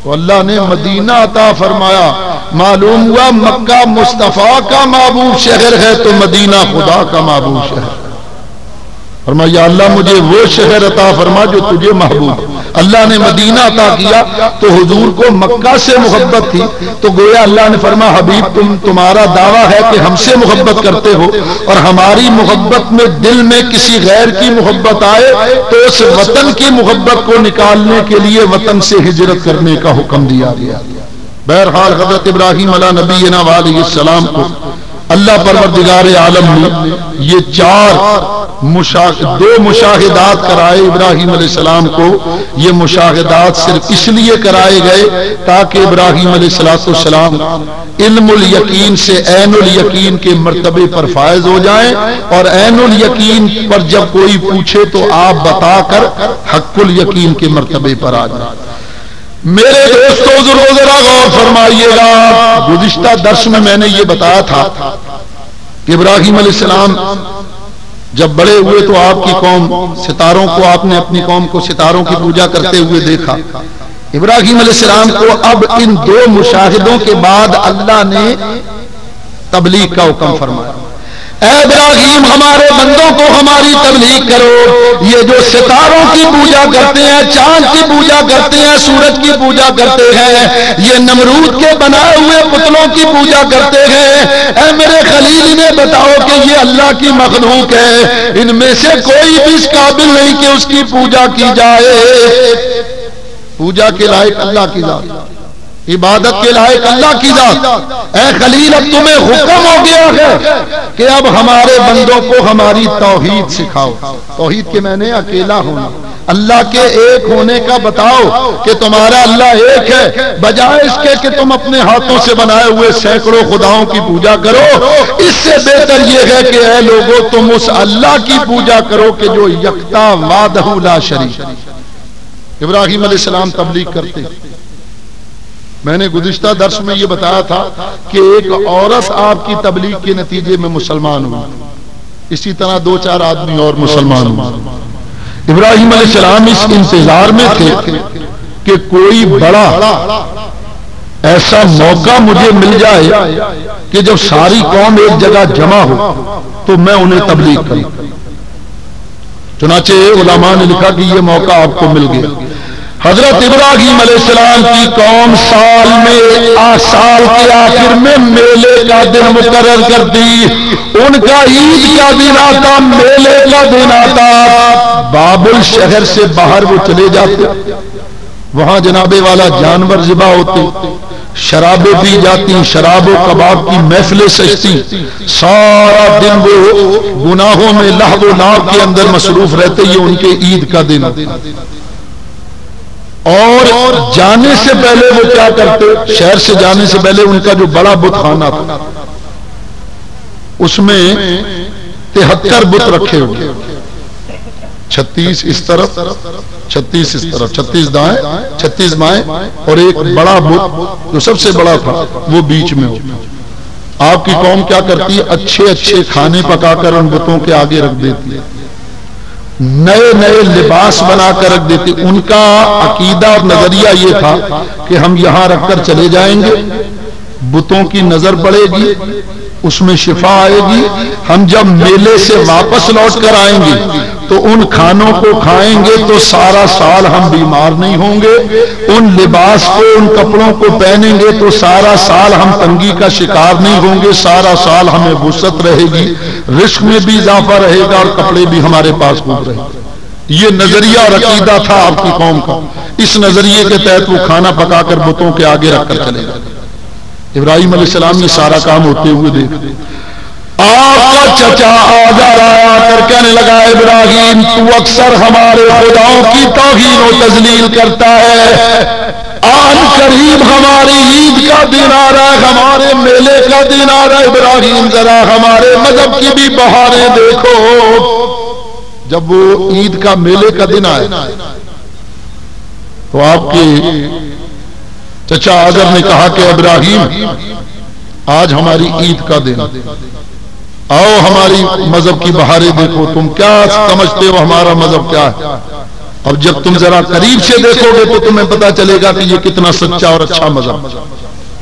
تو اللہ نے مدینہ عطا فرمایا. معلوم ہوا مکہ مصطفیٰ کا محبوب شہر ہے تو مدینہ خدا کا محبوب شہر. فرمایا یا اللہ مجھے وہ شہر عطا فرما جو تجھے محبوب. اللہ نے مدینہ عطا کیا تو حضور کو مکہ سے محبت تھی, تو گویا اللہ نے فرمایا حبیب تمہارا دعویٰ ہے کہ ہم سے محبت کرتے ہو, اور ہماری محبت میں دل میں کسی غیر کی محبت آئے تو اس وطن کی محبت کو نکالنے کے لیے وطن سے ہجرت کرنے کا حکم دیا گیا. بہرحال حضرت ابراہیم علیہ نبینا علیہ السلام کو اللہ پروردگار عالم نے یہ دو مشاہدات کرائے ابراہیم علیہ السلام کو. یہ مشاہدات صرف اس لیے کرائے گئے تاکہ ابراہیم علیہ السلام علم الیقین سے عین الیقین کے مرتبے پر فائز ہو جائیں, اور عین الیقین پر جب کوئی پوچھے تو آپ بتا کر حق الیقین کے مرتبے پر آ جائیں. میرے دوستو ذرا غور فرمائیے گا. گزشتہ درس میں نے یہ بتایا تھا کہ ابراہیم علیہ السلام جب بڑے ہوئے تو آپ کی قوم ستاروں کو, آپ نے اپنی قوم کو ستاروں کی پوجا کرتے ہوئے دیکھا. ابراہیم علیہ السلام کو اب ان دو مشاہدوں کے بعد اللہ نے تبلیغ کا حکم فرمایا. اے ابراہیم ہمارے بندوں کو ہماری تبلیغ کرو. یہ جو ستاروں کی پوجا کرتے ہیں, چاند کی پوجا کرتے ہیں, سورج کی پوجا کرتے ہیں, یہ نمرود کے بنائے ہوئے پتلوں کی پوجا کرتے ہیں, اے میرے خلیل انہیں بتاؤ کہ یہ اللہ کی مخلوق ہے, ان میں سے کوئی بھی اس قابل نہیں کہ اس کی پوجا کی جائے. پوجا کے لائق اللہ کی ذات, عبادت کے لائق اللہ کی ذات. اے خلیل اب تمہیں حکم ہو گیا ہے کہ اب ہمارے بندوں کو ہماری توحید سکھاؤ. توحید کے معنی اکیلا ہونا, اللہ کے ایک ہونے کا بتاؤ کہ تمہارا اللہ ایک ہے, بجائے اس کے کہ تم اپنے ہاتھوں سے بنائے ہوئے سینکڑوں خداؤں کی پوجا کرو. اس سے بہتر یہ ہے کہ اے لوگوں تم اس اللہ کی پوجا کرو کہ جو یکتا وحدہ لا شریک. ابراہیم علیہ السلام تبلیغ کرتے. میں نے گزشتہ درس میں یہ بتایا تھا کہ ایک عورت آپ کی تبلیغ کے نتیجے میں مسلمان ہوئی, اسی طرح 2-4 آدمی اور مسلمان ہوئے. ابراہیم علیہ السلام اس انتظار میں تھے کہ کوئی بڑا ایسا موقع مجھے مل جائے کہ جب ساری قوم ایک جگہ جمع ہو تو میں انہیں تبلیغ کروں. چنانچہ علماء نے لکھا کہ یہ موقع آپ کو مل گیا. حضرت ابراہیم علیہ السلام کی قوم سال کے آخر میں میلے کا دن مقرر کرتی. ان کا عید کا دن آتا, میلے کا دن آتا. بابل شہر سے باہر وہ چلے جاتے, وہاں جنابے والا جانور ذبح ہوتے, شرابیں پی جاتی, شراب و کباب کی محفلیں سجتی. سارا دن وہ گناہوں میں لہو و لعب کے اندر مصروف رہتے. یہ ان کے عید کا دن. اور جانے سے پہلے وہ کیا کرتے, شہر سے جانے سے پہلے ان کا جو بڑا بت خانہ تھا اس میں 73 بت رکھے ہوئے, 36 اس طرف 36 اس طرف, 36 دائیں 36 بائیں, اور ایک بڑا بت جو سب سے بڑا تھا وہ بیچ میں ہوتا. آپ کی قوم کیا کرتی ہے, اچھے اچھے کھانے پکا کر ان بتوں کے آگے رکھ دیتی ہے, نئے نئے لباس بنا کر رکھ دیتے. ان کا عقیدہ اور نظریہ یہ تھا کہ ہم یہاں رکھ کر چلے جائیں گے, بتوں کی نظر پڑے گی, اس میں شفا آئے گی. ہم جب میلے سے واپس لوٹ کر آئیں گے تو ان کھانوں کو کھائیں گے تو سارا سال ہم بیمار نہیں ہوں گے. ان لباس کو, ان کپڑوں کو پہنیں گے تو سارا سال ہم تنگی کا شکار نہیں ہوں گے. سارا سال ہمیں وسعت رہے گی, رزق میں بھی اضافہ رہے گا, اور کپڑے بھی ہمارے پاس خوب رہے گا. یہ نظریہ اور عقیدہ تھا آپ کی قوم کا. اس نظریے کے تحت وہ کھانا پکا کر بتوں کے آگے رکھ کر چلے گئے. ابراہیم علیہ السلام نے سارا کام ہوتے ہوئے دیکھ. آپ کا چچا آزر آیا کر کہنے لگا, ابراہیم تو اکثر ہمارے خداؤں کی توہین و تذلیل کرتا ہے. آن قریب ہماری عید کا دن آ رہا ہے, ہمارے میلے کا دن آ رہا ہے. ابراہیم ذرا ہمارے مذہب کی بھی بہاریں دیکھو. جب وہ عید کا میلے کا دن آئے تو آپ کے چچا آزر نے کہا کہ ابراہیم آج ہماری عید کا دن, آؤ ہماری مذہب کی بہاریں دیکھو. تم کیا سمجھتے ہو ہمارا مذہب کیا ہے؟ اب جب تم ذرا قریب سے دیکھو گے تو تمہیں پتا چلے گا کہ یہ کتنا سچا اور اچھا مذہب.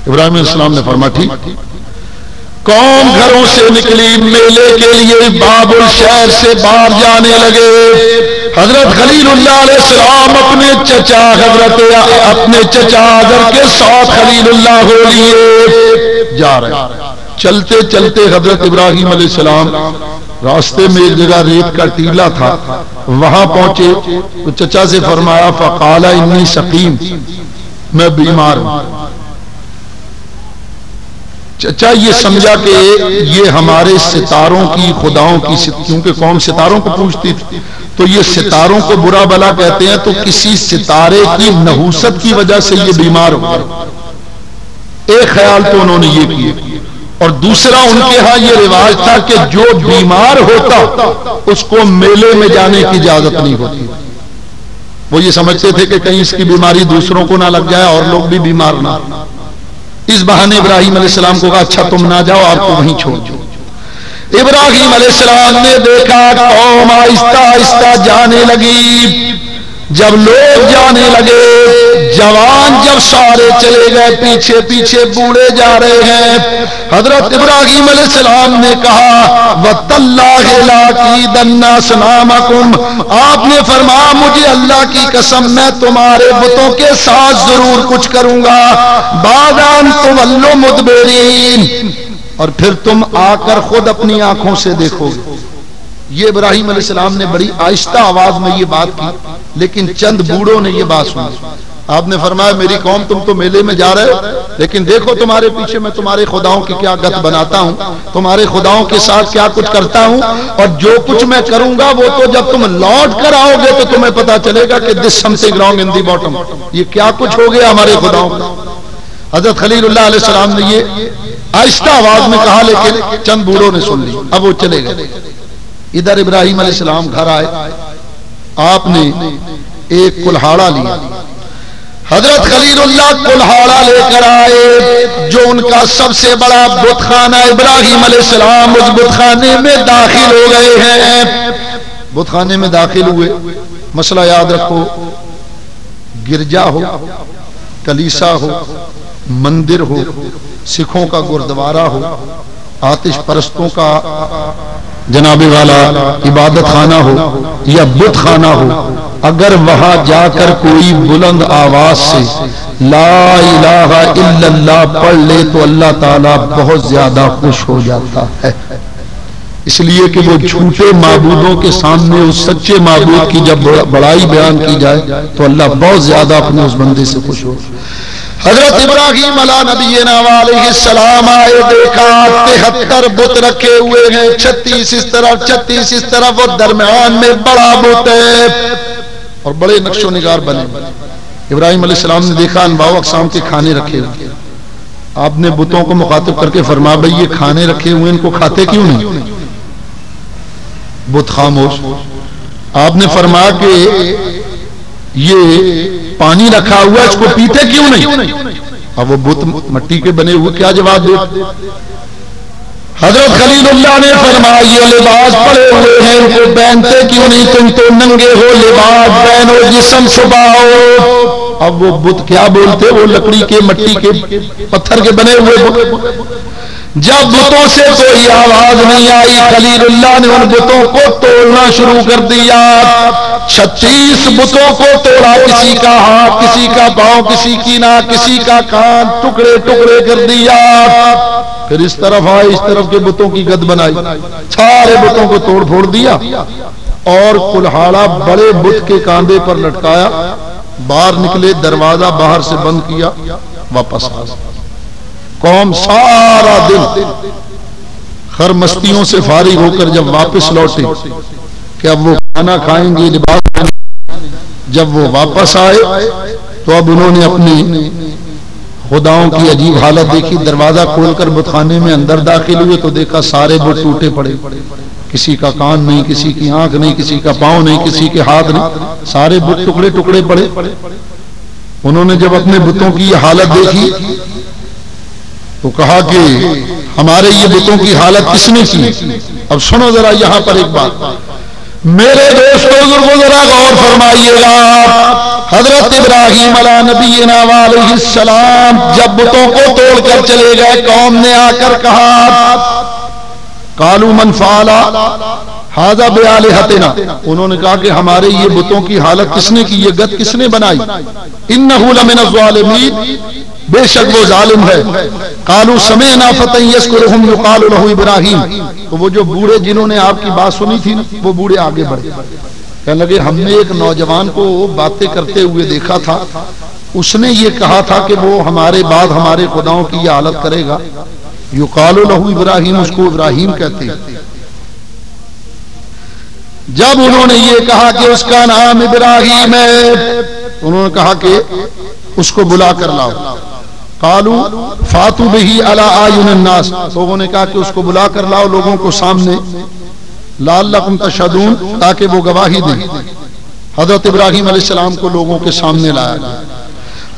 ابراہیم علیہ السلام نے فرمایا ٹھیک. قوم گھروں سے نکلی, میلے کے لیے باب الشہر سے باہر جانے لگے. حضرت خلیل اللہ علیہ السلام اپنے چچا آزر کے ساتھ خلیل اللہ ہو لیے جا رہے. چلتے چلتے حضرت ابراہیم علیہ السلام راستے میں ایک جگہ ریت کا ٹیلا تھا, وہاں پہنچے تو چچا سے فرمایا فقال انی سقیم, میں بیمار ہوں. چچا یہ سمجھا کہ یہ ہمارے ستاروں کی خداؤں کی کیونکہ قوم ستاروں کو پوجتی تھی تو یہ ستاروں کو برا بلا کہتے ہیں تو کسی ستارے کی نحوست کی وجہ سے یہ بیمار ہو گئے. ایک خیال تو انہوں نے یہ کیا اور دوسرا ان کے ہاں یہ رواج تھا کہ جو بیمار ہوتا اس کو میلے میں جانے کی اجازت نہیں ہوتی. وہ یہ سمجھتے تھے کہ کہیں اس کی بیماری دوسروں کو نہ لگ جائے اور لوگ بھی بیمار نہ. اس بہانے ابراہیم علیہ السلام کو کہا اچھا تم نہ جاؤ آپ کو وہیں چھوڑ دو. ابراہیم علیہ السلام نے دیکھا قوم آہستہ آہستہ جانے لگی. جب لوگ جانے لگے جوان جب سارے چلے گئے پیچھے پیچھے بوڑھے جا رہے ہیں. حضرت ابراہیم علیہ السلام نے کہا وَتَاللَّهِ لَأَكِيدَنَّ أَصْنَامَكُمْ آپ نے فرمایا مجھے اللہ کی قسم میں تمہارے بتوں کے ساتھ ضرور کچھ کروں گا. بَعْدَ أَن تُوَلُّوا مُدْبِرِينَ اور پھر تم آ کر خود اپنی آنکھوں سے دیکھو گے. یہ ابراہیم علیہ السلام نے بڑی آہستہ آواز میں یہ بات کی لیکن چند بوڑھوں نے یہ بات سنی. آپ نے فرمایا میری قوم تم تو میلے میں جا رہے ہو لیکن دیکھو تمہارے پیچھے میں تمہارے خداؤں کی کیا گت بناتا ہوں, تمہارے خداؤں کے ساتھ کیا کچھ کرتا ہوں اور جو کچھ میں کروں گا وہ تو جب تم لوٹ کر آؤ گے تو تمہیں پتا چلے گا کہ this something wrong in the bottom یہ کیا کچھ ہو گیا ہمارے خداؤں کا. حضرت خلیل اللہ علیہ السلام نے یہ آہستہ آواز میں کہا لیکن چند بوڑھوں نے سن لی. اب وہ چلے گئے. ادھر ابراہیم علیہ السلام گھر آئے. آپ نے ایک کلہاڑا لیا. حضرت خلیل اللہ کلہاڑا لے کر آئے جو ان کا سب سے بڑا بت خانہ. ابراہیم علیہ السلام اس بت خانے میں داخل ہو گئے ہیں. بت خانے میں داخل ہوئے. مسئلہ یاد رکھو گرجا ہو کلیسا ہو مندر ہو سکھوں کا گردوارہ ہو آتش پرستوں کا جناب والا عبادت خانہ ہو یا بت خانہ ہو اگر وہاں جا کر کوئی بلند آواز سے لا الہ الا اللہ پڑھ لے تو اللہ تعالیٰ بہت زیادہ خوش ہو جاتا ہے. اس لیے کہ وہ جھوٹے معبودوں کے سامنے اس سچے معبود کی جب بڑائی بیان کی جائے تو اللہ بہت زیادہ اپنے اس بندے سے خوش ہو. حضرت ابراہیم علیہ نبینا علیہ السلام آئے دیکھا 73 بت رکھے ہوئے ہیں 36 اس طرف اور درمیان میں بڑا بت ہے اور بڑے نقش و نگار بنے. ابراہیم علیہ السلام نے دیکھا انواع و اقسام کے کھانے رکھے ہوئے. آپ نے بتوں کو مخاطب کر کے فرمایا بھئی یہ کھانے رکھے ہوئے ان کو کھاتے کیوں نہیں؟ بت خاموش. آپ نے فرمایا کہ یہ پانی رکھا ہوا اس کو پیتے کیوں نہیں؟ اب وہ بت مٹی کے بنے ہوئے کیا جواب دے؟ حضرت خلیل اللہ نے فرمایا یہ لباس پڑے ہوئے ہیں ان کو پہنتے کیوں نہیں؟ تم تو ننگے ہو لباس پہنو جسم چھپاؤ. اب وہ بت کیا بولتے؟ وہ لکڑی کے مٹی کے پتھر کے بنے ہوئے بت. جب بتوں سے کوئی آواز نہیں آئی خلیل اللہ نے ان بتوں کو توڑنا شروع کر دیا. 36 بتوں کو توڑا. کسی کا ہاتھ کسی کا پاؤں کسی کی ناک کسی کا کان ٹکڑے ٹکڑے کر دیا. پھر اس طرف آئے اس طرف کے بتوں کی گد بنائی سارے بتوں کو توڑ پھوڑ دیا اور کلہاڑا بڑے بت کے کاندھے پر لٹکایا. باہر نکلے دروازہ باہر سے بند کیا واپس آ. قوم سارا دن خر مستیوں سے فارغ ہو کر جب واپس لوٹے کہ اب وہ کھانا کھائیں گے لباس کھائیں گے. جب وہ واپس آئے تو اب انہوں نے اپنی خداؤں کی عجیب حالت دیکھی. دروازہ کھول کر بت خانے میں اندر داخل ہوئے تو دیکھا سارے بت ٹوٹے پڑے. کسی کا کان نہیں کسی کی آنکھ نہیں کسی کا پاؤں نہیں کسی کے ہاتھ نہیں سارے بت ٹکڑے ٹکڑے پڑے. انہوں نے جب اپنے بتوں کی یہ حالت دیکھی تو کہا کہ ہمارے یہ بتوں کی حالت کس نے کی؟ اب سنو ذرا یہاں پر ایک بات میرے دوستو بزرگوں ذرا غور فرمائیے گا. حضرت ابراہیم علیہ نبینا علیہ السلام جب بتوں کو توڑ کر چلے گئے قوم نے آ کر کہا قالوا من فعل ھذا بآلہتنا. انہوں نے کہا کہ ہمارے یہ بتوں کی حالت کس نے کی یہ گت کس نے بنائی؟ انہ لمن الظالمین بے شک وہ ظالم ہے. قالوا سمعنا فتى يذكرهم يقال له ابراہیم. تو وہ جو بوڑھے جنہوں نے آپ کی بات سنی تھی وہ بوڑھے آگے بڑھے کہنے لگے ہم نے ایک نوجوان کو باتیں کرتے ہوئے دیکھا تھا اس نے یہ کہا تھا کہ وہ ہمارے بعد ہمارے خداؤں کی یہ حالت کرے گا. یقال لہ ابراہیم، اس کو ابراہیم کہتے ہیں۔ جب انہوں نے یہ کہا کہ اس کا نام ابراہیم ہے، انہوں نے کہا کہ اس کو بلا کر لاؤ۔ قالوا فاتوا به علی اعین الناس، لوگوں نے کہا کہ اس کو بلا کر لاؤ لوگوں کو سامنے، لعلکم تشہدون، تاکہ وہ گواہی دیں۔ حضرت ابراہیم علیہ السلام کو لوگوں کے سامنے لایا گیا۔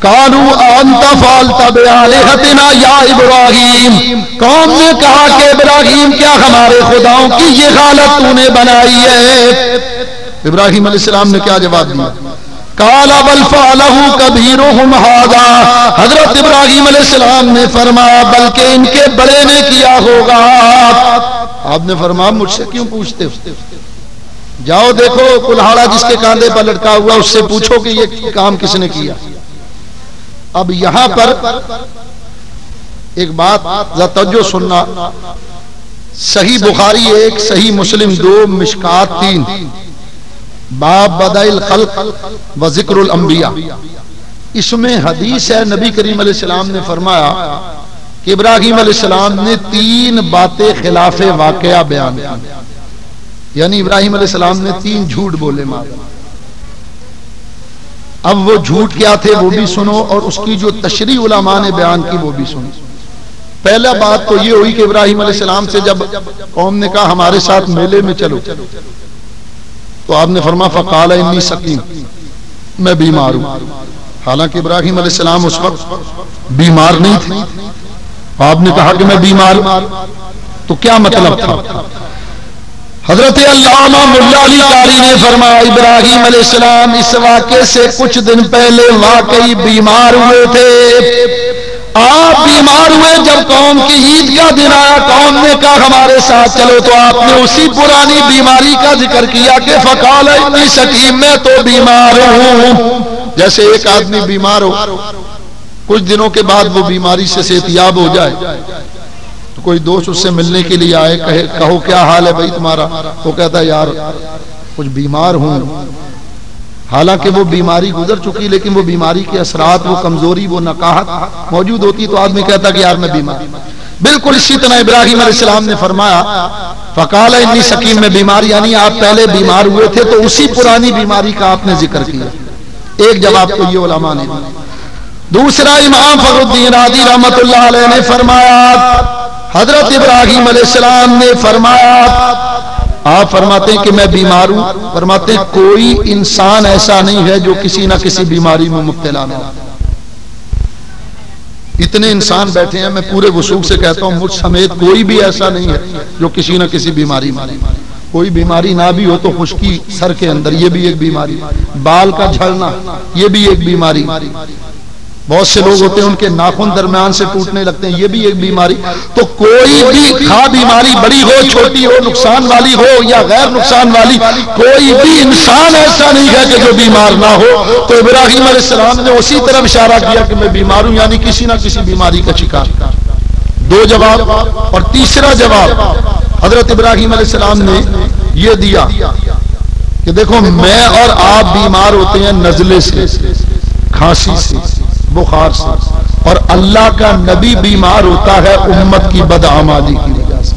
قالوا انت فعلت بآلہتنا یا ابراہیم، قوم نے کہا کہ ابراہیم کیا ہمارے خداؤں کی یہ حالت تو نے بنائی ہے؟ ابراہیم علیہ السلام نے کیا جواب دیا؟ قال بل فعلہ کبیرہم ھذا، حضرت ابراہیم علیہ السلام نے فرمایا بلکہ ان کے بڑے نے کیا ہوگا۔ آپ نے فرمایا مجھ سے کیوں پوچھتے ہو؟ جاؤ دیکھو کلہاڑا جس کے کاندھے پر لٹکا ہوا، اس سے پوچھو کہ یہ کام کس نے کیا۔ اب یہاں پر ایک بات ذرا توجہ سننا، صحیح بخاری 1، صحیح مسلم 2، مشکات 3، باب بدء الخلق و ذکر الانبیاء، اس میں حدیث ہے نبی کریم علیہ السلام نے فرمایا کہ ابراہیم علیہ السلام نے 3 باتیں خلاف واقعہ بیان کی، یعنی ابراہیم علیہ السلام نے 3 جھوٹ بولے مارے۔ اب وہ جھوٹ کیا تھے وہ بھی سنو، اور اس کی جو تشریح علماء نے بیان کی وہ بھی سنو۔ پہلا بات تو یہ ہوئی کہ ابراہیم علیہ السلام سے جب قوم نے کہا ہمارے ساتھ میلے میں چلو، تو آپ نے فرمایا فقال انی سقیم، میں بیمار ہوں۔ حالانکہ ابراہیم علیہ السلام اس وقت بیمار نہیں تھے، آپ نے کہا کہ میں بیمار ہوں، تو کیا مطلب تھا؟ حضرت علامہ ملا علی قاری نے فرمایا ابراہیم علیہ السلام اس واقعے سے کچھ دن پہلے واقعی بیمار ہوئے تھے۔ آپ بیمار ہوئے جب قوم کی عید کا دن آیا، قوم نے کہا ہمارے ساتھ چلو، تو آپ نے اسی پرانی بیماری کا ذکر کیا کہ فقال انی سقیم، میں تو بیمار ہوں۔ جیسے ایک آدمی بیمار ہو، کچھ دنوں کے بعد وہ بیماری سے صحتیاب ہو جائے، تو کوئی دوست اس سے ملنے کے لیے آئے، کہو کیا حال ہے بھائی تمہارا، وہ کہتا ہے یار کچھ بیمار ہوں، حالانکہ وہ بیماری گزر چکی، لیکن وہ بیماری کے اثرات، وہ کمزوری، وہ نقاہت موجود ہوتی، تو آدمی کہتا کہ یار میں بیمار۔ بالکل اسی طرح ابراہیم علیہ السلام نے فرمایا فقال انی سقیم، میں بیمار، یعنی آپ پہلے بیمار ہوئے تھے تو اسی پرانی بیماری کا آپ نے ذکر کیا۔ ایک جواب تو یہ علماء نے۔ دوسرا امام فخر الدین رازی رحمۃ اللہ علیہ نے فرمایا، حضرت ابراہیم علیہ السلام نے فرمایا، آپ فرماتے ہیں کہ میں بیمار ہوں، فرماتے ہیں کوئی انسان ایسا نہیں ہے جو کسی نہ کسی بیماری میں مبتلا نہ ہو۔ اتنے انسان بیٹھے ہیں، میں پورے وثوق سے کہتا ہوں مجھ سمیت کوئی بھی ایسا نہیں ہے جو کسی نہ کسی بیماری میں۔ کوئی بیماری نہ بھی ہو تو خشکی سر کے اندر، یہ بھی ایک بیماری، بال کا جھڑنا یہ بھی ایک بیماری، بہت سے لوگ ہوتے ہیں ان کے ناخن درمیان سے ٹوٹنے لگتے ہیں، یہ بھی ایک بیماری۔ تو کوئی بھی خواہ بیماری بڑی ہو چھوٹی ہو، نقصان والی ہو یا غیر نقصان والی، کوئی بھی انسان ایسا نہیں ہے کہ جو بیمار نہ ہو۔ تو ابراہیم علیہ السلام نے اسی طرف اشارہ کیا کہ میں بیمار ہوں، یعنی کسی نہ کسی بیماری کا شکار۔ 2 جواب، اور تیسرا جواب حضرت ابراہیم علیہ السلام نے یہ دیا کہ دیکھو میں اور آپ بیمار ہوتے ہیں نزلے سے، کھانسی سے، بخار سے، اور اللہ کا نبی بیمار ہوتا ہے امت کی بدعمالی کی وجہ سے۔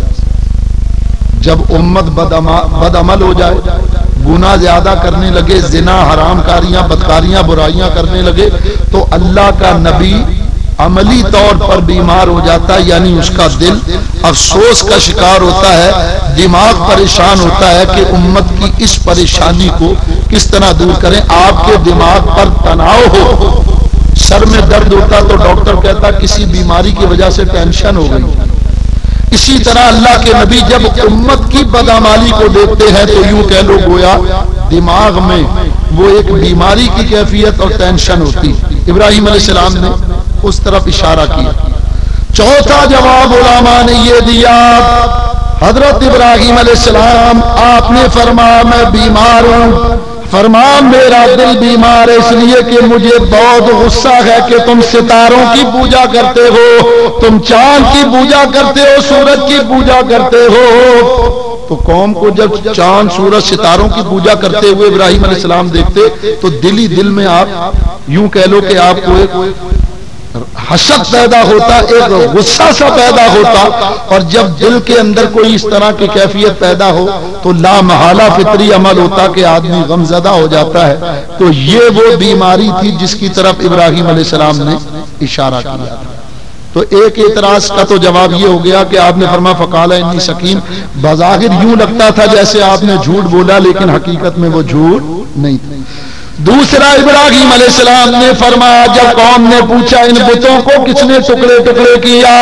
جب امت بدعمل ہو جائے، گناہ زیادہ کرنے لگے، زنا، حرام کاریاں، بدکاریاں، برائیاں کرنے لگے، تو اللہ کا نبی عملی طور پر بیمار ہو جاتا ہے، یعنی اس کا دل افسوس کا شکار ہوتا ہے، دماغ پریشان ہوتا ہے کہ امت کی اس پریشانی کو کس طرح دور کریں۔ آپ کے دماغ پر تناؤ ہو، سر میں درد ہوتا تو ڈاکٹر کہتا کسی بیماری کی وجہ سے ٹینشن ہو گئی۔ اسی طرح اللہ کے نبی جب امت کی بدعمالی کو دیکھتے ہیں تو یوں کہہ لو گویا دماغ میں وہ ایک بیماری کی کیفیت اور ٹینشن ہوتی۔ ابراہیم علیہ السلام نے اس طرف اشارہ کیا۔ چوتھا جواب علماء نے یہ دیا، حضرت ابراہیم علیہ السلام آپ نے فرمایا میں بیمار ہوں، فرمایا میرا دل بیمار ہے اس لیے کہ مجھے بہت غصہ ہے کہ تم ستاروں کی پوجا کرتے ہو، تم چاند کی پوجا کرتے ہو، سورج کی پوجا کرتے ہو۔ تو قوم کو جب چاند، سورج، ستاروں کی پوجا کرتے ہوئے ابراہیم علیہ السلام دیکھتے تو دل ہی دل میں آپ یوں کہہ لو کہ آپ کو ایک حسد پیدا ہوتا، ایک غصہ سا پیدا ہوتا، اور جب دل کے اندر کوئی اس طرح کی کیفیت پیدا ہو تو لا محالہ فطری عمل ہوتا کہ آدمی غم زدہ ہو جاتا ہے. تو یہ وہ بیماری تھی جس کی طرف ابراہیم علیہ السلام نے اشارہ کیا. تو ایک اعتراض کا تو جواب یہ ہو گیا کہ آپ نے فرمایا فقال انی سقیم. بظاہر یوں لگتا تھا جیسے آپ نے جھوٹ بولا، لیکن حقیقت میں وہ جھوٹ نہیں تھا. دوسرا ابراہیم علیہ السلام نے فرمایا جب قوم نے پوچھا ان بتوں کو کس نے ٹکڑے ٹکڑے کیا،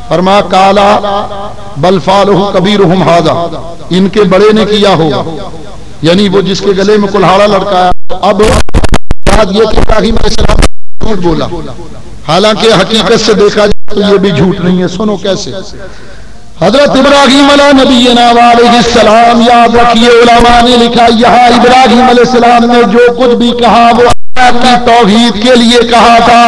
فرمایا کالا بل فعلہ کبیرہم ھذا، ان کے بڑے نے کیا ہوگا، یعنی وہ جس کے گلے میں کلہاڑا لٹکایا. اب بات یہ کہ ابراہیم علیہ السلام نے جھوٹ بولا، حالانکہ حقیقت سے دیکھا جائے تو یہ بھی جھوٹ نہیں ہے. سنو کیسے. حضرت ابراہیم علیہ نبینا علیہ السلام، یاد رکھیے علماء نے لکھا یہاں ابراہیم علیہ السلام نے جو کچھ بھی کہا وہ اللہ کی توحید کے لیے کہا تھا.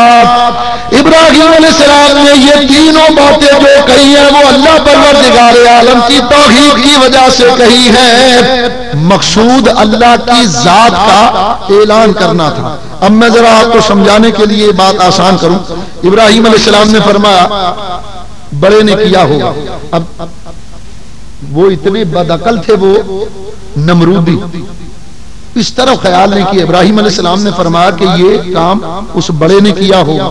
ابراہیم علیہ السلام نے یہ تینوں باتیں جو کہی ہیں وہ اللہ پروردگار عالم کی توحید کی وجہ سے کہی ہیں. مقصود اللہ کی ذات کا اعلان کرنا تھا. اب میں ذرا آپ کو سمجھانے کے لیے بات آسان کروں. ابراہیم علیہ السلام نے فرمایا بڑے نے کیا ہوگا. اب وہ اتنے بدعقل تھے وہ نمرودی، اس طرح خیال نہیں کیا. ابراہیم علیہ السلام نے فرمایا کہ یہ کام اس بڑے نے کیا ہوگا.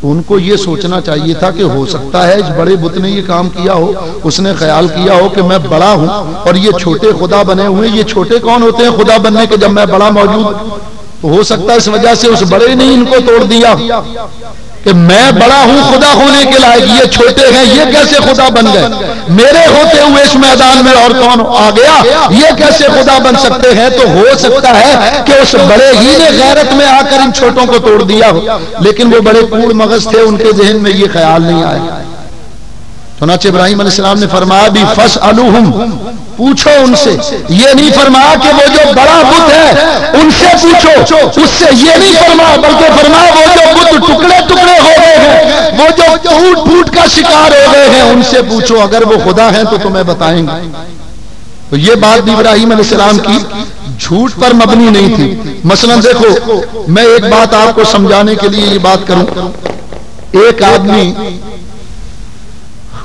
ان کو یہ سوچنا چاہیے تھا کہ ہو سکتا ہے اس بڑے بت نے یہ کام کیا ہو. اس نے خیال کیا ہو کہ میں بڑا ہوں اور یہ چھوٹے خدا بنے ہوئے. یہ چھوٹے کون ہوتے ہیں خدا بننے کے جب میں بڑا موجود؟ تو ہو سکتا ہے اس وجہ سے اس بڑے نے ان کو توڑ دیا کہ میں بڑا ہوں خدا ہونے کے لائق، یہ چھوٹے ہیں یہ کیسے خدا بن گئے؟ میرے ہوتے ہوئے اس میدان میں اور کون آ گیا؟ یہ کیسے خدا بن سکتے ہیں؟ تو ہو سکتا ہے کہ اس بڑے ہی نے غیرت میں آ کر ان چھوٹوں کو توڑ دیا ہو. لیکن وہ بڑے کوڑ مغز تھے، ان کے ذہن میں یہ خیال نہیں آیا. چنانچہ ابراہیم علیہ السلام نے فرمایا بھی فاسألوہم، پوچھو ان سے. یہ نہیں فرمایا کہ وہ جو بڑا بت ہے ان سے پوچھو، اس سے یہ نہیں فرمایا، بلکہ فرمایا وہ جو بت ٹکڑے ٹکڑے ہو گئے ہیں، وہ جو ٹوٹ پھوٹ کا شکار ہو گئے ہیں ان سے پوچھو، اگر وہ خدا ہیں تو تمہیں بتائیں گے. تو یہ بات بھی ابراہیم علیہ السلام کی جھوٹ پر مبنی نہیں تھی. مثلا دیکھو میں ایک بات آپ کو سمجھانے کے لیے یہ بات کروں. ایک آدمی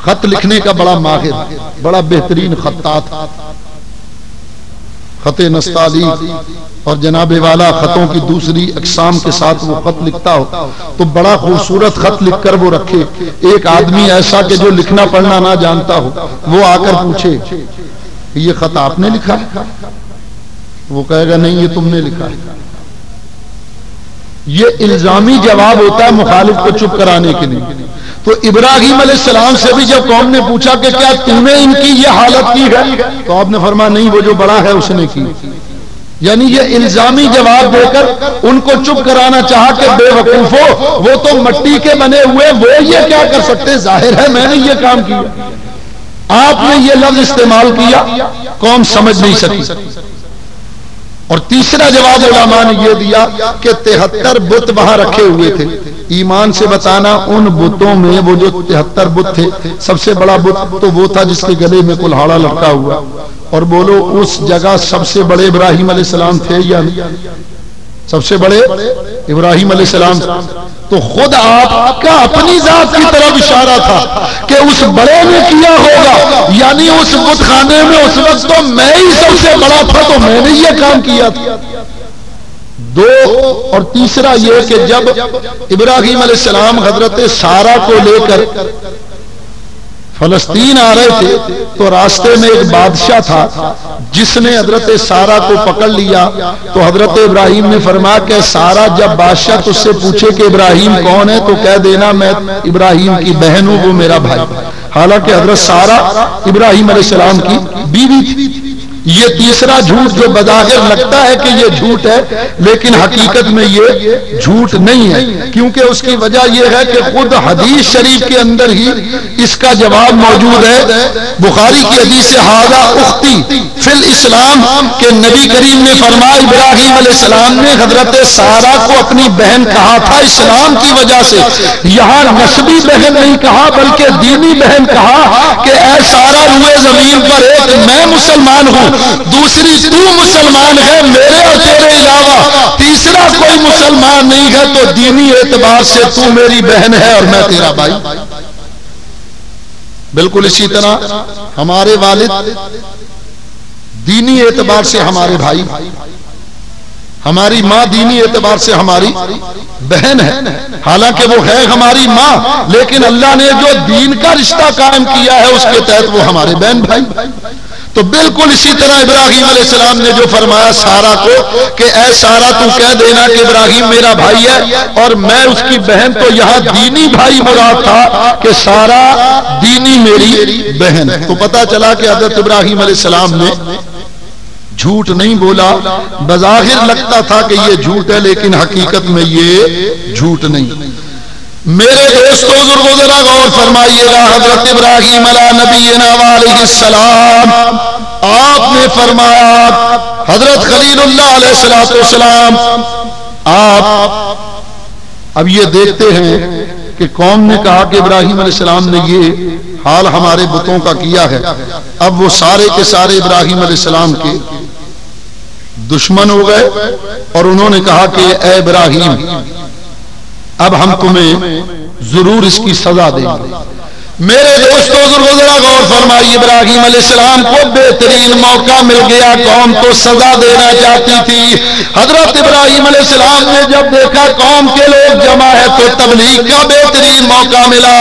خط لکھنے کا بڑا ماہر، بڑا بہترین خطاط، خط نستعلیق اور جناب والا خطوں کی دوسری اقسام کے ساتھ وہ خط لکھتا ہو تو بڑا خوبصورت خط لکھ کر وہ رکھے. ایک آدمی ایسا کہ جو لکھنا پڑھنا نہ جانتا ہو وہ آ کر پوچھے یہ خط آپ نے لکھا؟ وہ کہے گا نہیں یہ تم نے لکھا. یہ الزامی جواب ہوتا ہے مخالف کو چپ کرانے کے لیے. تو ابراہیم علیہ السلام سے بھی جب قوم نے پوچھا کہ کیا تم نے ان کی یہ حالت کی ہے تو آپ نے فرمایا نہیں وہ جو بڑا ہے اس نے کی. یعنی یہ الزامی جواب دے کر ان کو چپ کرانا چاہا کہ بے وقوفو وہ تو مٹی کے بنے ہوئے، وہ یہ کیا کر سکتے؟ ظاہر ہے میں نے یہ کام کیا. آپ نے یہ لفظ استعمال کیا، قوم سمجھ نہیں سکی. اور تیسرا جواب علماء نے یہ دیا کہ 73 بت وہاں رکھے ہوئے تھے. ایمان سے بتانا ان بتوں میں وہ جو 73 بت تھے سب سے بڑا بت تو وہ تھا جس کے گلے میں کلہاڑا لٹکا ہوا. اور بولو اس جگہ سب سے بڑے ابراہیم علیہ السلام تھے یا نہیں؟ سب سے بڑے ابراہیم علیہ السلام. تو خود آپ کا اپنی ذات کی طرف اشارہ تھا کہ اس بڑے نے کیا ہوگا، یعنی اس بت خانے میں اس وقت تو میں ہی سب سے بڑا تھا تو میں نے یہ کام کیا تھا. دو اور تیسرا یہ کہ جب ابراہیم علیہ السلام حضرت سارہ کو لے کر فلسطین آ رہے تھے تو راستے میں ایک بادشاہ تھا جس نے حضرت سارہ کو پکڑ لیا. تو حضرت ابراہیم نے فرمایا کہ سارہ جب بادشاہ تجھ سے پوچھے کہ ابراہیم کون ہے تو کہہ دینا میں ابراہیم کی بہن ہوں، وہ میرا بھائی. حالانکہ حضرت سارہ ابراہیم علیہ السلام کی بیوی تھی. یہ تیسرا جھوٹ جو بظاہر لگتا ہے کہ یہ جھوٹ ہے لیکن حقیقت میں یہ جھوٹ نہیں ہے، کیونکہ اس کی وجہ یہ ہے کہ خود حدیث شریف کے اندر ہی اس کا جواب موجود ہے. بخاری کی حدیث سے ھذا اختی فی الاسلام کہ نبی کریم نے فرمایا ابراہیم علیہ السلام نے حضرت سارہ کو اپنی بہن کہا تھا اسلام کی وجہ سے. یہاں نسبی بہن نہیں کہا بلکہ دینی بہن کہا کہ اے سارہ روئے زمین پر ایک میں مسلمان ہوں، دوسری تو مسلمان ہے، میرے اور تیرے علاوہ تیسرا کوئی مسلمان نہیں ہے، تو دینی اعتبار سے تو میری بہن ہے اور میں تیرا بھائی۔ بالکل اسی طرح ہمارے والد دینی اعتبار سے ہمارے بھائی، ہماری ماں دینی اعتبار سے ہماری بہن ہے، حالانکہ وہ ہے ہماری ماں، لیکن اللہ نے جو دین کا رشتہ قائم کیا ہے اس کے تحت وہ ہمارے بہن بھائی۔ تو بالکل اسی طرح ابراہیم علیہ السلام نے جو فرمایا سارا کو کہ اے سارا تو کہہ دینا کہ ابراہیم میرا بھائی ہے اور میں اس کی بہن، تو یہاں دینی بھائی مراد تھا کہ سارا دینی میری بہن۔ تو پتہ چلا کہ حضرت ابراہیم علیہ السلام نے جھوٹ نہیں بولا، بظاہر لگتا تھا کہ یہ جھوٹ ہے لیکن حقیقت میں یہ جھوٹ نہیں۔ میرے دوستو بزرگوں ذرا غور فرمائیے گا، حضرت ابراہیم علیہ نبینا علیہ السلام آپ نے فرمایا، حضرت خلیل اللہ علیہ السلام آپ اب یہ دیکھتے ہیں کہ قوم نے کہا کہ ابراہیم علیہ السلام نے یہ حال ہمارے بتوں کا کیا ہے، اب وہ سارے کے سارے ابراہیم علیہ السلام کے دشمن ہو گئے اور انہوں نے کہا کہ اے ابراہیم اب ہم تمہیں ضرور اس کی سزا دیں گے۔ میرے دوستو ذرا غور فرمائیے، ابراہیم علیہ السلام کو بہترین موقع مل گیا، قوم تو سزا دینا چاہتی تھی۔ حضرت ابراہیم علیہ السلام نے جب دیکھا قوم کے لوگ جمع ہے تو تبلیغ کا بہترین موقع ملا۔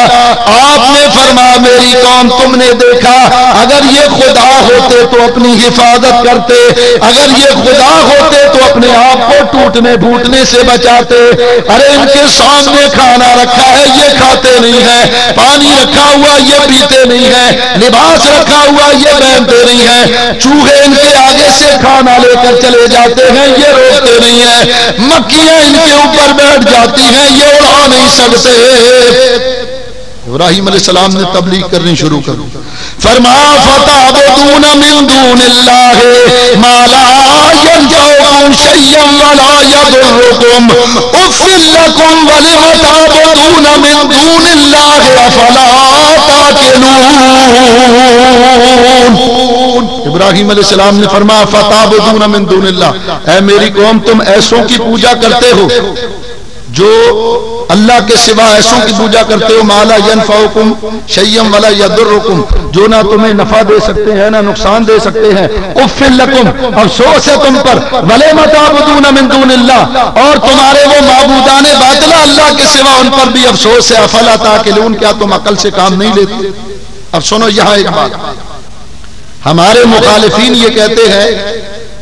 آپ نے فرمایا میری قوم تم نے دیکھا، اگر یہ خدا ہوتے تو اپنی حفاظت کرتے، اگر یہ خدا ہوتے تو اپنے آپ کو ٹوٹنے پھوٹنے سے بچاتے۔ ارے ان کے سامنے کھانا رکھا ہے یہ کھاتے نہیں ہے، پانی رکھا ہوا یہ پیتے نہیں ہے، لباس رکھا ہوا یہ پہنتے نہیں ہے، چوہے ان کے آگے سے کھانا لے کر چلے جاتے ہیں یہ روکتے نہیں ہیں، مکھیاں ان کے اوپر بیٹھ جاتی ہیں یہ اڑا نہیں سکتے۔ ابراہیم علیہ السلام نے تبلیغ کرنی شروع کر دی، فرمایا فتعبدون من دون اللہ ما لا ينفعكم شيئا ولا يضركم اف لكم ولم تعبدون من دون اللہ افلا تعقلون۔ ابراہیم علیہ السلام نے فرمایا فتعبدون من دون اللہ، اے میری قوم تم ایسوں کی پوجا کرتے ہو جو اللہ کے سوا ایسوں کی پوجا کرتے ہو، ما لا ينفعكم شيئا ولا يضركم، جو نہ تمہیں نفع دے سکتے ہیں نہ نقصان دے سکتے ہیں، اف لکم افسوس ہے تم پر، ولم تعبدون من دون اللہ، اور تمہارے وہ معبودان باطلہ اللہ کے سوا ان پر بھی افسوس ہے، افلا تعقلون، کیا تم عقل سے کام نہیں لیتے؟ اب سنو یہاں ایک بات، ہمارے مخالفین یہ کہتے ہیں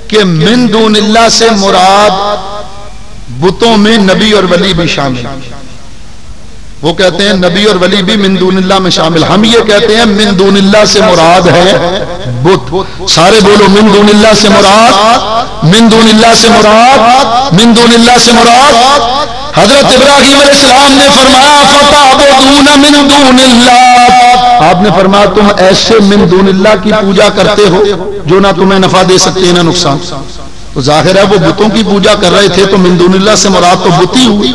کہ من دون اللہ سے مراد بتوں میں نبی اور ولی بھی شامل، وہ کہتے ہیں نبی اور ولی بھی من دون اللہ میں شامل، ہم یہ کہتے ہیں من دون اللہ سے مراد ہے بت۔ سارے بولو من دون اللہ سے مراد، من دون اللہ سے مراد، من دون اللہ سے مراد حضرت ابراہیم علیہ السلام نے فرمایا فتعبدون من دون اللہ، آپ نے فرمایا تم ایسے من دون اللہ کی پوجا کرتے ہو جو نہ تمہیں نفع دے سکتے نہ نقصان۔ تو ظاہر ہے وہ بتوں کی پوجا کر رہے تھے تو من دون اللہ سے مراد تو بت ہی ہوئی،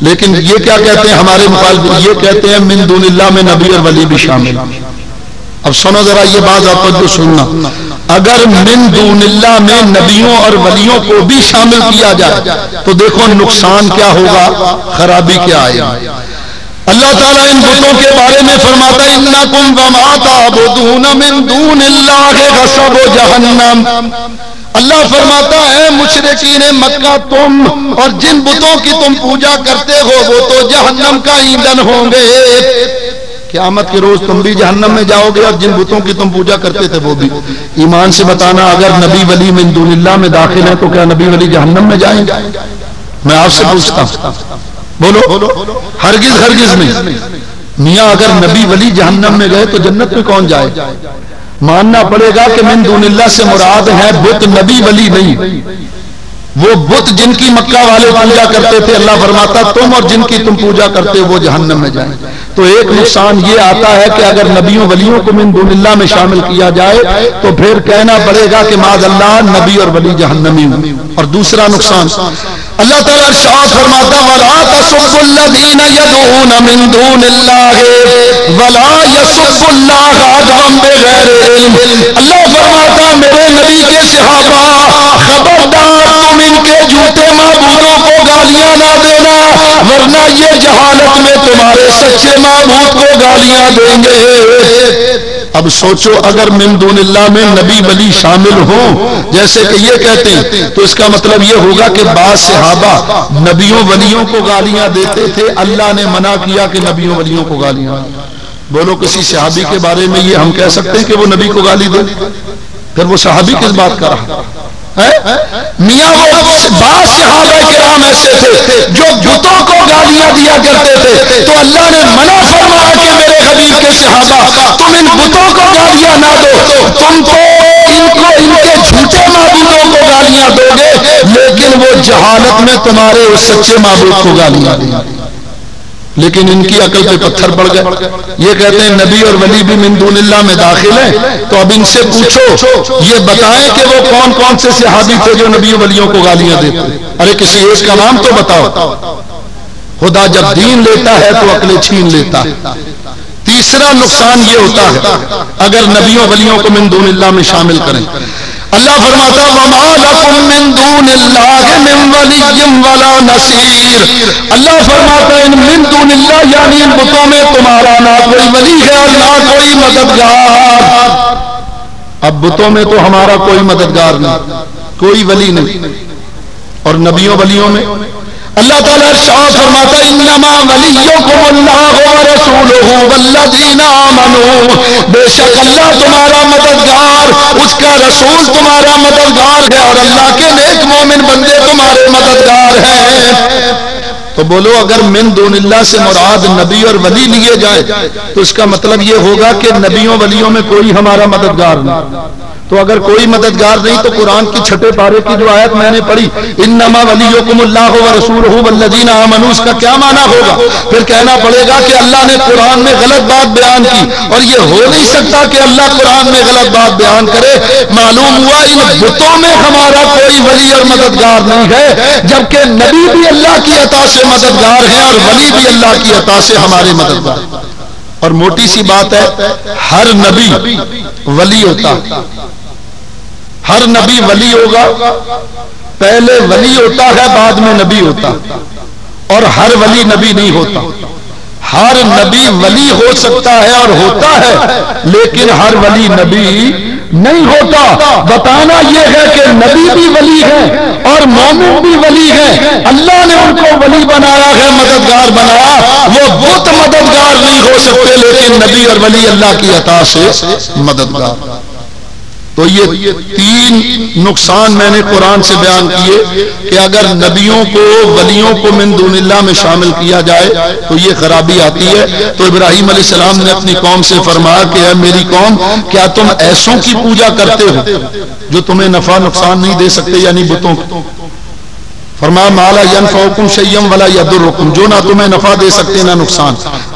لیکن یہ کیا کہتے ہیں ہمارے مخالف، یہ کہتے ہیں من دون اللہ میں نبی اور ولی بھی شامل۔ اب سنو ذرا یہ بات آپ کو سننا، اگر من دون اللہ میں نبیوں اور ولیوں کو بھی شامل کیا جائے تو دیکھو نقصان کیا ہوگا، خرابی کیا آئے گی۔ اللہ تعالیٰ ان بتوں کے بارے میں فرماتا ہے انکم وما تعبدون من دون اللہ حسب جہنم، اللہ فرماتا ہے مشرکین مکہ تم اور جن بتوں کی تم پوجا کرتے ہو وہ تو جہنم کا ایندھن ہوں گے، قیامت کے روز تم بھی جہنم میں جاؤ گے اور جن بتوں کی تم پوجا کرتے تھے وہ بھی۔ ایمان سے بتانا اگر نبی ولی من دون اللہ میں داخل ہے تو کیا نبی ولی جہنم میں جائیں گے؟ میں آپ سے پوچھتا ہوں، بولو ہرگز ہرگز نہیں۔ میاں اگر نبی ولی جہنم میں گئے تو جنت میں کون جائے؟ ماننا پڑے گا کہ من دون اللہ سے مراد ہے بت، نبی ولی نہیں۔ وہ بت جن کی مکہ والے پوجا کرتے تھے اللہ فرماتا تم اور جن کی تم پوجا کرتے وہ جہنم میں جائیں۔ تو ایک نقصان یہ آتا ہے کہ اگر نبیوں ولیوں کو من دون اللہ میں شامل کیا جائے تو پھر کہنا پڑے گا کہ معاذ اللہ نبی اور ولی جہنمی ہوں۔ اور دوسرا نقصان اللہ تعالیٰ ارشاد فرماتا وَلَا تَسُبُّوا الَّذِينَ يَدْعُونَ مِن دُونِ اللَّهِ وَلَا يَسُبُّوا اللَّهَ عَدْوًا بِغَيْرِ اللہ فرماتا میرے نبی کے صحابہ خبردار تم ان کے جھوٹے معبودوں کو گالیاں نہ دینا ورنہ یہ جہالت میں تمہارے سچے معبود کو گالیاں دیں گے۔ اب سوچو اگر من دون اللہ میں نبی ولی شامل ہوں جیسے کہ یہ کہتے ہیں تو اس کا مطلب یہ ہوگا کہ بعض صحابہ نبیوں ولیوں کو گالیاں دیتے تھے، اللہ نے منع کیا کہ نبیوں ولیوں کو گالیاں۔ بولو کسی صحابی کے بارے میں یہ ہم کہہ سکتے ہیں کہ وہ نبی کو گالی دے؟ پھر وہ صحابی کس بات کا رہا ہے؟ میاں وہ بعض صحابہ کرام ایسے تھے جو بتوں کو گالیاں دیا کرتے تھے تو اللہ نے منع فرمایا کہ میرے حبیب کے صحابہ تم ان بتوں کو گالیاں نہ دو، تم تو ان کے جھوٹے معبودوں کو گالیاں دو گے لیکن وہ جہالت میں تمہارے اس سچے معبود کو گالیاں دیں گے۔ لیکن ان کی عقل پہ پتھر پڑ گئے، یہ کہتے ہیں نبی اور ولی بھی من دون اللہ میں داخل ہیں، تو اب ان سے پوچھو یہ بتائیں کہ وہ کون کون سے صحابی تھے جو نبی و ولیوں کو گالیاں دیتے؟ ارے کسی ایک کا نام تو بتاؤ۔ خدا جب دین لیتا ہے تو عقلیں چھین لیتا ہے۔ تیسرا نقصان یہ ہوتا ہے اگر نبیوں ولیوں کو من دون اللہ میں شامل کریں، اللہ فرماتا وَمَا لَكُم مِّن دُونِ اللَّهِ مِن وَلِيٍّ وَلَا نَصِيرٍ، اللہ فرماتا ہے من دون اللہ یعنی ان بتوں میں تمہارا نہ کوئی ولی ہے اور نہ کوئی مددگار۔ اب بتوں میں تو ہمارا کوئی مددگار نہیں، کوئی ولی نہیں، اور نبیوں ولیوں میں اللہ تعالیٰ ارشاد فرماتا انما ولیکم اللہ ورسولہ والذین آمنوا، بے شک اللہ تمہارا مددگار، اس کا رسول تمہارا مددگار ہے اور اللہ کے نیک مومن بندے تمہارے مددگار ہیں۔ تو بولو اگر من دون اللہ سے مراد نبی اور ولی لیے جائے تو اس کا مطلب یہ ہوگا کہ نبیوں ولیوں میں کوئی ہمارا مددگار نہیں۔ تو اگر کوئی مددگار نہیں تو قرآن کی چھٹے پارے کی جو آیت میں نے پڑھی انما ولیکم اللہ ورسولہ والذین آمنوا، اس کا کیا معنی ہوگا؟ پھر کہنا پڑے گا کہ اللہ نے قرآن میں غلط بات بیان کی، اور یہ ہو نہیں سکتا کہ اللہ قرآن میں غلط بات بیان کرے۔ معلوم ہوا ان بتوں میں ہمارا کوئی ولی اور مددگار نہیں ہے، جبکہ نبی بھی اللہ کی عطا سے مددگار ہیں اور ولی بھی اللہ کی عطا سے ہمارے مددگار۔ اور موٹی سی بات ہے ہر نبی ولی ہوتا، ہر نبی ولی ہوگا، پہلے ولی ہوتا ہے بعد میں نبی ہوتا، اور ہر ولی نبی نہیں ہوتا۔ ہر نبی ولی ہو سکتا ہے اور ہوتا ہے لیکن ہر ولی نبی نہیں ہوتا۔ بتانا یہ ہے کہ نبی بھی ولی ہے اور مومن بھی ولی ہے، اللہ نے ان کو ولی بنایا ہے، مددگار بنایا، وہ بت مددگار نہیں ہو سکتے لیکن نبی اور ولی اللہ کی عطا سے مددگار۔ تو یہ تین نقصان میں نے قرآن سے بیان کیے کہ اگر نبیوں کو ولیوں کو من دون اللہ میں شامل کیا جائے تو یہ خرابی آتی ہے۔ تو ابراہیم علیہ السلام نے اپنی قوم سے فرمایا کہ اے میری قوم کیا تم ایسوں کی پوجا کرتے ہو جو تمہیں نفع نقصان نہیں دے سکتے، یعنی بتوں کو؟ فرمایا ما لا ينفعكم شيئا ولا يضركم، جو نہ تمہیں نفع دے سکتے نہ نقصان۔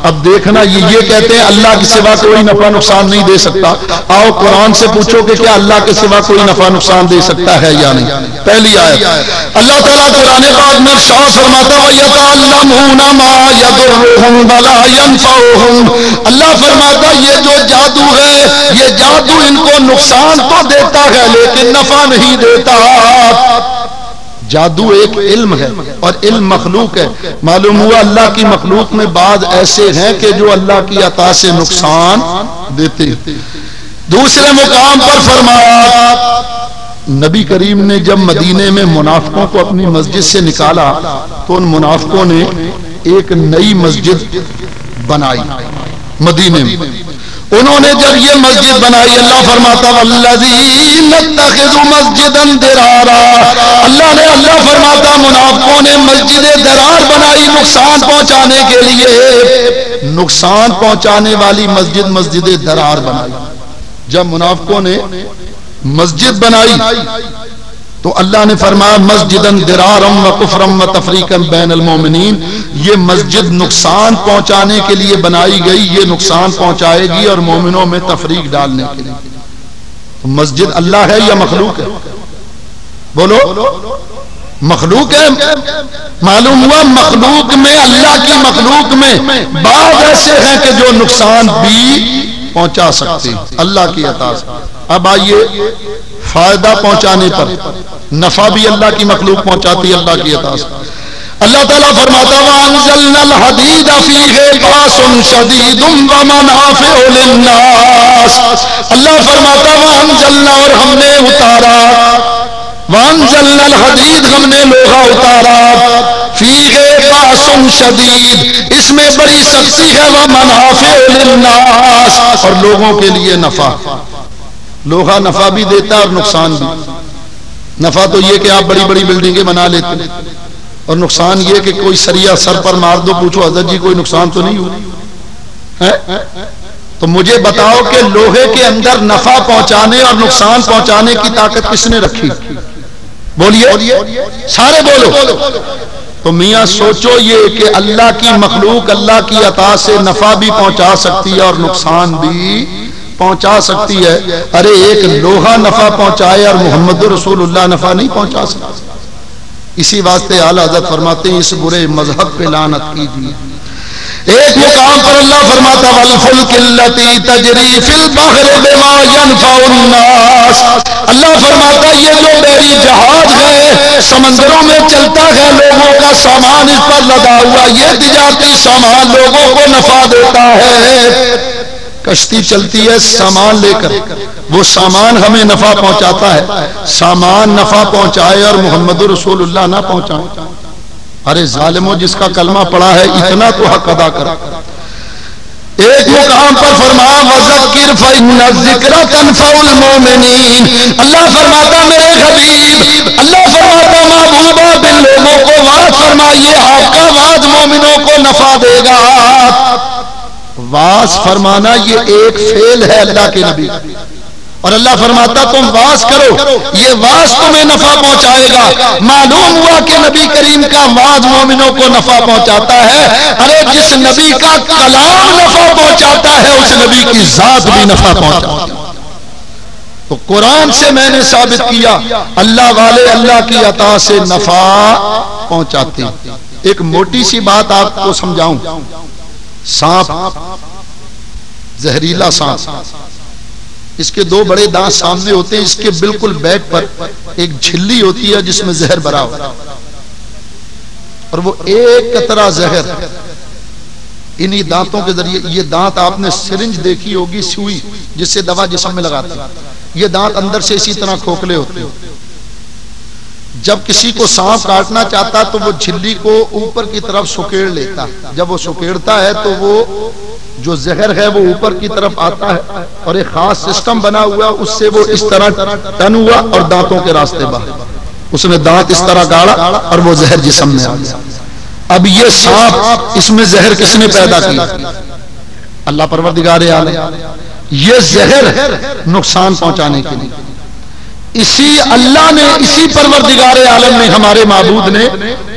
اب دیکھنا یہ کہتے ہیں اللہ کے سوا کوئی نفع نقصان نہیں دے سکتا، آؤ قرآن سے پوچھو کہ کیا اللہ کے سوا کوئی نفع نقصان دے سکتا ہے یا نہیں؟ پہلی آیت اللہ تعالیٰ قرآن پاک میں ارشاد فرماتا وَيَتَعَلَّمُونَ مَا يَضُرُّهُمْ وَلَا يَنفَعُهُمْ، اللہ فرماتا یہ جو جادو ہے یہ جادو ان کو نقصان تو دیتا ہے لیکن نفع نہیں دیتا۔ جادو ایک علم ہے اور علم مخلوق ہے، معلوم ہوا اللہ کی مخلوق میں بعض ایسے ہیں کہ جو اللہ کی عطا سے نقصان دیتے۔ دوسرے مقام پر فرمایا نبی کریم نے جب مدینے میں منافقوں کو اپنی مسجد سے نکالا تو ان منافقوں نے ایک نئی مسجد بنائی مدینے میں۔ انہوں نے جب یہ مسجد بنائی اللہ فرماتا والذین اتخذوا مسجدا درارا، اللہ فرماتا منافقوں نے مسجد درار بنائی نقصان پہنچانے کے لیے، نقصان پہنچانے والی مسجد درار بنائی۔ جب منافقوں نے مسجد بنائی تو اللہ نے فرمایا مسجدن درارم و کفرم و تفریقم بین المومنین، یہ مسجد نقصان پہنچانے کے لیے بنائی گئی، یہ نقصان پہنچائے گی اور مومنوں میں تفریق ڈالنے کے لیے۔ مسجد اللہ ہے یا مخلوق ہے؟ بولو مخلوق ہے۔ معلوم ہوا مخلوق میں اللہ کی مخلوق میں بعض ایسے ہیں کہ جو نقصان بھی پہنچا سکتے ہیں اللہ کی عطا سے۔ اب آئیے فائدہ پہنچانے پر نفع بھی اللہ کی مخلوق پہنچاتی ہے اللہ کی عطا سے۔ اللہ تعالیٰ فرماتا وَأَنزَلْنَا الْحَدِيدَ فِيهِ بَأْسٌ شَدِيدٌ وَمَنَافِعُ لِلنَّاسِ۔ اللہ فرماتا وَأَنزَلْنَا، اور ہم نے اتارا، وَأَنزَلْنَا الْحَدِيدَ، ہم نے لوہا اتارا، فِيهِ بَأْسٌ شَدِيدٌ، اس میں بڑی سختی ہے، وَمَنَافِعُ لِلنَّاسِ، اور لوگوں کے لیے نفع۔ لوہا نفع بھی دیتا ہے اور نقصان بھی۔ نفع تو یہ کہ آپ بڑی بڑی بلڈنگیں بنا لیتے ہیں، اور نقصان یہ کہ کوئی سریا سر پر مار دو، پوچھو حضرت جی کوئی نقصان تو نہیں ہوا ہے؟ تو مجھے بتاؤ کہ لوہے کے اندر نفع پہنچانے اور نقصان پہنچانے کی طاقت کس نے رکھی؟ بولیے سارے بولو۔ تو میاں سوچو یہ کہ اللہ کی مخلوق اللہ کی عطا سے نفع بھی پہنچا سکتی ہے اور نقصان بھی پہنچا سکتی ہے۔ ارے ایک لوہا نفع پہنچائے اور محمد رسول اللہ نفع نہیں پہنچا سکتا۔ اسی واسطے اعلیٰ حضرت فرماتے ہیں اس برے مذہب پہ لعنت کیجیے۔ ایک مقام پر اللہ فرماتا وَالْفُلْكِ الَّتِي تَجْرِي فِي الْبَحْرِ بِمَا يَنْفَعُ النَّاسِ، اللہ فرماتا یہ جو بحری جہاز ہے سمندروں میں چلتا ہے، لوگوں کا سامان اس پر لدا ہوا، یہ تجارتی سامان لوگوں کو نفع دیتا ہے۔ کشتی چلتی ہے سامان لے کر، وہ سامان ہمیں نفع پہنچاتا ہے۔ سامان نفع پہنچائے اور محمد رسول اللہ نہ پہنچائے، ارے ظالموں جس کا کلمہ پڑا ہے اتنا تو حق ادا کر۔ ایک مقام پر فرمایا وَذَكِّرْ فَإِنَّ الذِّكْرَ تَنفَعُ الْمُؤْمِنِينَ، اللہ فرماتا میرے حبیب، اللہ فرماتا محبوبہ بن لوگوں کو وعظ فرمائیے، آپ کا وعظ مومنوں کو نفع دے گا۔ واز فرمانا یہ ایک فعل ہے اللہ کے نبی، اور اللہ فرماتا تم واز کرو، یہ واز تمہیں نفع پہنچائے گا۔ معلوم ہوا کہ نبی کریم کا واز مومنوں کو نفع پہنچاتا ہے۔ ارے جس نبی کا کلام نفع پہنچاتا ہے اس نبی کی ذات بھی نفع پہنچاتا ہے۔ تو قرآن سے میں نے ثابت کیا اللہ والے اللہ کی عطا سے نفع پہنچاتے ہیں۔ ایک موٹی سی بات آپ کو سمجھاؤں، سانپ، زہریلا سانپ، اس کے دو بڑے دانت سامنے ہوتے ہیں، اس کے بالکل بیک پر ایک جھلی ہوتی ہے جس میں زہر بھرا ہوتا ہے، اور وہ ایک قطرہ زہر انہی دانتوں کے ذریعے، یہ دانت آپ نے سرنج دیکھی ہوگی، سوئی جس سے دوا جسم میں لگاتے ہیں، یہ دانت اندر سے اسی طرح کھوکھلے ہوتے ہیں۔ جب کسی کو سانپ کاٹنا چاہتا تو وہ جھلی کو اوپر کی طرف سکیڑ لیتا، جب وہ سکیڑتا ہے تو وہ جو زہر ہے وہ اوپر کی طرف آتا ہے، اور ایک خاص سسٹم بنا ہوا اس سے وہ اس طرح ٹن ہوا اور دانتوں کے راستے باہر، اس نے دانت اس طرح گاڑا اور وہ زہر جسم میں آ گیا۔ اب یہ سانپ، اس میں زہر کس نے پیدا کیا؟ اللہ پروردگار عالم۔ یہ زہر نقصان پہنچانے کے لیے اسی اللہ نے، اسی پروردگار عالم نے، ہمارے معبود نے،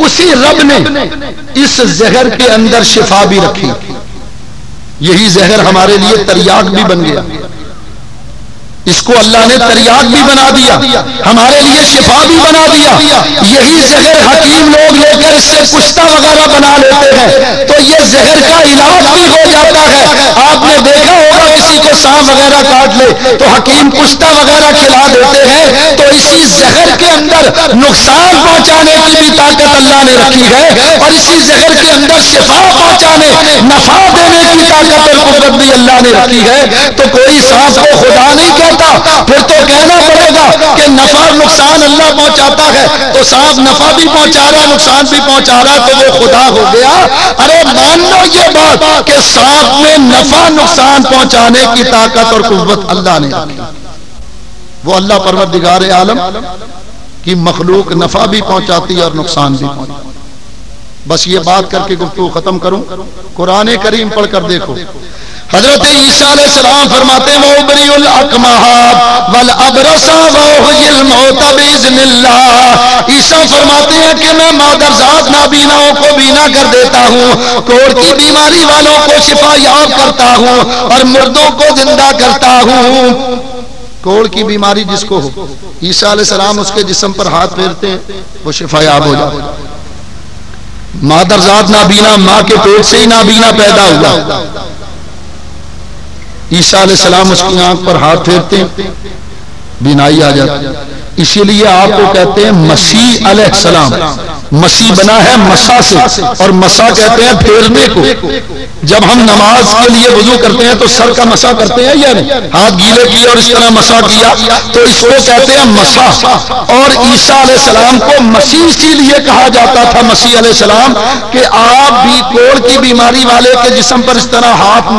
اسی رب نے اس زہر کے اندر شفا بھی رکھی۔ یہی زہر ہمارے لیے تریاق بھی بن گیا، اس کو اللہ نے تریاق بھی بنا دیا، ہمارے لیے شفا بھی بنا دیا۔ یہی زہر حکیم لوگ لے کر اس سے پشتہ وغیرہ بنا لیتے ہیں تو یہ زہر کا علاج بھی ہو جاتا ہے۔ آپ نے دیکھا ہوگا کسی کو سانپ وغیرہ کاٹ لے تو حکیم پشتہ وغیرہ کھلا دیتے ہیں، تو اسی زہر کے اندر نقصان پہنچانے کی بھی طاقت اللہ نے رکھی ہے، اور اسی زہر کے اندر شفا پہنچانے، نفع دینے کی طاقت اور قدرت بھی اللہ نے رکھی ہے۔ تو کوئی سانپ کو خدا نہیں کہتا، پھر تو کہنا پڑے گا کہ نفع نقصان اللہ پہنچاتا ہے، تو سانپ نفع بھی پہنچا رہا نقصان بھی پہنچا رہا تو وہ خدا ہو گیا۔ ارے مان لو یہ بات کہ سانپ میں نفع نقصان پہنچانے کی طاقت اور قوت اللہ نے رکھی، وہ اللہ پروردگار عالم کی مخلوق نفع بھی پہنچاتی ہے اور نقصان بھی پہنچاتی۔ بس یہ بات کر کے گفتگو ختم کروں، قرآن کریم پڑھ کر دیکھو، حضرت عیسیٰ علیہ السلام فرماتے ہیں وَأُبْرِئُ الْأَكْمَحَ وَالْأَبْرَصَ وَأُحْيِي الْمَوْتَ بِإِذْنِ اللَّهِ۔ عیسیٰ فرماتے ہیں کہ میں مادرزاد نابیناؤں کو بینا کر دیتا ہوں، کوڑ کی بیماری والوں کو شفا یاب کرتا ہوں اور مردوں کو زندہ کرتا ہوں۔ کوڑ کی بیماری جس کو ہو، عیسیٰ علیہ السلام اس کے جسم پر ہاتھ پھیرتے ہیں وہ شفا یاب ہو جاتا ہے۔ مادرزاد نابینا، ماں کے پیٹ سے ہی نابینا پیدا ہوا، عیسیٰ علیہ السلام اس کی آنکھ پر ہاتھ پھیرتے ہیں، بینائی آ جاتی، اسی لیے آپ کو کہتے ہیں مسیح علیہ السلام، مسیح بنا ہے مسا سے، اور مسا کہتے ہیں پھیرنے کو۔ جب ہم نماز کے لیے وضو کرتے ہیں تو سر کا مسا کرتے ہیں یا نہیں؟ ہاتھ گیلے کیے اور اس طرح مسا کیا، تو اس کو کہتے ہیں مسا۔ اور عیسیٰ علیہ السلام کو مسیح اسی لیے کہا جاتا تھا، مسیح علیہ السلام، کہ آپ بھی کوڑ کی بیماری والے کے جسم پر اس طرح ہاتھ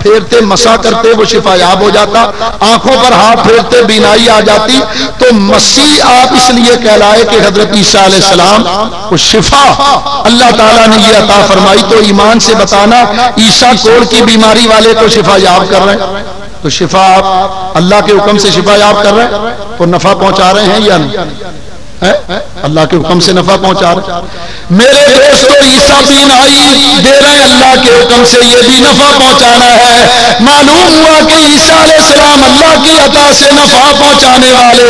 پھیرتے، مسا کرتے، وہ شفا یاب ہو جاتا، آنکھوں پر ہاتھ پھیرتے بینائی آ جاتی۔ تو مسیح آپ اس لیے کہلائے کہ حضرت عیسیٰ علیہ السلام کو شفا اللہ تعالیٰ نے یہ عطا فرمائی۔ تو ایمان سے بتانا عیسیٰ کوڑ کی بیماری والے کو شفا یاب کر رہے ہیں، تو شفا آپ اللہ کے حکم سے شفا یاب کر رہے ہیں اور نفع پہنچا رہے ہیں یا نہیں؟ اللہ کے حکم سے نفع پہنچا رہے ہیں۔ میرے دوستو، عیسیٰ بینائی دے رہے ہیں اللہ کے حکم سے، یہ بھی نفع پہنچانا ہے۔ معلوم ہوا کہ عیسیٰ علیہ السلام اللہ کی عطا سے نفع پہنچانے والے۔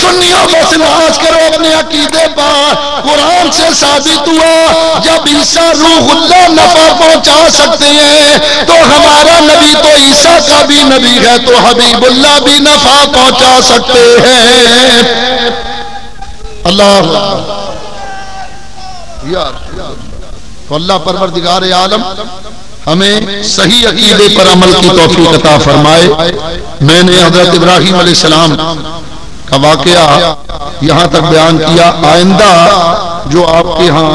سنیوں بس ناز کرو اپنے عقیدے پر، قرآن سے ثابت ہوا جب عیسیٰ روح اللہ نفع پہنچا سکتے ہیں تو ہمارا نبی تو عیسیٰ کا بھی نبی ہے، تو حبیب اللہ بھی نفع پہنچا سکتے ہیں۔ اللہ تو اللہ پروردگار عالم ہمیں صحیح عقیدے پر عمل کی توفیق عطا فرمائے۔ میں نے حضرت ابراہیم علیہ السلام کا واقعہ یہاں تک بیان کیا، آئندہ جو آپ کے ہاں